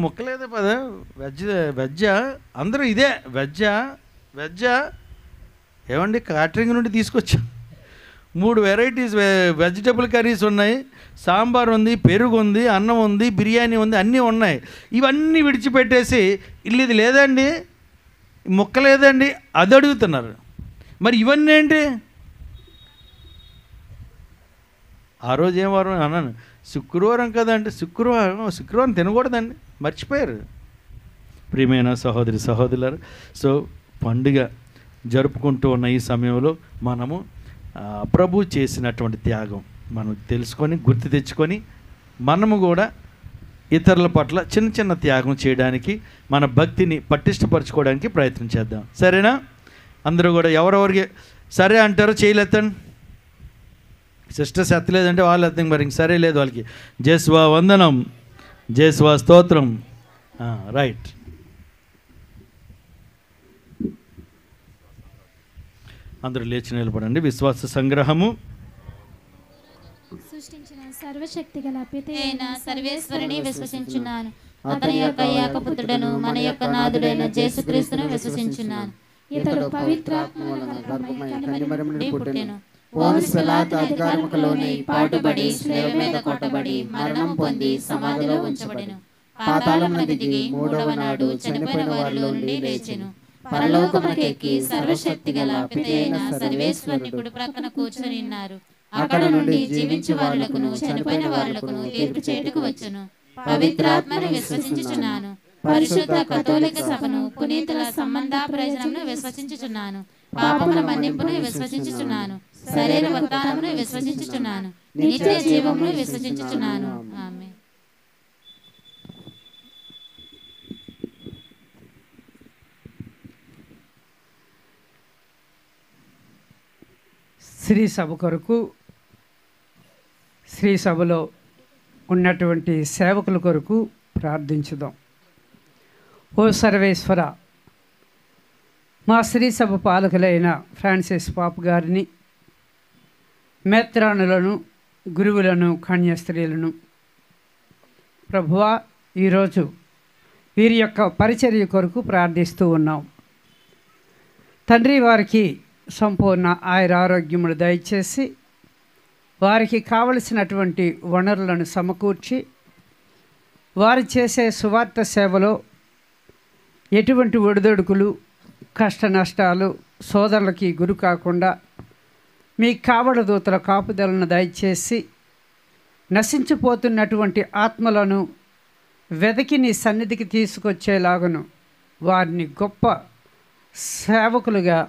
ముక్కలేదా పదా వెజ్జా అందరూ ఇదే వెజ్జా ఏమండి క్యాటరింగ్ నుండి తీసుకొచ్చాం. 3 వెరైటీస్ వెజిటబుల్ కర్రీస్ ఉన్నాయి, సాంబార్ ఉంది, పెరుగు ఉంది, అన్నం ఉంది, బిర్యానీ ఉంది, అన్నీ ఉన్నాయి. ఇవన్నీ విడిచిపెట్టేసి ఇల్లు ఇది లేదండి, ముక్క లేదండి అది అడుగుతున్నారు. మరి ఇవన్నీ ఏంటి? ఆ రోజు ఏం వారం అన్నాను, శుక్రవారం కదంటే శుక్రవారం తినకూడదండి, మర్చిపోయారు. ప్రియమైన సహోదరి సహోదరులారు, సో పండుగ జరుపుకుంటూ ఉన్న ఈ సమయంలో మనము ప్రభు చేసినటువంటి త్యాగం మనం తెలుసుకొని, గుర్తు తెచ్చుకొని, మనము కూడా ఇతరుల పట్ల చిన్న చిన్న త్యాగం చేయడానికి, మన భక్తిని పటిష్టపరచుకోవడానికి ప్రయత్నం చేద్దాం. సరేనా? అందరూ కూడా ఎవరెవరికి సరే అంటారో చేయలేదండి. సిస్టర్స్ ఎత్తలేదంటే వాళ్ళు ఎత్తం, మరి ఇంక సరే లేదు వాళ్ళకి. జేస్వా వందనం, జేస్వా స్తోత్రం. రైట్. అందరూ లేచి నిలబడండి. విశ్వాస సంగ్రహము. సృష్టించిన సర్వశక్తి గల పితైన సర్వేశ్వరుని విశ్వసించున్నాను. అతని యొక్క ఏకపుత్రుడను మన యొక్క నాథుడైన యేసుక్రీస్తును విశ్వసించున్నాను. ఇతడు పవిత్రాత్మ వలన గర్భమై కనిమరమున పుట్టెను. పోన్సు పిలాతు అధికారముకు లోనై పాటుబడి శిలువ మీద కొట్టబడి మరణం పొంది సమాధిలో ఉంచబడెను. పాతాళమునకు దిగి 3వ నాడు చనిపోయిన వారిలో నుండి లేచెను. పరలోకమునకు ఎక్కి సర్వశక్తి గల పితైన సర్వేశ్వరుని కుడి ప్రక్కన కూర్చొని ఉన్నారు. అక్కడ నుండి జీవించు వారులకును చనిపోయిన వారులకును తీర్పు చేయుటకు వచ్చును. పవిత్రాత్మను విశ్వసించుచున్నాను. పరిశుద్ధ కథోలిక సభను, పునీతుల సంబంధ ప్రయోజనమును విశ్వసించుచున్నాను. పాపముల మన్నింపును విశ్వసించుచున్నాను. శరీర ఉత్థానమును విశ్వసించుచున్నాను. నిత్య జీవమును విశ్వసించుచున్నాను. ఆమేన్. శ్రీ సభ కొరకు, శ్రీ సభలో ఉన్నటువంటి సేవకుల కొరకు ప్రార్థించుదాం. ఓ సర్వేశ్వర, మా శ్రీ సభ పాలకులైన ఫ్రాన్సిస్ పాప్ గారిని, మేత్రానులను, గురువులను, కన్యాస్త్రీలను ప్రభువా ఈరోజు వీరి యొక్క పరిచర్య కొరకు ప్రార్థిస్తూ ఉన్నాం. తండ్రి, వారికి సంపూర్ణ ఆయురారోగ్యములు దయచేసి వారికి కావలసినటువంటి వనరులను సమకూర్చి వారు చేసే సువార్త సేవలో ఎటువంటి ఒడిదొడుకులు, కష్ట నష్టాలు సోదరులకి గురి కాకుండా మీ కావడ దూతల కాపుదలను దయచేసి నశించిపోతున్నటువంటి ఆత్మలను వెదకి నీ సన్నిధికి తీసుకొచ్చేలాగను వారిని గొప్ప సేవకులుగా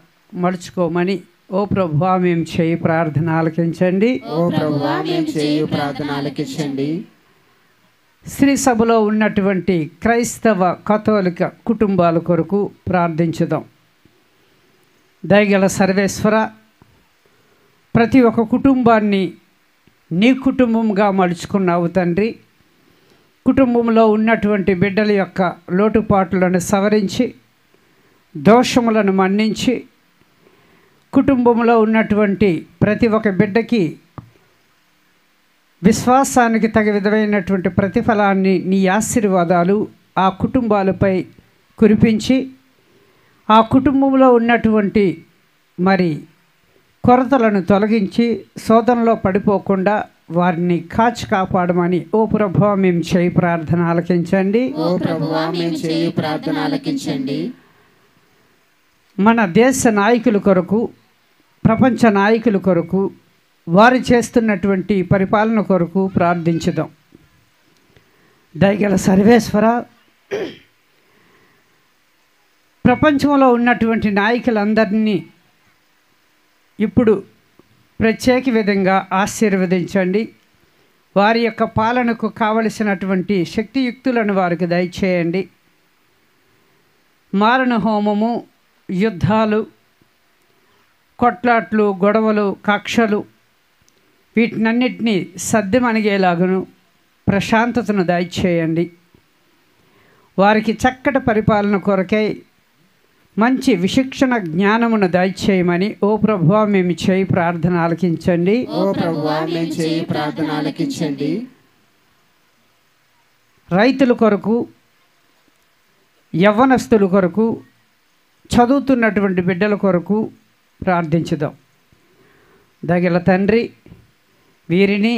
మలుచుకోమని ఓ ప్రభువా మేము చేయి ప్రార్థన ఆలకించండి. ఓ ప్రభువా మేము చేయు ప్రార్థన ఆలకించండి. శ్రీ సభలో ఉన్నటువంటి క్రైస్తవ కథోలిక కుటుంబాల కొరకు ప్రార్థించుదాం. దయగల సర్వేశ్వర, ప్రతి ఒక్క కుటుంబాన్ని నీ కుటుంబంగా మలుచుకున్నావు తండ్రి. కుటుంబంలో ఉన్నటువంటి బిడ్డల యొక్క లోటుపాట్లను సవరించి దోషములను మన్నించి కుటుంబంలో ఉన్నటువంటి ప్రతి ఒక్క బిడ్డకి విశ్వాసానికి తగ విధమైనటువంటి ప్రతిఫలాన్ని నీ ఆశీర్వాదాలు ఆ కుటుంబాలపై కురిపించి ఆ కుటుంబంలో ఉన్నటువంటి మరి కొరతలను తొలగించి శోధనలో పడిపోకుండా వారిని కాచి కాపాడమని ఓ ప్రభువా మేము చేయి ప్రార్థన ఆలకించండి. ఓ ప్రభువా మేము చేయు ప్రార్థన ఆలకించండి. మన దేశ నాయకుల కొరకు, ప్రపంచ నాయకుల కొరకు, వారు చేస్తున్నటువంటి పరిపాలన కొరకు ప్రార్థించుదాం. దయగల సర్వేశ్వర, ప్రపంచంలో ఉన్నటువంటి నాయకులందరినీ ఇప్పుడు ప్రత్యేక విధంగా ఆశీర్వదించండి. వారి యొక్క పాలనకు కావలసినటువంటి శక్తియుక్తులను వారికి దయచేయండి. మారణ హోమము, యుద్ధాలు, కొట్లాట్లు, గొడవలు, కక్షలు వీటినన్నిటినీ సద్దుమణిగేలాగును ప్రశాంతతను దయచేయండి. వారికి చక్కటి పరిపాలన కొరకై మంచి విశిక్షణ జ్ఞానమును దయచేయమని ఓ ప్రభువా మేము చేయి ప్రార్థన ఆలకించండి. ఓ ప్రభువా మేము చేయు ప్రార్థన ఆలకించండి. రైతుల కొరకు, యవ్వనస్తుల కొరకు, చదువుతున్నటువంటి బిడ్డల కొరకు ప్రార్థించుదాం. దగల తండ్రి, వీరిని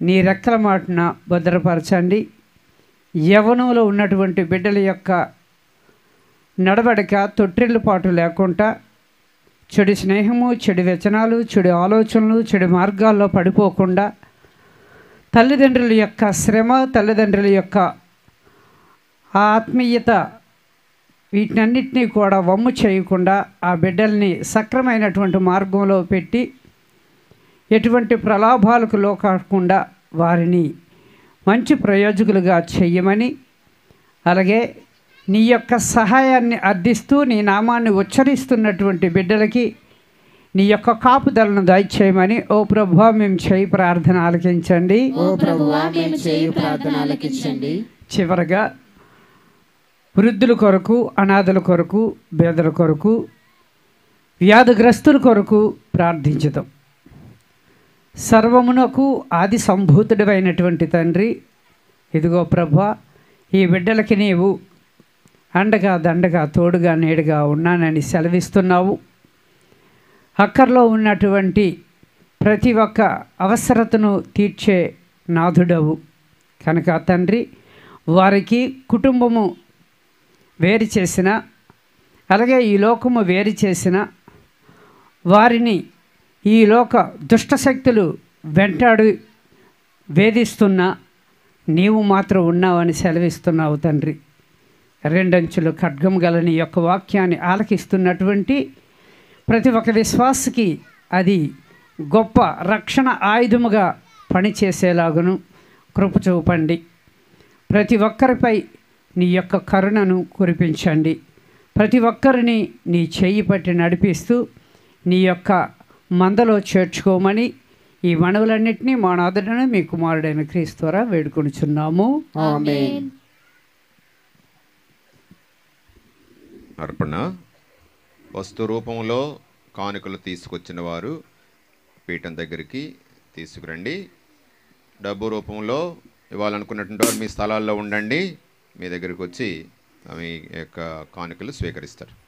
నీ రెక్కల మాటున భద్రపరచండి. యవ్వనంలో ఉన్నటువంటి బిడ్డల యొక్క నడవడిక తొట్టిల్లుపాటు లేకుండా చెడు స్నేహము, చెడు వ్యసనాలు, చెడు ఆలోచనలు, చెడు మార్గాల్లో పడిపోకుండా తల్లిదండ్రుల యొక్క శ్రమ, తల్లిదండ్రుల యొక్క ఆత్మీయత వీటినన్నిటినీ కూడా వమ్ము చేయకుండా ఆ బిడ్డల్ని సక్రమైనటువంటి మార్గంలో పెట్టి ఎటువంటి ప్రలోభాలకు లోకాకుండా వారిని మంచి ప్రయోజకులుగా చెయ్యమని, అలాగే నీ యొక్క సహాయాన్ని అర్థిస్తూ నీ నామాన్ని ఉచ్చరిస్తున్నటువంటి బిడ్డలకి నీ యొక్క కాపుదలను దయచేయమని ఓ ప్రభువా మేము చేయి ప్రార్థన ఆలకించండి. ఓ ప్రభువా మేము చేయు ప్రార్థన ఆలకించండి. చివరగా వృద్ధుల కొరకు, అనాథల కొరకు, పేదల కొరకు, వ్యాధిగ్రస్తుల కొరకు ప్రార్థించుదాం. సర్వమునకు ఆది సంభూతుడైనటువంటి తండ్రి, ఇదిగో ప్రభువా ఈ బిడ్డలకి నీవు అండగా, దండగా, తోడుగా, నీడుగా ఉన్నానని సెలవిస్తున్నావు. అక్కర్లో ఉన్నటువంటి ప్రతి ఒక్క అవసరతను తీర్చే నాథుడవు కనుక తండ్రి, వారికి కుటుంబము వేరు చేసిన, అలాగే ఈ లోకము వేరు చేసిన వారిని ఈ లోక దుష్టశక్తులు వెంటాడు వేధిస్తున్నా నీవు మాత్రం ఉన్నావని సెలవిస్తున్నావు తండ్రి. రెండంచులు ఖడ్గం గల నీ యొక్క వాక్యాన్ని ఆలకిస్తున్నటువంటి ప్రతి ఒక్క విశ్వాసకి అది గొప్ప రక్షణ ఆయుధముగా పనిచేసేలాగును కృప చూపండి. ప్రతి ఒక్కరిపై నీ యొక్క కరుణను కురిపించండి. ప్రతి ఒక్కరిని నీ చేయి పట్టి నడిపిస్తూ నీ యొక్క మందలో చేర్చుకోమని ఈ మనవులన్నింటినీ మా నాథుడైన మీ కుమారుడైన క్రీస్తు ద్వారా వేడుకొనుచున్నాము. ఆమేన్. అర్పణ వస్తు రూపంలో కానుకలు తీసుకొచ్చిన వారు పీఠం దగ్గరికి తీసుకురండి. డబ్బు రూపంలో ఇవ్వాలనుకున్నటువంటి వారు మీ స్థలాల్లో ఉండండి. మీ దగ్గరికి వచ్చి మీ యొక్క కానుకలు స్వీకరిస్తారు.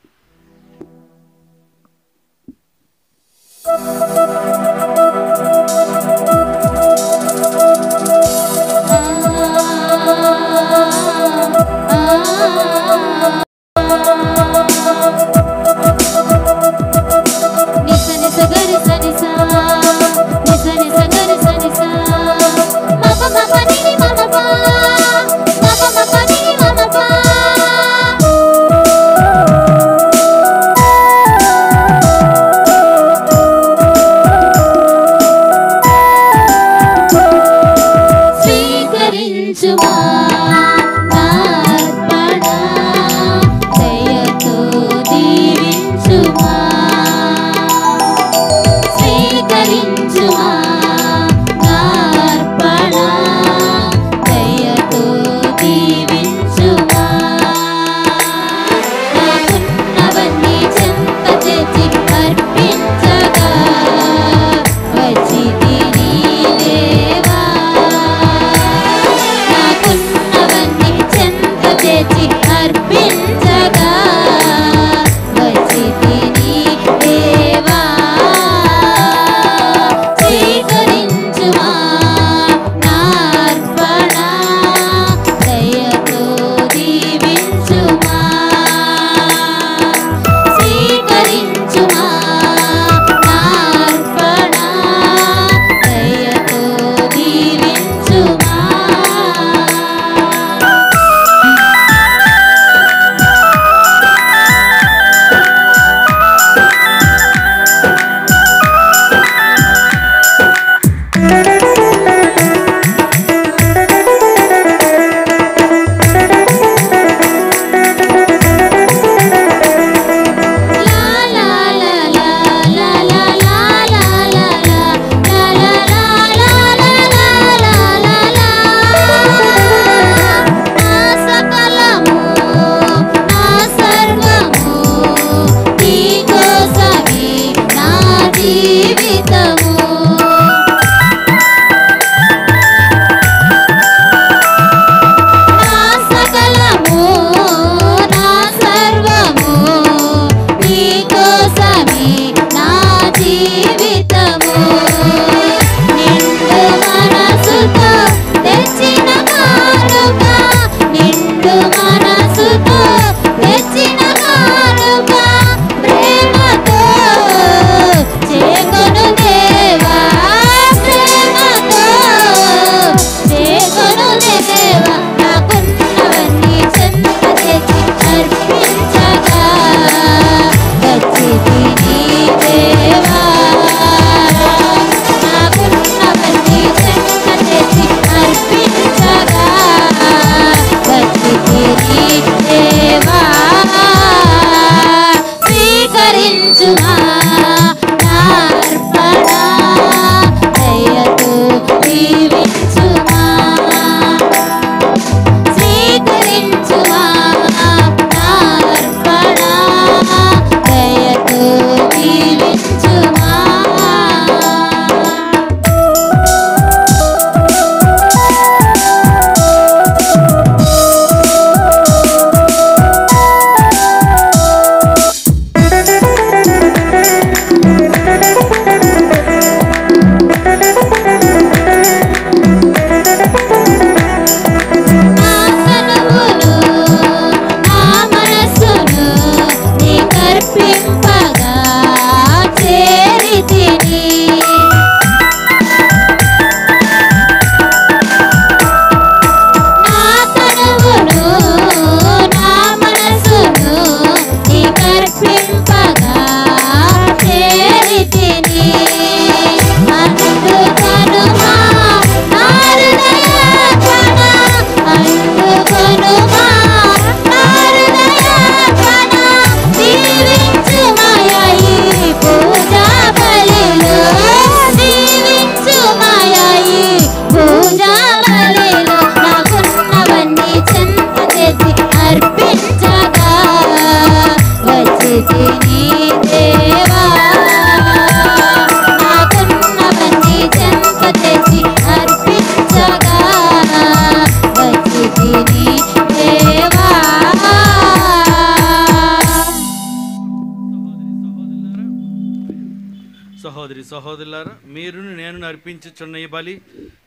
సహోదరి సహోదరులారా, మీరును నేను అర్పించుచున్న ఈ బలి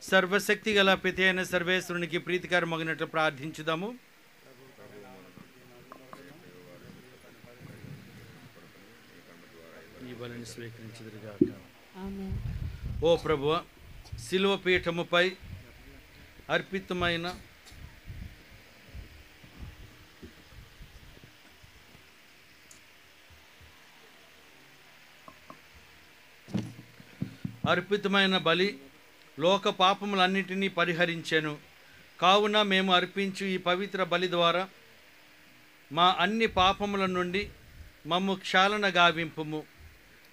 సర్వశక్తి గల పిత అయిన సర్వేశ్వరునికి ప్రీతికరమగినట్లు ప్రార్థించుదాము. ఈ బలిని స్వీకరించుదురుగాక. ఓ ప్రభువ, శిలువ పీఠముపై అర్పితమైన బలి లోక పాపములన్నిటినీ పరిహరించెను. కావున మేము అర్పించు ఈ పవిత్ర బలి ద్వారా మా అన్ని పాపముల నుండి మమ్ము క్షాళన గావింపుము.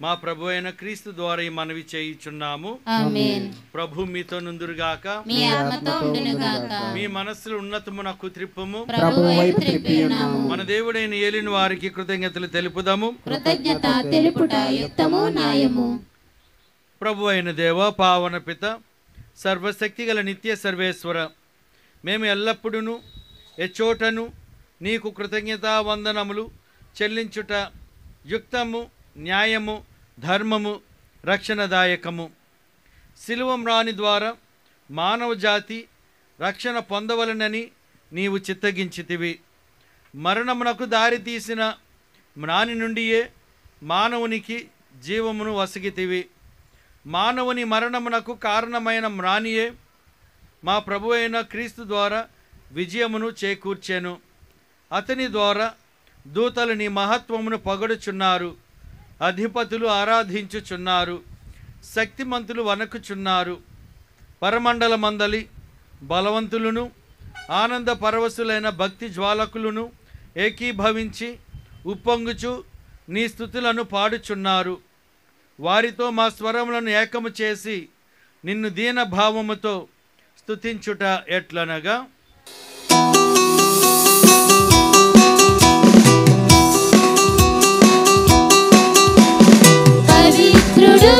మా ప్రభు అయిన క్రీస్తు ద్వారా ఈ మనవి చేయుచున్నాము. ఆమేన్. ప్రభు మీతో నుందురుగాక. మీ ఆత్మతో ఉండునుగాక. మీ మనస్సులు ఉన్నతమునకు త్రిప్పుము. ప్రభువు వైపు త్రిప్పి ఉన్నాము. మన దేవుడైన ఏలిన వారికి కృతజ్ఞతలు తెలుపుదాము. కృతజ్ఞత తెలుపుట యుక్తము న్యాయము. ప్రభు అయిన దేవ, పావన పిత, సర్వశక్తి గల నిత్య సర్వేశ్వర, మేము ఎల్లప్పుడూ ఎచ్చోటను నీకు కృతజ్ఞతా వందనములు చెల్లించుట యుక్తము, న్యాయము, ధర్మము, రక్షణదాయకము. శిలువ మ్రాని ద్వారా మానవ జాతి రక్షణ పొందవలనని నీవు చిత్తగించితివి. మరణమునకు దారి తీసిన మ్రాని నుండియే మానవునికి జీవమును వసగితివి. మానవుని మరణమునకు కారణమైన మ్రానియే మా ప్రభు అయిన క్రీస్తు ద్వారా విజయమును చేకూర్చెను. అతని ద్వారా దూతలు నీ మహత్వమును పొగడుచున్నారు, అధిపతులు ఆరాధించుచున్నారు, శక్తిమంతులు వణకుచున్నారు. పరమండల మందలి బలవంతులను ఆనంద పరవశులైన భక్తి జ్వాలకులను ఏకీభవించి ఉప్పొంగుచు నీ స్తుతులను పాడుచున్నారు. వారితో మా స్వరములను ఏకము చేసి నిన్ను దీనభావముతో స్తుతించుట ఎట్లనగా, పవిత్రుడు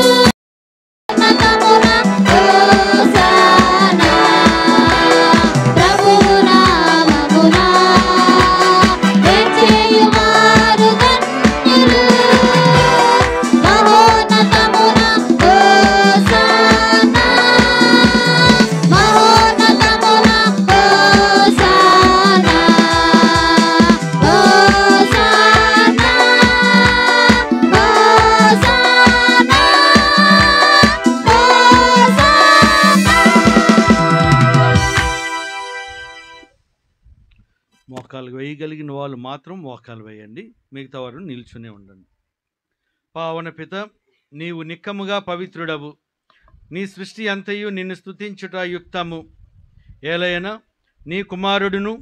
మోకాలు వేయగలిగిన వాళ్ళు మాత్రం మోకాలు వేయండి, మిగతా వారు నిల్చునే ఉండండి. పావన పిత, నీవు నిక్కముగా పవిత్రుడవు. నీ సృష్టి అంతయు నిన్ను స్తుతించుట యుక్తము. ఏలైనా నీ కుమారుడును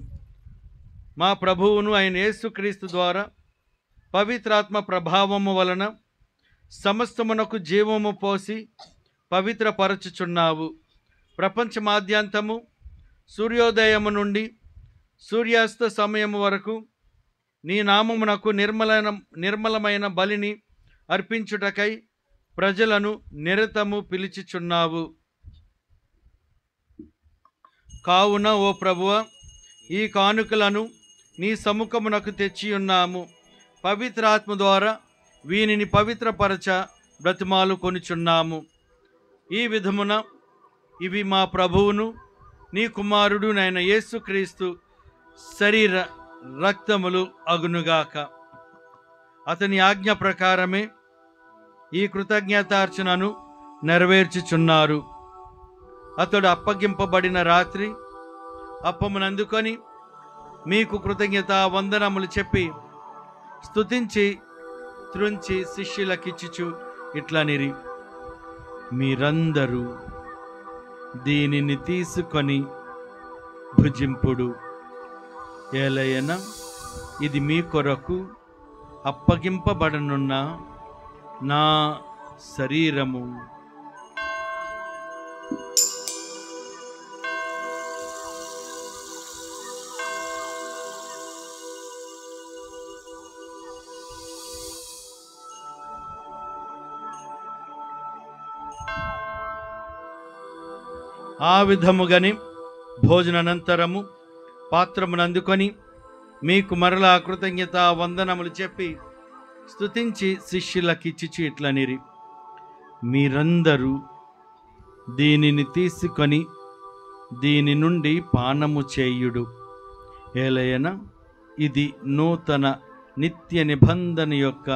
మా ప్రభువును అయిన యేసుక్రీస్తు ద్వారా పవిత్రాత్మ ప్రభావము వలన సమస్తమునకు జీవము పోసి పవిత్రపరచుచున్నావు. ప్రపంచమాద్యంతము సూర్యోదయము నుండి సూర్యాస్త సమయము వరకు నీ నామమునకు నిర్మలమైన బలిని అర్పించుటకై ప్రజలను నిరతము పిలిచిచున్నావు. కావున ఓ ప్రభువ, ఈ కానుకలను నీ సముఖమునకు తెచ్చియున్నాము. పవిత్రాత్మ ద్వారా వీనిని పవిత్రపరచ బ్రతిమాలు కొనుచున్నాము. ఈ విధమున ఇవి మా ప్రభువును నీ కుమారుడు నైన యేసుక్రీస్తు శరీర రక్తములు అగునుగాక. అతని ఆజ్ఞ ప్రకారమే ఈ కృతజ్ఞతార్చనను నెరవేర్చుచున్నారు. అతడు అప్పగింపబడిన రాత్రి అప్పమునందుకొని మీకు కృతజ్ఞతా వందనములు చెప్పి స్తుతించి త్రుంచి శిష్యులకిచ్చుచు ఇట్లనిరి, మీరందరూ దీనిని తీసుకొని భుజింపుడు. ఏలయన ఇది మీ కొరకు అప్పగింపబడనున్న నా శరీరము. ఆ విధముగాని భోజనానంతరము పాత్రమునందుకొని మీకు మరలా కృతజ్ఞత వందనములు చెప్పి స్తుతించి శిష్యులకిచ్చిచి ఇట్లనిరి, మీరందరూ దీనిని తీసుకొని దీని నుండి పానము చేయుడు. ఏలయన ఇది నూతన నిత్య నిబంధన యొక్క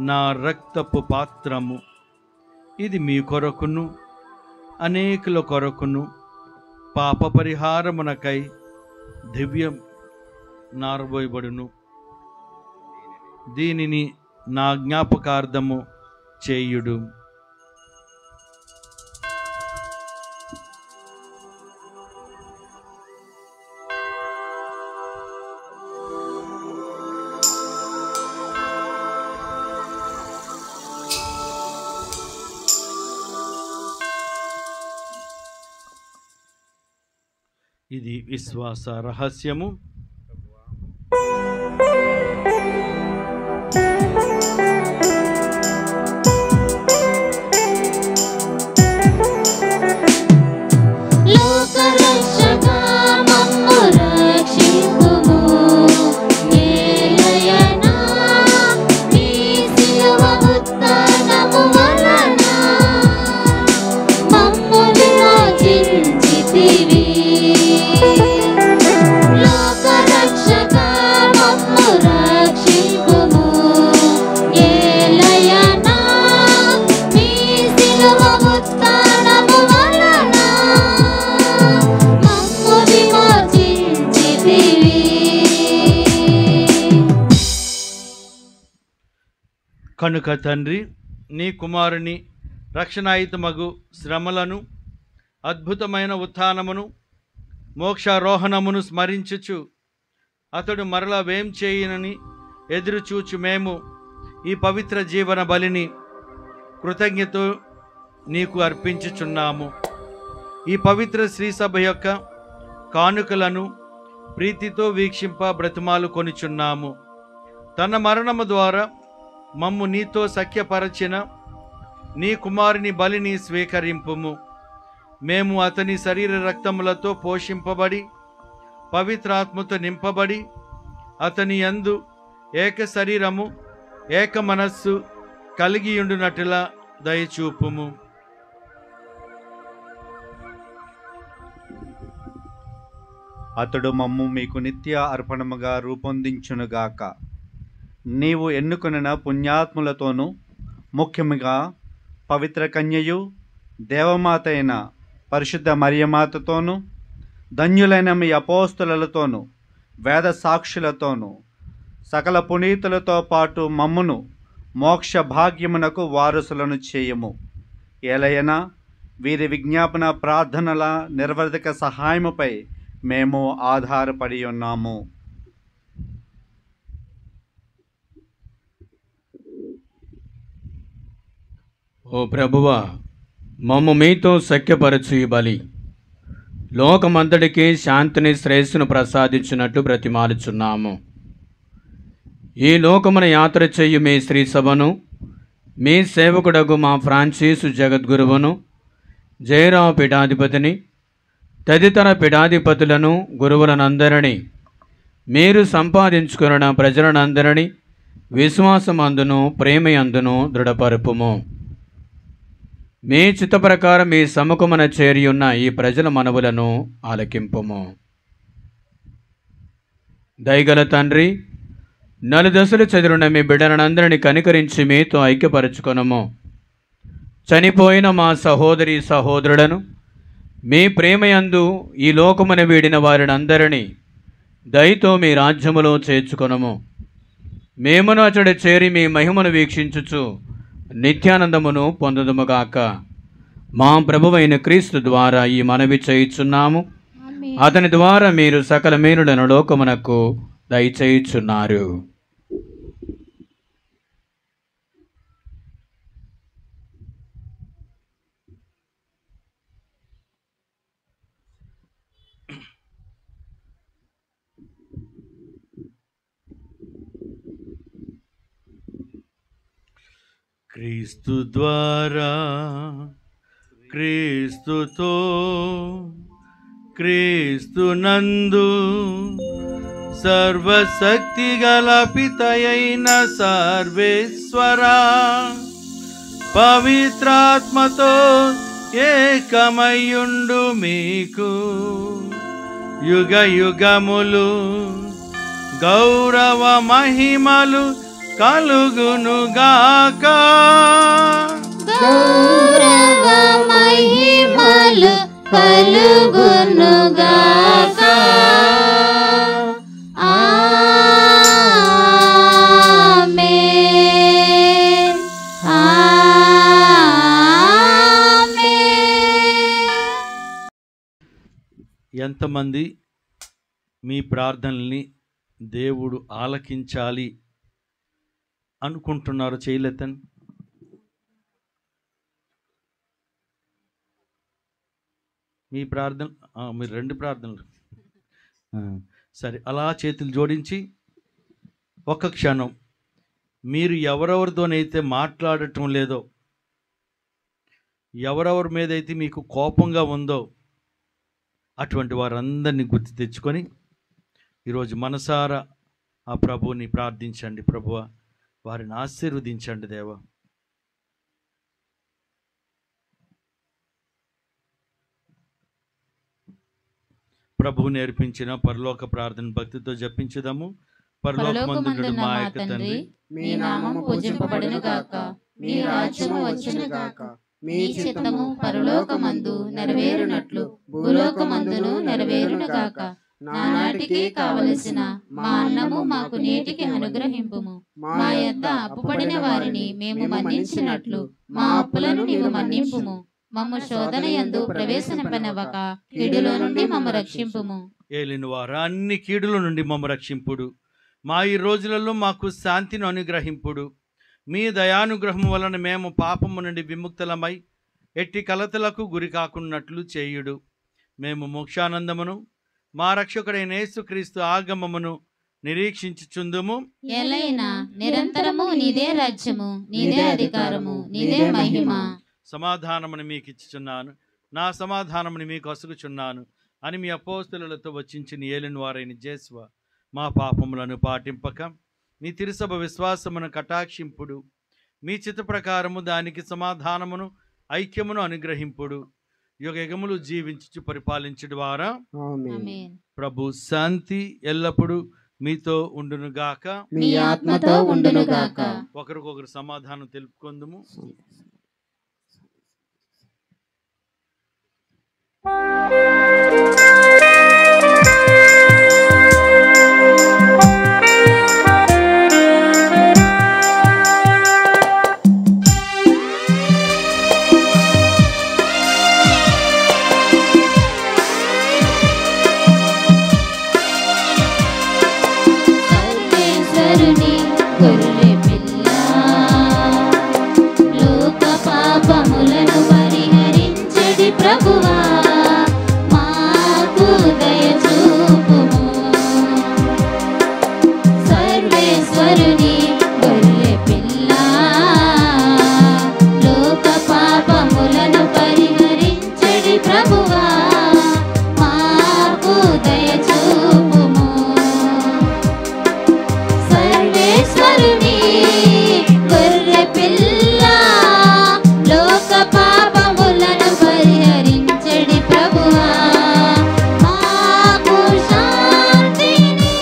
నా రక్తపు పాత్రము. ఇది మీ కొరకును అనేకుల కొరకును పాప పరిహారమునకై దివ్యం నారబోయబడును. దీనిని నా జ్ఞాపకార్థము చేయుడు. ఇది విశ్వాస రహస్యము. కనుక తండ్రి, నీ కుమారుని రక్షణాయుతమగు శ్రమలను, అద్భుతమైన ఉత్థానమును, మోక్షారోహణమును స్మరించుచు అతడు మరలా వేం చేయనని ఎదురుచూచు మేము ఈ పవిత్ర జీవన బలిని కృతజ్ఞత నీకు అర్పించుచున్నాము. ఈ పవిత్ర శ్రీసభ యొక్క కానుకలను ప్రీతితో వీక్షింప బ్రతిమాలు కొనిచున్నాము. తన మరణము ద్వారా మమ్ము నీతో సఖ్యపరచిన నీ కుమారుని బలిని స్వీకరింపుము. మేము అతని శరీర రక్తములతో పోషింపబడి పవిత్రాత్మతో నింపబడి అతని యందు ఏక శరీరము ఏక మనస్సు కలిగియుండునట్లా దయచూపుము. అతడు మమ్ము మీకు నిత్య అర్పణముగా రూపొందించునుగాక. నీవు ఎన్నుకొనిన పుణ్యాత్ములతోనూ ముఖ్యముగా పవిత్ర కన్యయు దేవమాత అయిన పరిశుద్ధ మరియమాతతోనూ ధన్యులైన మీ అపోస్తలులతోనూ వేద సాక్షులతోనూ సకల పునీతులతో పాటు మమ్మును మోక్ష భాగ్యమునకు వారసులను చేయము. ఏలయనా వీరి విజ్ఞాపన ప్రార్థనల నిర్వర్ధక సహాయముపై మేము ఆధారపడి ఉన్నాము. ఓ ప్రభువా, మమ్ము మీతో సఖ్యపరచు ఈ బలి లోకమంతటికి శాంతిని శ్రేయస్సును ప్రసాదించినట్లు బ్రతిమాలుచున్నాము. ఈ లోకమున యాత్ర చేయు మీ శ్రీ సభను, మీ సేవకుడగు మా ఫ్రాన్సిసు జగద్గురువును, జయరావు పీఠాధిపతిని, తదితర పీఠాధిపతులను, గురువులనందరినీ, మీరు సంపాదించుకున్న ప్రజలనందరినీ విశ్వాసమందును ప్రేమయందును దృఢపరుపుము. మీ చిత్త ప్రకారం మీ సముఖమున చేరియున్న ఈ ప్రజల మనవులను ఆలకింపుము. దయగల తండ్రి, నలుదశలు చెదిరిన మీ బిడ్డలనందరినీ కనికరించి మీతో ఐక్యపరచుకొనము. చనిపోయిన మా సహోదరి సహోదరులను మీ ప్రేమయందు ఈ లోకమున వీడిన వారినందరినీ దయతో మీ రాజ్యములో చేర్చుకొనము. మేమును అతడు చేరి మీ మహిమను వీక్షించుచు నిత్యానందమును పొందుదుముగాక. మా ప్రభువైన క్రీస్తు ద్వారా ఈ మనవి చేయుచున్నాము. అతని ద్వారా మీరు సకల మేలులను లోకమునకు దయచేయుచున్నారు. క్రీస్తు ద్వారా, క్రీస్తుతో, క్రీస్తునందు సర్వశక్తి గల పితయైన సర్వేశ్వరా, పవిత్రాత్మతో ఏకమయ్యుండు మీకు యుగ యుగములు గౌరవ మహిమలు కలుగునుగాక. గౌరవ మహిమలు కలుగునుగాక. ఆమేన్. ఎంతమంది మీ ప్రార్థనల్ని దేవుడు ఆలకించాలి అనుకుంటున్నారు? చేయలేతన్. మీ ప్రార్థన మీరు రెండు ప్రార్థనలు సరే, అలా చేతులు జోడించి ఒక్క క్షణం మీరు ఎవరెవరితోనైతే మాట్లాడటం లేదో, ఎవరెవరి మీద అయితే మీకు కోపంగా ఉందో అటువంటి వారందరినీ గుర్తు తెచ్చుకొని ఈరోజు మనసారా ఆ ప్రభువుని ప్రార్థించండి. ప్రభువా, వారిని ఆశీర్వదించండి దేవా. ప్రభువు నేర్పించిన పరలోక ప్రార్థన భక్తితో జపించుదాము. పరలోకమందున్న మా యొక్క తండ్రి, మీ నామము పూజింపబడును గాక, మీ రాజ్యము వచ్చును గాక, మీ చిత్తము పరలోకమందు నెరవేరునట్లు భూలోకమందును నెరవేరును గాక. నానాటికి కావలసిన మా అన్నము మాకు నేటికి అనుగ్రహింపుము. మా యొద్ద అప్పుపడిన వారిని మేము మన్నించినట్లు మా అప్పులను నీవు మన్నింపుము. మమ్ము శోధన యందు ప్రవేశింపనివ్వక కీడులో నుండి మమ్ము రక్షింపుము. ఏలిన వారు అన్ని కీడుల నుండి మమ్ము రక్షింపుడు. మా ఈ రోజులలో మాకు శాంతిని అనుగ్రహింపుడు. మీ దయానుగ్రహం వలన మేము పాపము నుండి విముక్తులమై ఎట్టి కలతలకు గురి కాకున్నట్లు చేయుడు. మేము మోక్షానందమును మా రక్షకుడైన యేసుక్రీస్తు ఆగమమును నిరీక్షించుచుందుము. ఎలైనా నిరంతరము నీదే రాజ్యము, నీదే అధికారము, నీదే మహిమ. సమాధానమును మీకు ఇచ్చుచున్నాను, నా సమాధానమును మీకు అసుగుచున్నాను అని మీ అపోస్తలులతో వచ్చించిన ఏలిన వారైన జేస్వ మా పాపములను పాటింపక మీ తిరుసభ విశ్వాసమును కటాక్షింపుడు. మీ చిత్త ప్రకారము దానికి సమాధానమును ఐక్యమును అనుగ్రహింపుడు. యుగయుగములు జీవించు పరిపాలించుడు వారా. ప్రభు శాంతి ఎల్లప్పుడూ మీతో ఉండునుగాక, మీ ఆత్మతో ఉండునుగాక. ఒకరికొకరు సమాధానం తెలుపుకుందుము. సర్వేశ్వరుని గొర్రె పిల్ల, లోక పాపములను పరిహరించెడి ప్రభువా, మాకు దయ చూపుము. సర్వేశ్వరుని గొర్రె పిల్ల, లోక పాపములను పరిహరించెడి ప్రభువా, మాకు దయ చూపుము. సర్వేశ్వరుని గొర్రె పిల్ల, లోక పాపములను పరిహరించెడి ప్రభువా, మాకు శాంతిని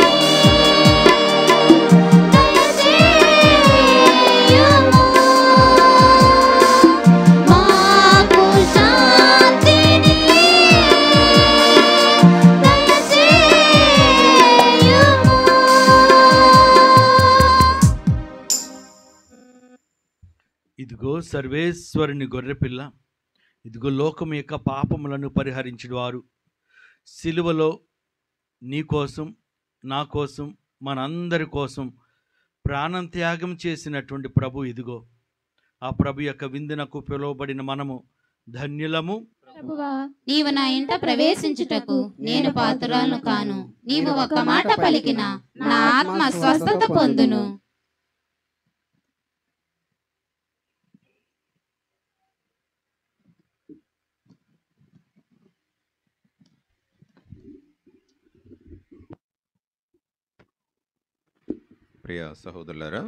దయచేయుము. మాకు శాంతిని ఇదిగో సర్వేశ్వరుని గొర్రెపిల్ల, ఇదిగో లోకం యొక్క పాపములను పరిహరించువారు. సిలువలో నీ కోసం, నా కోసం, మనందరి కోసం ప్రాణం త్యాగం చేసినటువంటి ప్రభు ఇదిగో. ఆ ప్రభు యొక్క విందునకు పిలువబడిన మనము ధన్యులము. ప్రభువా, నీవు నా ఇంట ప్రవేశించుటకు నేను పాత్రురాలను కాను. నీవు ఒక్క మాట పలికిన నా ఆత్మ స్వస్థత పొందును. ప్రియ సహోదరులారా,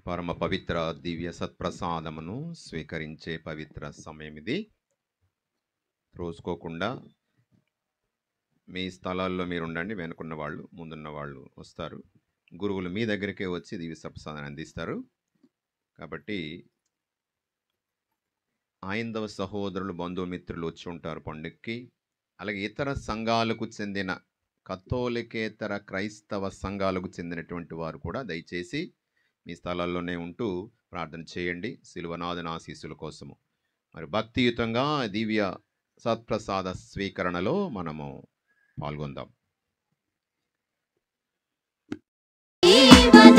పరమ పవిత్ర దివ్య సత్ప్రసాదమును స్వీకరించే పవిత్ర సమయం ఇది. రోజుకోకుండా మీ స్థలాల్లో మీరు ఉండండి. వెనుకున్న వాళ్ళు, ముందున్న వాళ్ళు వస్తారు. గురువులు మీ దగ్గరికే వచ్చి దివ్య సత్ప్రసాదాన్ని అందిస్తారు. కాబట్టి హైందవ సహోదరులు, బంధుమిత్రులు వచ్చి ఉంటారు పండుగకి. అలాగే ఇతర సంఘాలకు చెందిన కథోలికేతర క్రైస్తవ సంఘాలకు చెందినటువంటి వారు కూడా దయచేసి మీ స్థలాల్లోనే ఉంటూ ప్రార్థన చేయండి సిలువనాథన ఆశీస్సుల కోసము. మరి భక్తియుతంగా దివ్య సత్ప్రసాద స్వీకరణలో మనము పాల్గొందాం.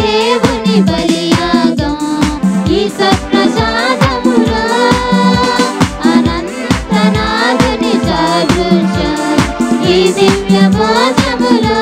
దేవుని బలియాగం ఈ సత్ప్రసాదములో అనంతనాథుని సాదృశ్యం ఈ దివ్య భోజములో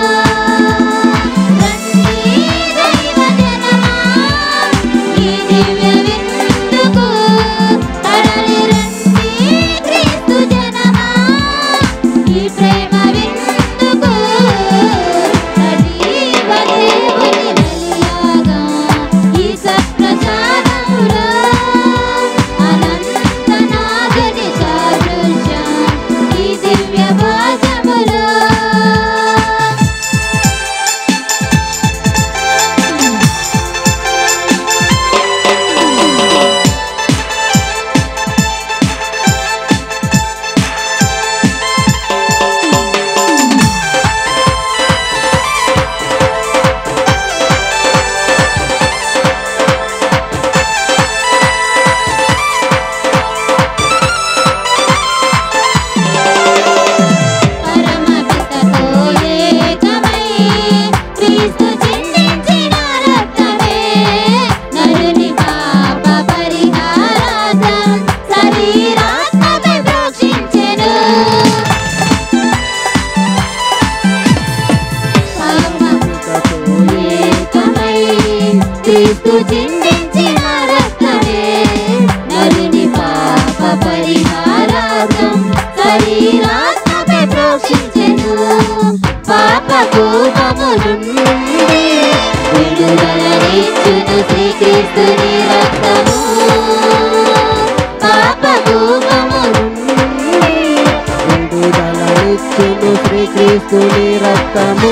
శ్రీక్రీస్తుని రక్తము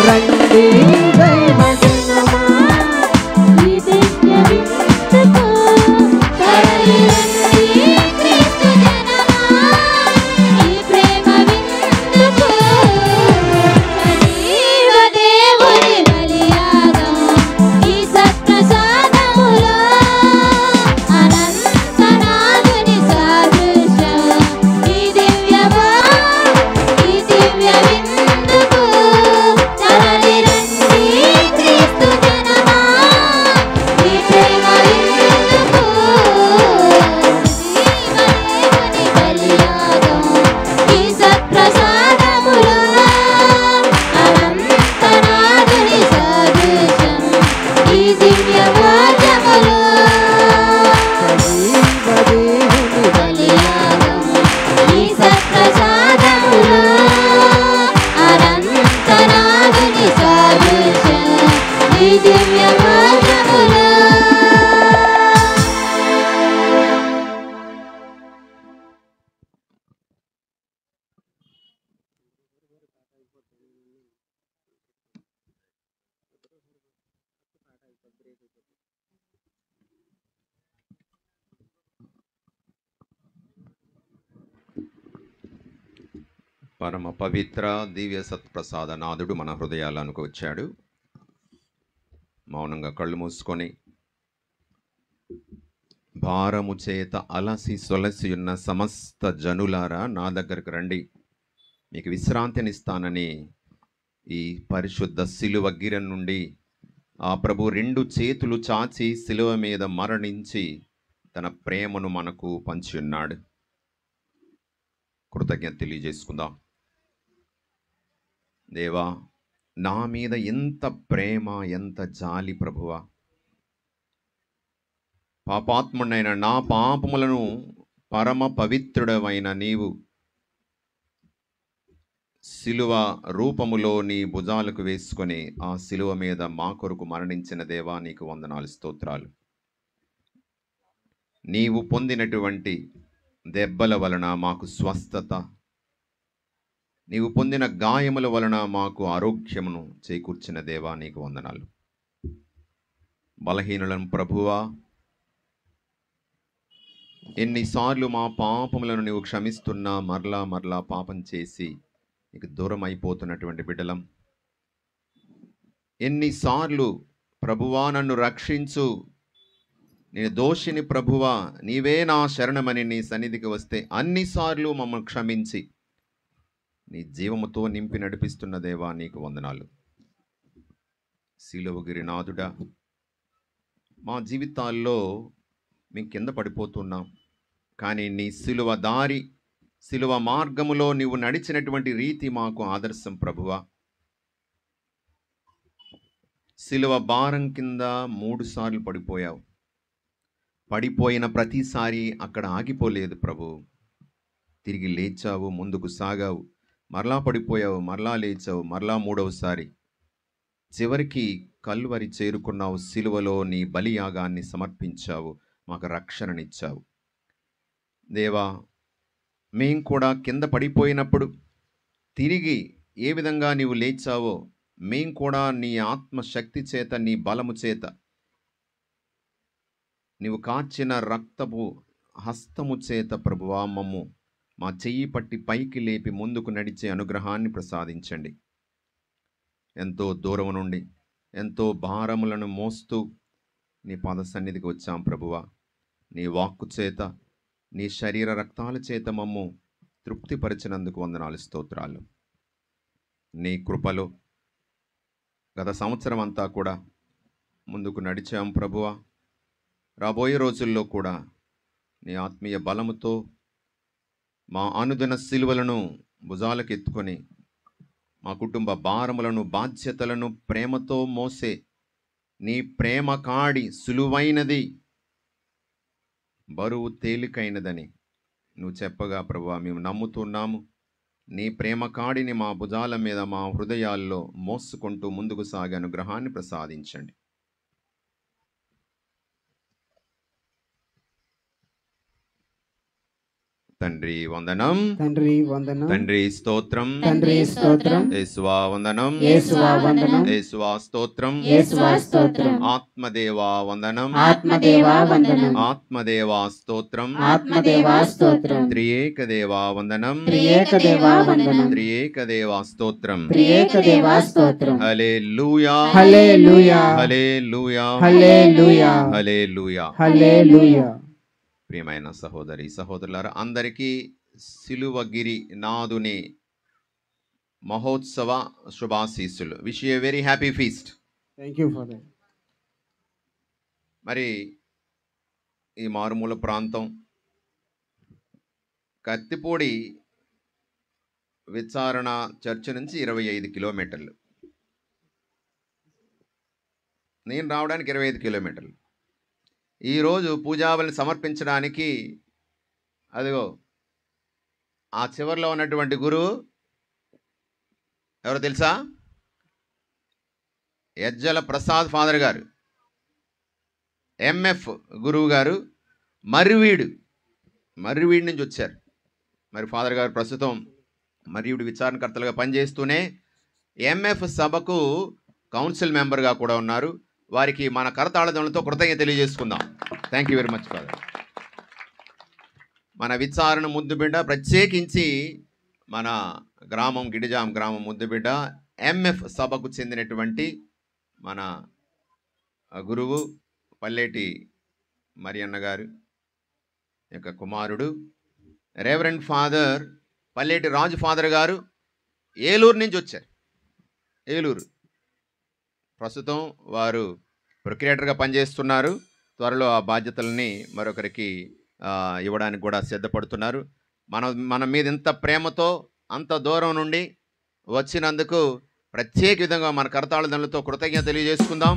రండి దైవజనమా ఈ దివ్య విందుకు తరలిరండి క్రీస్తు జనమా ఈ ప్రేమ విందుకు సజీవ దేవుని బలియాగం ఈ సత్ప్రసాదములో అనంతనాథుని సాదృశ్యం ఈ దివ్య విందుకు తరలిరండి క్రీస్తు జనమా ఈ ప్రేమ విందుకు జీవదేవుని బలియాగం ఈ సత్ప్రసాదములో అనంతనాథుని సాదృశ్యం ఈ దివ్య భోజములో సజీవదేవుని బలియాగం ఈ సత్ప్రసాదములో అనంతనాథుని సాదృశ్యం ఈ దివ్య భోజములో. పరమ పవిత్ర దివ్య సత్ప్రసాద నాథుడు మన హృదయాలకు వచ్చాడు. మౌనంగా కళ్ళు మూసుకొని భారము చేత అలసి సొలసి ఉన్న సమస్త జనులారా నా దగ్గరకు రండి, మీకు విశ్రాంతినిస్తానని ఈ పరిశుద్ధ శిలువ గిర నుండి ఆ ప్రభు రెండు చేతులు చాచి శిలువ మీద మరణించి తన ప్రేమను మనకు పంచి ఉన్నాడు. కృతజ్ఞత తెలియజేసుకుందాం. దేవా, నా మీద ఎంత ప్రేమ, ఎంత జాలి ప్రభువా. పాపాత్ముడైన నా పాపములను పరమ పవిత్రుడవైన నీవు శిలువ రూపములో నీ భుజాలకు వేసుకొని ఆ శిలువ మీద మా కొరకు మరణించిన దేవా నీకు వందనాలు, స్తోత్రాలు. నీవు పొందినటువంటి దెబ్బల వలన మాకు స్వస్థత, నీవు పొందిన గాయముల వలన మాకు ఆరోగ్యమును చేకూర్చిన దేవా నీకు వందనాలు. బలహీనులను ప్రభువా, ఎన్నిసార్లు మా పాపములను నీవు క్షమిస్తున్నా మరలా మరలా పాపం చేసి నీకు దూరం అయిపోతున్నటువంటి బిడ్డలం. ఎన్నిసార్లు ప్రభువా నన్ను రక్షించు, నేను దోషిని ప్రభువా, నీవే నా శరణమని నీ సన్నిధికి వస్తే అన్నిసార్లు మమ్మల్ని క్షమించి నీ జీవముతో నింపి నడిపిస్తున్న దేవా నీకు వందనాలు. శిలువగిరినాథుడా, మా జీవితాల్లో మేము కింద పడిపోతున్నాం, కానీ నీ శిలువ దారి, శిలువ మార్గములో నీవు నడిచినటువంటి రీతి మాకు ఆదర్శం ప్రభువా. శిలువ భారం కింద 3 సార్లు పడిపోయావు. పడిపోయిన ప్రతిసారి అక్కడ ఆగిపోలేదు ప్రభు, తిరిగి లేచావు, ముందుకు సాగావు, మరలా పడిపోయావు, మరలా లేచావు, మరలా 3వసారి, చివరికి కల్వరి చేరుకున్నావు. శిలువలో నీ బలియాగాన్ని సమర్పించావు, మాకు రక్షణనిచ్చావు. దేవా, మేం కూడా కింద పడిపోయినప్పుడు తిరిగి ఏ విధంగా నీవు లేచావో మేం కూడా నీ ఆత్మశక్తి చేత, నీ బలము చేత, నీవు కాచిన రక్తపు హస్తము చేత ప్రభువా మమ్ము మా చెయ్యి పట్టి పైకి లేపి ముందుకు నడిచే అనుగ్రహాన్ని ప్రసాదించండి. ఎంతో దూరం నుండి ఎంతో భారములను మోస్తూ నీ పాద సన్నిధికి వచ్చాం ప్రభువా. నీ వాక్కు చేత, నీ శరీర రక్తాల చేత మమ్ము తృప్తిపరిచినందుకు వందనాలు, స్తోత్రాలు. నీ కృపలో గత సంవత్సరం అంతా కూడా ముందుకు నడిచాం ప్రభువా. రాబోయే రోజుల్లో కూడా నీ ఆత్మీయ బలముతో మా అనుదిన సిలువలను భుజాలకు ఎత్తుకొని మా కుటుంబ భారములను, బాధ్యతలను ప్రేమతో మోసే నీ ప్రేమ కాడి సులువైనది, బరువు తేలికైనదని నువ్వు చెప్పగా ప్రభువా మేము నమ్ముతున్నాము. నీ ప్రేమ కాడిని మా భుజాల మీద, మా హృదయాల్లో మోసుకుంటూ ముందుకు సాగే అనుగ్రహాన్ని ప్రసాదించండి. తండ్రి వందనం, తండ్రి వందనం, తండ్రి స్తోత్రం, తండ్రి స్తోత్రం, యేసువా వందనం, యేసువా వందనం, యేసువా స్తోత్రం, యేసువా స్తోత్రం, ఆత్మదేవా వందనం, ఆత్మదేవా వందనం, ఆత్మదేవా స్తోత్రం, ఆత్మదేవా స్తోత్రం, త్రియేక దేవా వందనం, త్రియేక దేవా వందనం, త్రియేక దేవా స్తోత్రం, త్రియేక దేవా స్తోత్రం. హల్లెలూయా, హల్లెలూయా, హల్లెలూయా, హల్లెలూయా, హల్లెలూయా, హల్లెలూయా. ప్రియమైన సహోదరి సహోదరులారా, అందరికీ సిలువగిరి నాదుని మహోత్సవ శుభాశీస్సులు. Wish you a very happy feast. Thank you father. మరి ఈ మారుమూల ప్రాంతం కత్తిపూడి విచారణ చర్చ్ నుంచి 25 కిలోమీటర్లు, నేను రావడానికి 25 కిలోమీటర్లు. ఈరోజు పూజావళిని సమర్పించడానికి అదిగో ఆ చివరిలో ఉన్నటువంటి గురువు ఎవరో తెలుసా? యజ్జల ప్రసాద్ ఫాదర్ గారు, ఎంఎఫ్ గురువు గారు, మర్రివీడు నుంచి వచ్చారు. మరి ఫాదర్ గారు ప్రస్తుతం మర్రివీడు విచారణకర్తలుగా పనిచేస్తూనే ఎంఎఫ్ సభకు కౌన్సిల్ మెంబర్గా కూడా ఉన్నారు. వారికి మన కరతాళధ్వనులతో కృతజ్ఞత తెలియజేసుకుందాం. Thank you very much father. మన విచారణ ముద్దుబిడ్డ, ప్రత్యేకించి మన గ్రామం గిడిజాం గ్రామం ముద్దుబిడ్డ, ఎంఎఫ్ సభకు చెందినటువంటి మన గురువు పల్లేటి మరియన్న గారు యొక్క కుమారుడు రెవరెండ్ ఫాదర్ పల్లేటి రాజు ఫాదర్ గారు ఏలూరు నుంచి వచ్చారు. ఏలూరు ప్రస్తుతం వారు ప్రొక్యురేటర్గా పనిచేస్తున్నారు. త్వరలో ఆ బాధ్యతల్ని మరొకరికి ఇవ్వడానికి కూడా సిద్ధపడుతున్నారు. మన మీద ఇంత ప్రేమతో అంత దూరం నుండి వచ్చినందుకు ప్రత్యేక విధంగా మన కరతాళధ్వనులతో కృతజ్ఞత తెలియజేసుకుందాం.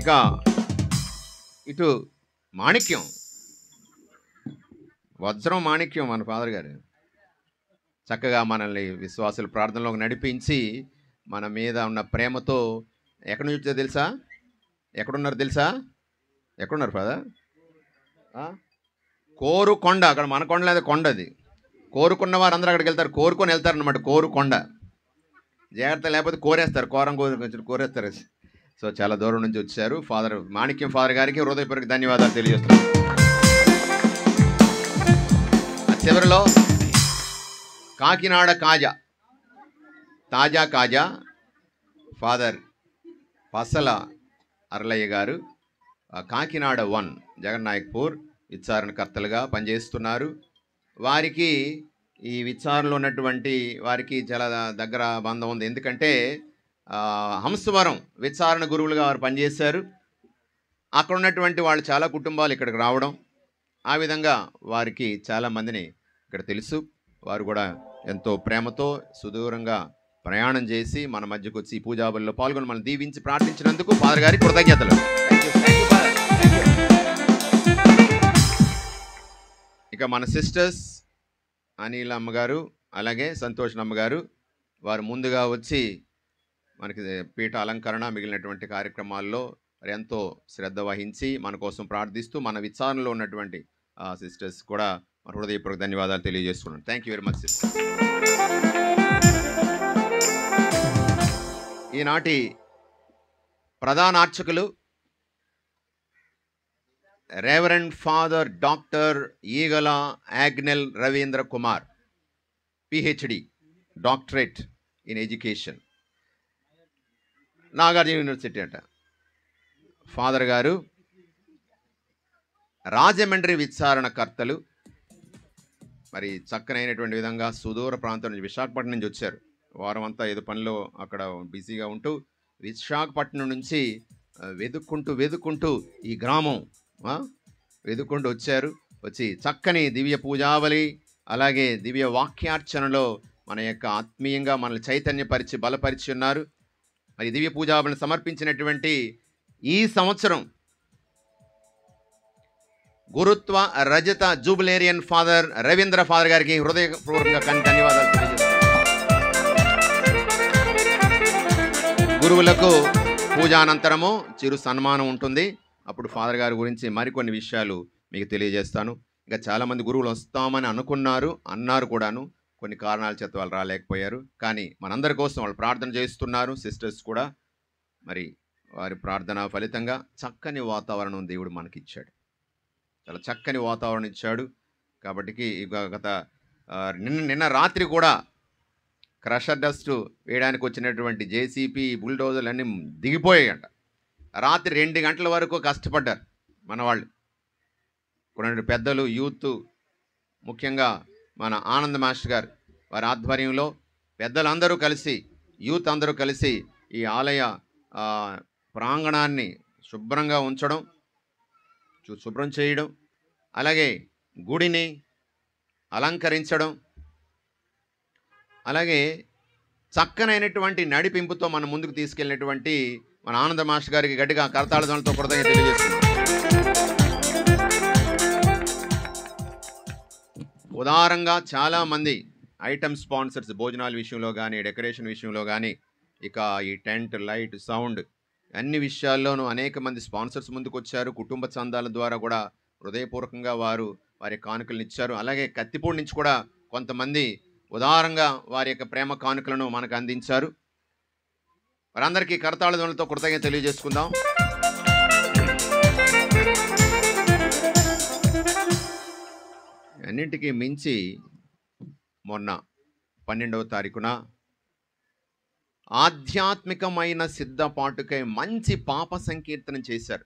ఇక ఇటు మాణిక్యం వజ్రం మాణిక్యం మన ఫాదర్ గారు. చక్కగా మనల్ని విశ్వాసుల ప్రార్థనలోకి నడిపించి మన మీద ఉన్న ప్రేమతో ఎక్కడి నుంచి వచ్చారో తెలుసా? ఎక్కడున్నారు తెలుసా? ఎక్కడున్నారు ఫాదర్? కోరుకొండ. అక్కడ మన కొండ లేదా కొండ, అది కోరుకున్న వారు అందరూ అక్కడికి వెళ్తారు, కోరుకొని వెళ్తారు అనమాట. కోరుకొండ. జాగ్రత్త, లేకపోతే కోరేస్తారు, కోరేస్తారు. సో చాలా దూరం నుంచి వచ్చారు. ఫాదర్ మాణిక్యం ఫాదర్ గారికి హృదయపూర్వక ధన్యవాదాలు తెలియజేస్తున్నాను. చివరిలో కాకినాడ కాజా, తాజా కాజా ఫాదర్ పసల అర్లయ్య గారు కాకినాడ 1 జగన్నాయక్పూర్ విచారణకర్తలుగా పనిచేస్తున్నారు. వారికి ఈ విచారణలో ఉన్నటువంటి వారికి చాలా దగ్గర బంధం ఉంది. ఎందుకంటే హంసవరం విచారణ గురువులుగా వారు పనిచేశారు. అక్కడ ఉన్నటువంటి వాళ్ళు చాలా కుటుంబాలు ఇక్కడికి రావడం, ఆ విధంగా వారికి చాలామందిని ఇక్కడ తెలుసు. వారు కూడా ఎంతో ప్రేమతో సుదూరంగా ప్రయాణం చేసి మన మధ్యకు వచ్చి ఈ పూజాబలిలో పాల్గొని మనం దీవించి ప్రార్థించినందుకు ఫాదర్ గారికి కృతజ్ఞతలు. ఇక మన సిస్టర్స్ అనిల్ అమ్మగారు అలాగే సంతోష్ అమ్మగారు వారు ముందుగా వచ్చి మనకి పీఠ అలంకరణ మిగిలినటువంటి కార్యక్రమాల్లో ఎంతో శ్రద్ధ వహించి మన కోసం ప్రార్థిస్తూ మన విచారణలో ఉన్నటువంటి సిస్టర్స్ కూడా మన హృదయపూర్వక ధన్యవాదాలు తెలియజేస్తున్నాను. Thank you very much sister. ఈనాటి ప్రధాన అర్చకులు reverend father doctor Eegala Agnel Ravindra Kumar, PhD, doctorate in education, Nagarjuna university అంట. ఫాదర్ గారు రాజమండ్రి విచారణకర్తలు. మరి చక్కనైనటువంటి విధంగా సుదూర ప్రాంతం నుంచి విశాఖపట్నం నుంచి వచ్చారు. వారం అంతా ఏదో పనిలో అక్కడ బిజీగా ఉంటూ విశాఖపట్నం నుంచి వెతుక్కుంటూ ఈ గ్రామం వెతుక్కుంటూ వచ్చారు. వచ్చి చక్కని దివ్య పూజావళి అలాగే దివ్య వాక్యార్చనలో మన యొక్క ఆత్మీయంగా మనల్ని చైతన్యపరిచి బలపరిచి ఉన్నారు. మరి దివ్య పూజావళిని సమర్పించినటువంటి ఈ సంవత్సరం గురుత్వ రజత జూబిలేరియన్ ఫాదర్ రవీంద్ర ఫాదర్ గారికి హృదయపూర్వకంగా ధన్యవాదాలు తెలియజేస్తున్నాను. గురువులకు పూజానంతరము చిరు సన్మానం ఉంటుంది. అప్పుడు ఫాదర్ గారి గురించి మరికొన్ని విషయాలు మీకు తెలియజేస్తాను. ఇంకా చాలామంది గురువులు వస్తామని అన్నారు కూడాను. కొన్ని కారణాల చేత వాళ్ళు రాలేకపోయారు. కానీ మనందరి కోసం వాళ్ళు ప్రార్థన చేస్తున్నారు. సిస్టర్స్ కూడా మరి వారి ప్రార్థన ఫలితంగా చక్కని వాతావరణం దేవుడు మనకిచ్చాడు. చాలా చక్కని వాతావరణం ఇచ్చాడు. కాబట్టి గత నిన్న రాత్రి కూడా క్రషర్ డస్ట్ వేయడానికి వచ్చినటువంటి జేసీపీ బుల్డోజర్లు అన్నీ దిగిపోయాయంట. రాత్రి 2 గంటల వరకు కష్టపడ్డారు మన వాళ్ళు. కొన్ని పెద్దలు, యూత్, ముఖ్యంగా మన ఆనంద్ మాస్టర్ గారు వారి ఆధ్వర్యంలో పెద్దలందరూ కలిసి, యూత్ అందరూ కలిసి ఈ ఆలయ ప్రాంగణాన్ని శుభ్రంగా ఉంచడం, శుభ్రం చేయడం, అలాగే గుడిని అలంకరించడం, అలాగే చక్కనైనటువంటి నడిపింపుతో మన ముందుకు తీసుకెళ్ళినటువంటి మన ఆనంద మాస్టర్ గారికి గట్టిగా కరతాళధ్వనులతో కృతజ్ఞతలు తెలియజేస్తున్నాం. ఉదారంగా చాలామంది ఐటమ్ స్పాన్సర్స్ భోజనాల విషయంలో కానీ, డెకరేషన్ విషయంలో కానీ, ఇక ఈ టెంట్, లైట్, సౌండ్ అన్ని విషయాల్లోనూ అనేక మంది స్పాన్సర్స్ ముందుకు వచ్చారు. కుటుంబ చందాల ద్వారా కూడా హృదయపూర్వకంగా వారి కానుకలను ఇచ్చారు. అలాగే కత్తిపూడి నుంచి కూడా కొంతమంది ఉదారంగా వారి యొక్క ప్రేమ కానుకలను మనకు అందించారు. వారందరికీ కరతాళధ్వనులతో కృతజ్ఞత తెలియజేసుకుందాం. అన్నింటికీ మించి మొన్న 12వ తారీఖున ఆధ్యాత్మికమైన సిద్ధపాటుకై మంచి పాప సంకీర్తనం చేశారు.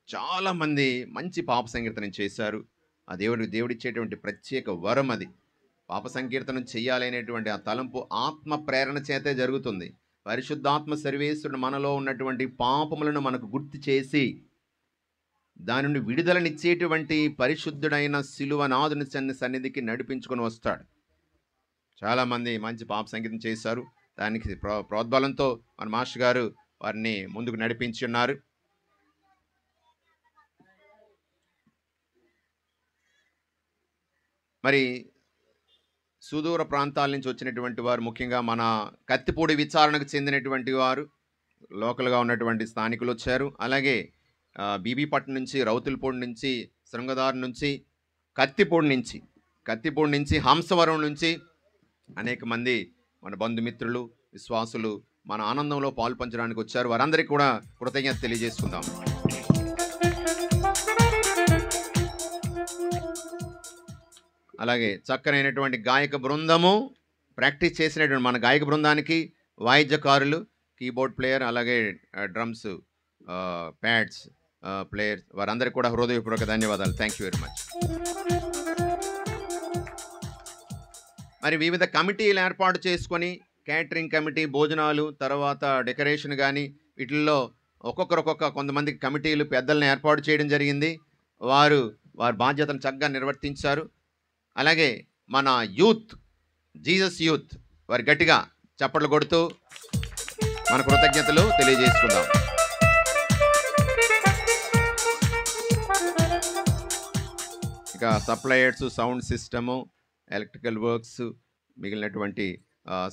చాలామంది మంచి పాప సంకీర్తనం చేశారు. ఆ దేవుడిచ్చేటువంటి ప్రత్యేక వరం అది. పాప సంకీర్తనం చేయాలనేటువంటి ఆ తలంపు ఆత్మ ప్రేరణ చేతే జరుగుతుంది. పరిశుద్ధాత్మ సర్వేశ్వరుడు మనలో ఉన్నటువంటి పాపములను మనకు గుర్తు చేసి దాని నుండి విడుదలనిచ్చేటువంటి పరిశుద్ధుడైన శిలువనాథుని సన్నిధికి నడిపించుకొని వస్తాడు. చాలామంది మంచి పాప సంగీతం చేశారు. దానికి ప్రోద్బలంతో మన మాస్టర్ గారు వారిని ముందుకు నడిపించి ఉన్నారు. మరి సుదూర ప్రాంతాల నుంచి వచ్చినటువంటి వారు, ముఖ్యంగా మన కత్తిపూడి విచారణకు చెందినటువంటి వారు, లోకల్గా ఉన్నటువంటి స్థానికులు వచ్చారు. అలాగే బీబీపట్నం నుంచి, రౌతులపూడి నుంచి, శృంగదారు నుంచి, కత్తిపూడి నుంచి, హంసవరం నుంచి అనేక మంది మన బంధుమిత్రులు, విశ్వాసులు మన ఆనందంలో పాలు పంచడానికి వచ్చారు. వారందరికీ కూడా కృతజ్ఞత తెలియజేసుకుందాం. అలాగే చక్కనైనటువంటి గాయక బృందము, ప్రాక్టీస్ చేసినటువంటి మన గాయక బృందానికి వాయిద్యకారులు, కీబోర్డ్ ప్లేయర్, అలాగే డ్రమ్స్, ప్యాడ్స్ ప్లేయర్స్, వారందరికీ కూడా హృదయపూర్వక ధన్యవాదాలు. Thank you very much. మరి వివిధ కమిటీలు ఏర్పాటు చేసుకొని, క్యాటరింగ్ కమిటీ, భోజనాలు, తర్వాత డెకరేషన్ కానీ వీటిల్లో కొంతమంది కమిటీలు పెద్దలను ఏర్పాటు చేయడం జరిగింది. వారి బాధ్యతను చక్కగా నిర్వర్తించారు. అలాగే మన యూత్, జీసస్ యూత్, వారి గట్టిగా చప్పట్లు కొడుతూ మన కృతజ్ఞతలు తెలియజేసుకుందాం. ఇక suppliers, sound system, electrical works, మిగిలినటువంటి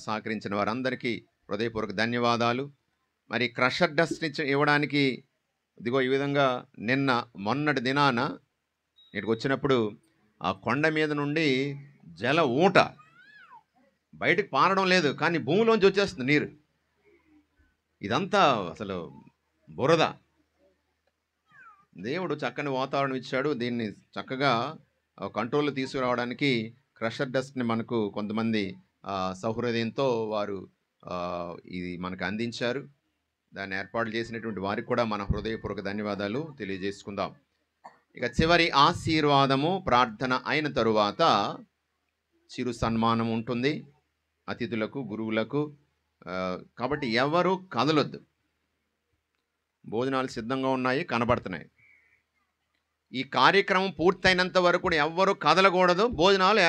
సహకరించిన వారందరికీ హృదయపూర్వక ధన్యవాదాలు. మరి క్రషర్ డస్ట్ ఇవ్వడానికి ఇదిగో ఈ విధంగా మొన్నటి దినాన ఇక్కడికి వచ్చినప్పుడు ఆ కొండ మీద నుండి జల ఊట బయటకు పారడం లేదు, కానీ భూమిలోంచి వచ్చేస్తుంది నీరు. ఇదంతా అసలు బురద. దేవుడు చక్కని వాతావరణం ఇచ్చాడు. దీన్ని చక్కగా కంట్రోల్లో తీసుకురావడానికి క్రషర్ డస్ట్ని మనకు కొంతమంది సౌహృదయంతో వారు ఇది మనకు అందించారు. దాన్ని ఏర్పాటు చేసినటువంటి వారికి కూడా మన హృదయపూర్వక ధన్యవాదాలు తెలియజేసుకుందాం. ఇక చివరి ఆశీర్వాదము, ప్రార్థన అయిన తరువాత చిరు సన్మానం ఉంటుంది అతిథులకు, గురువులకు. కాబట్టి ఎవరు కదలొద్దు. భోజనాలు సిద్ధంగా ఉన్నాయి, కనబడుతున్నాయి. ఈ కార్యక్రమం పూర్తయినంత వరకు కూడా ఎవ్వరూ కదలకూడదు. భోజనాలు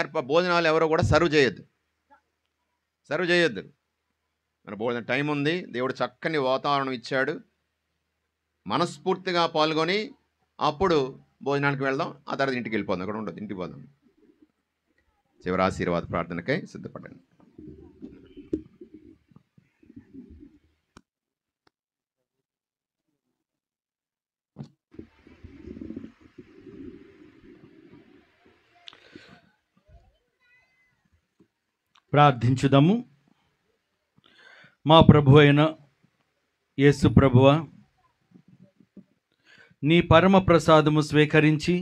ఎవరు కూడా సర్వ్ చేయొద్దు. మన భోజనం టైం ఉంది. దేవుడు చక్కని వాతావరణం ఇచ్చాడు. మనస్ఫూర్తిగా పాల్గొని అప్పుడు భోజనానికి వెళ్దాం. ఆ తర్వాత ఇంటికి వెళ్ళిపోదాం. అక్కడ ఉండదు, ఇంటికి పోదాం. చివరి ఆశీర్వాద ప్రార్థనకై సిద్ధపడండి. ప్రార్థించుదాము. మా ప్రభు అయిన యేసు ప్రభువ, నీ పరమ ప్రసాదము స్వీకరించి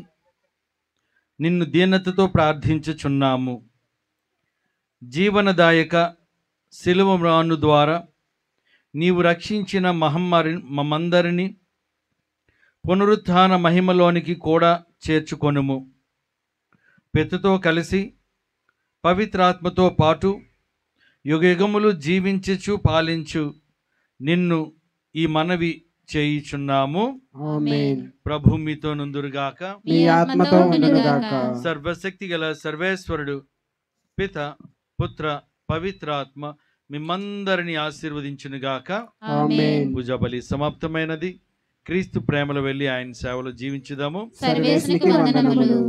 నిన్ను దీనతతో ప్రార్థించుచున్నాము. జీవనదాయక శిలువ మ్రాను ద్వారా నీవు రక్షించిన మమ్మందరినీ పునరుత్థాన మహిమలోనికి కూడా చేర్చుకొనుము. పితతో కలిసి పవిత్రాత్మతో పాటు యుగయుగములు జీవించుచు పాలించు నిన్ను ఈ మనవి చేయుచున్నాము. ఆమేన్. ప్రభు మీతో నుందురుగాక, మీ ఆత్మతో ఉండునుగాక. సర్వశక్తి గల సర్వేశ్వరుడు పిత, పుత్ర, పవిత్రాత్మ మిమ్మందరిని ఆశీర్వదించునుగాక. ఆమేన్. పూజా బలి సమాప్తమైనది. క్రీస్తు ప్రేమలో వెళ్ళి ఆయన సేవలో జీవించుదాము. సర్వేశ్వరునికి వందనములు.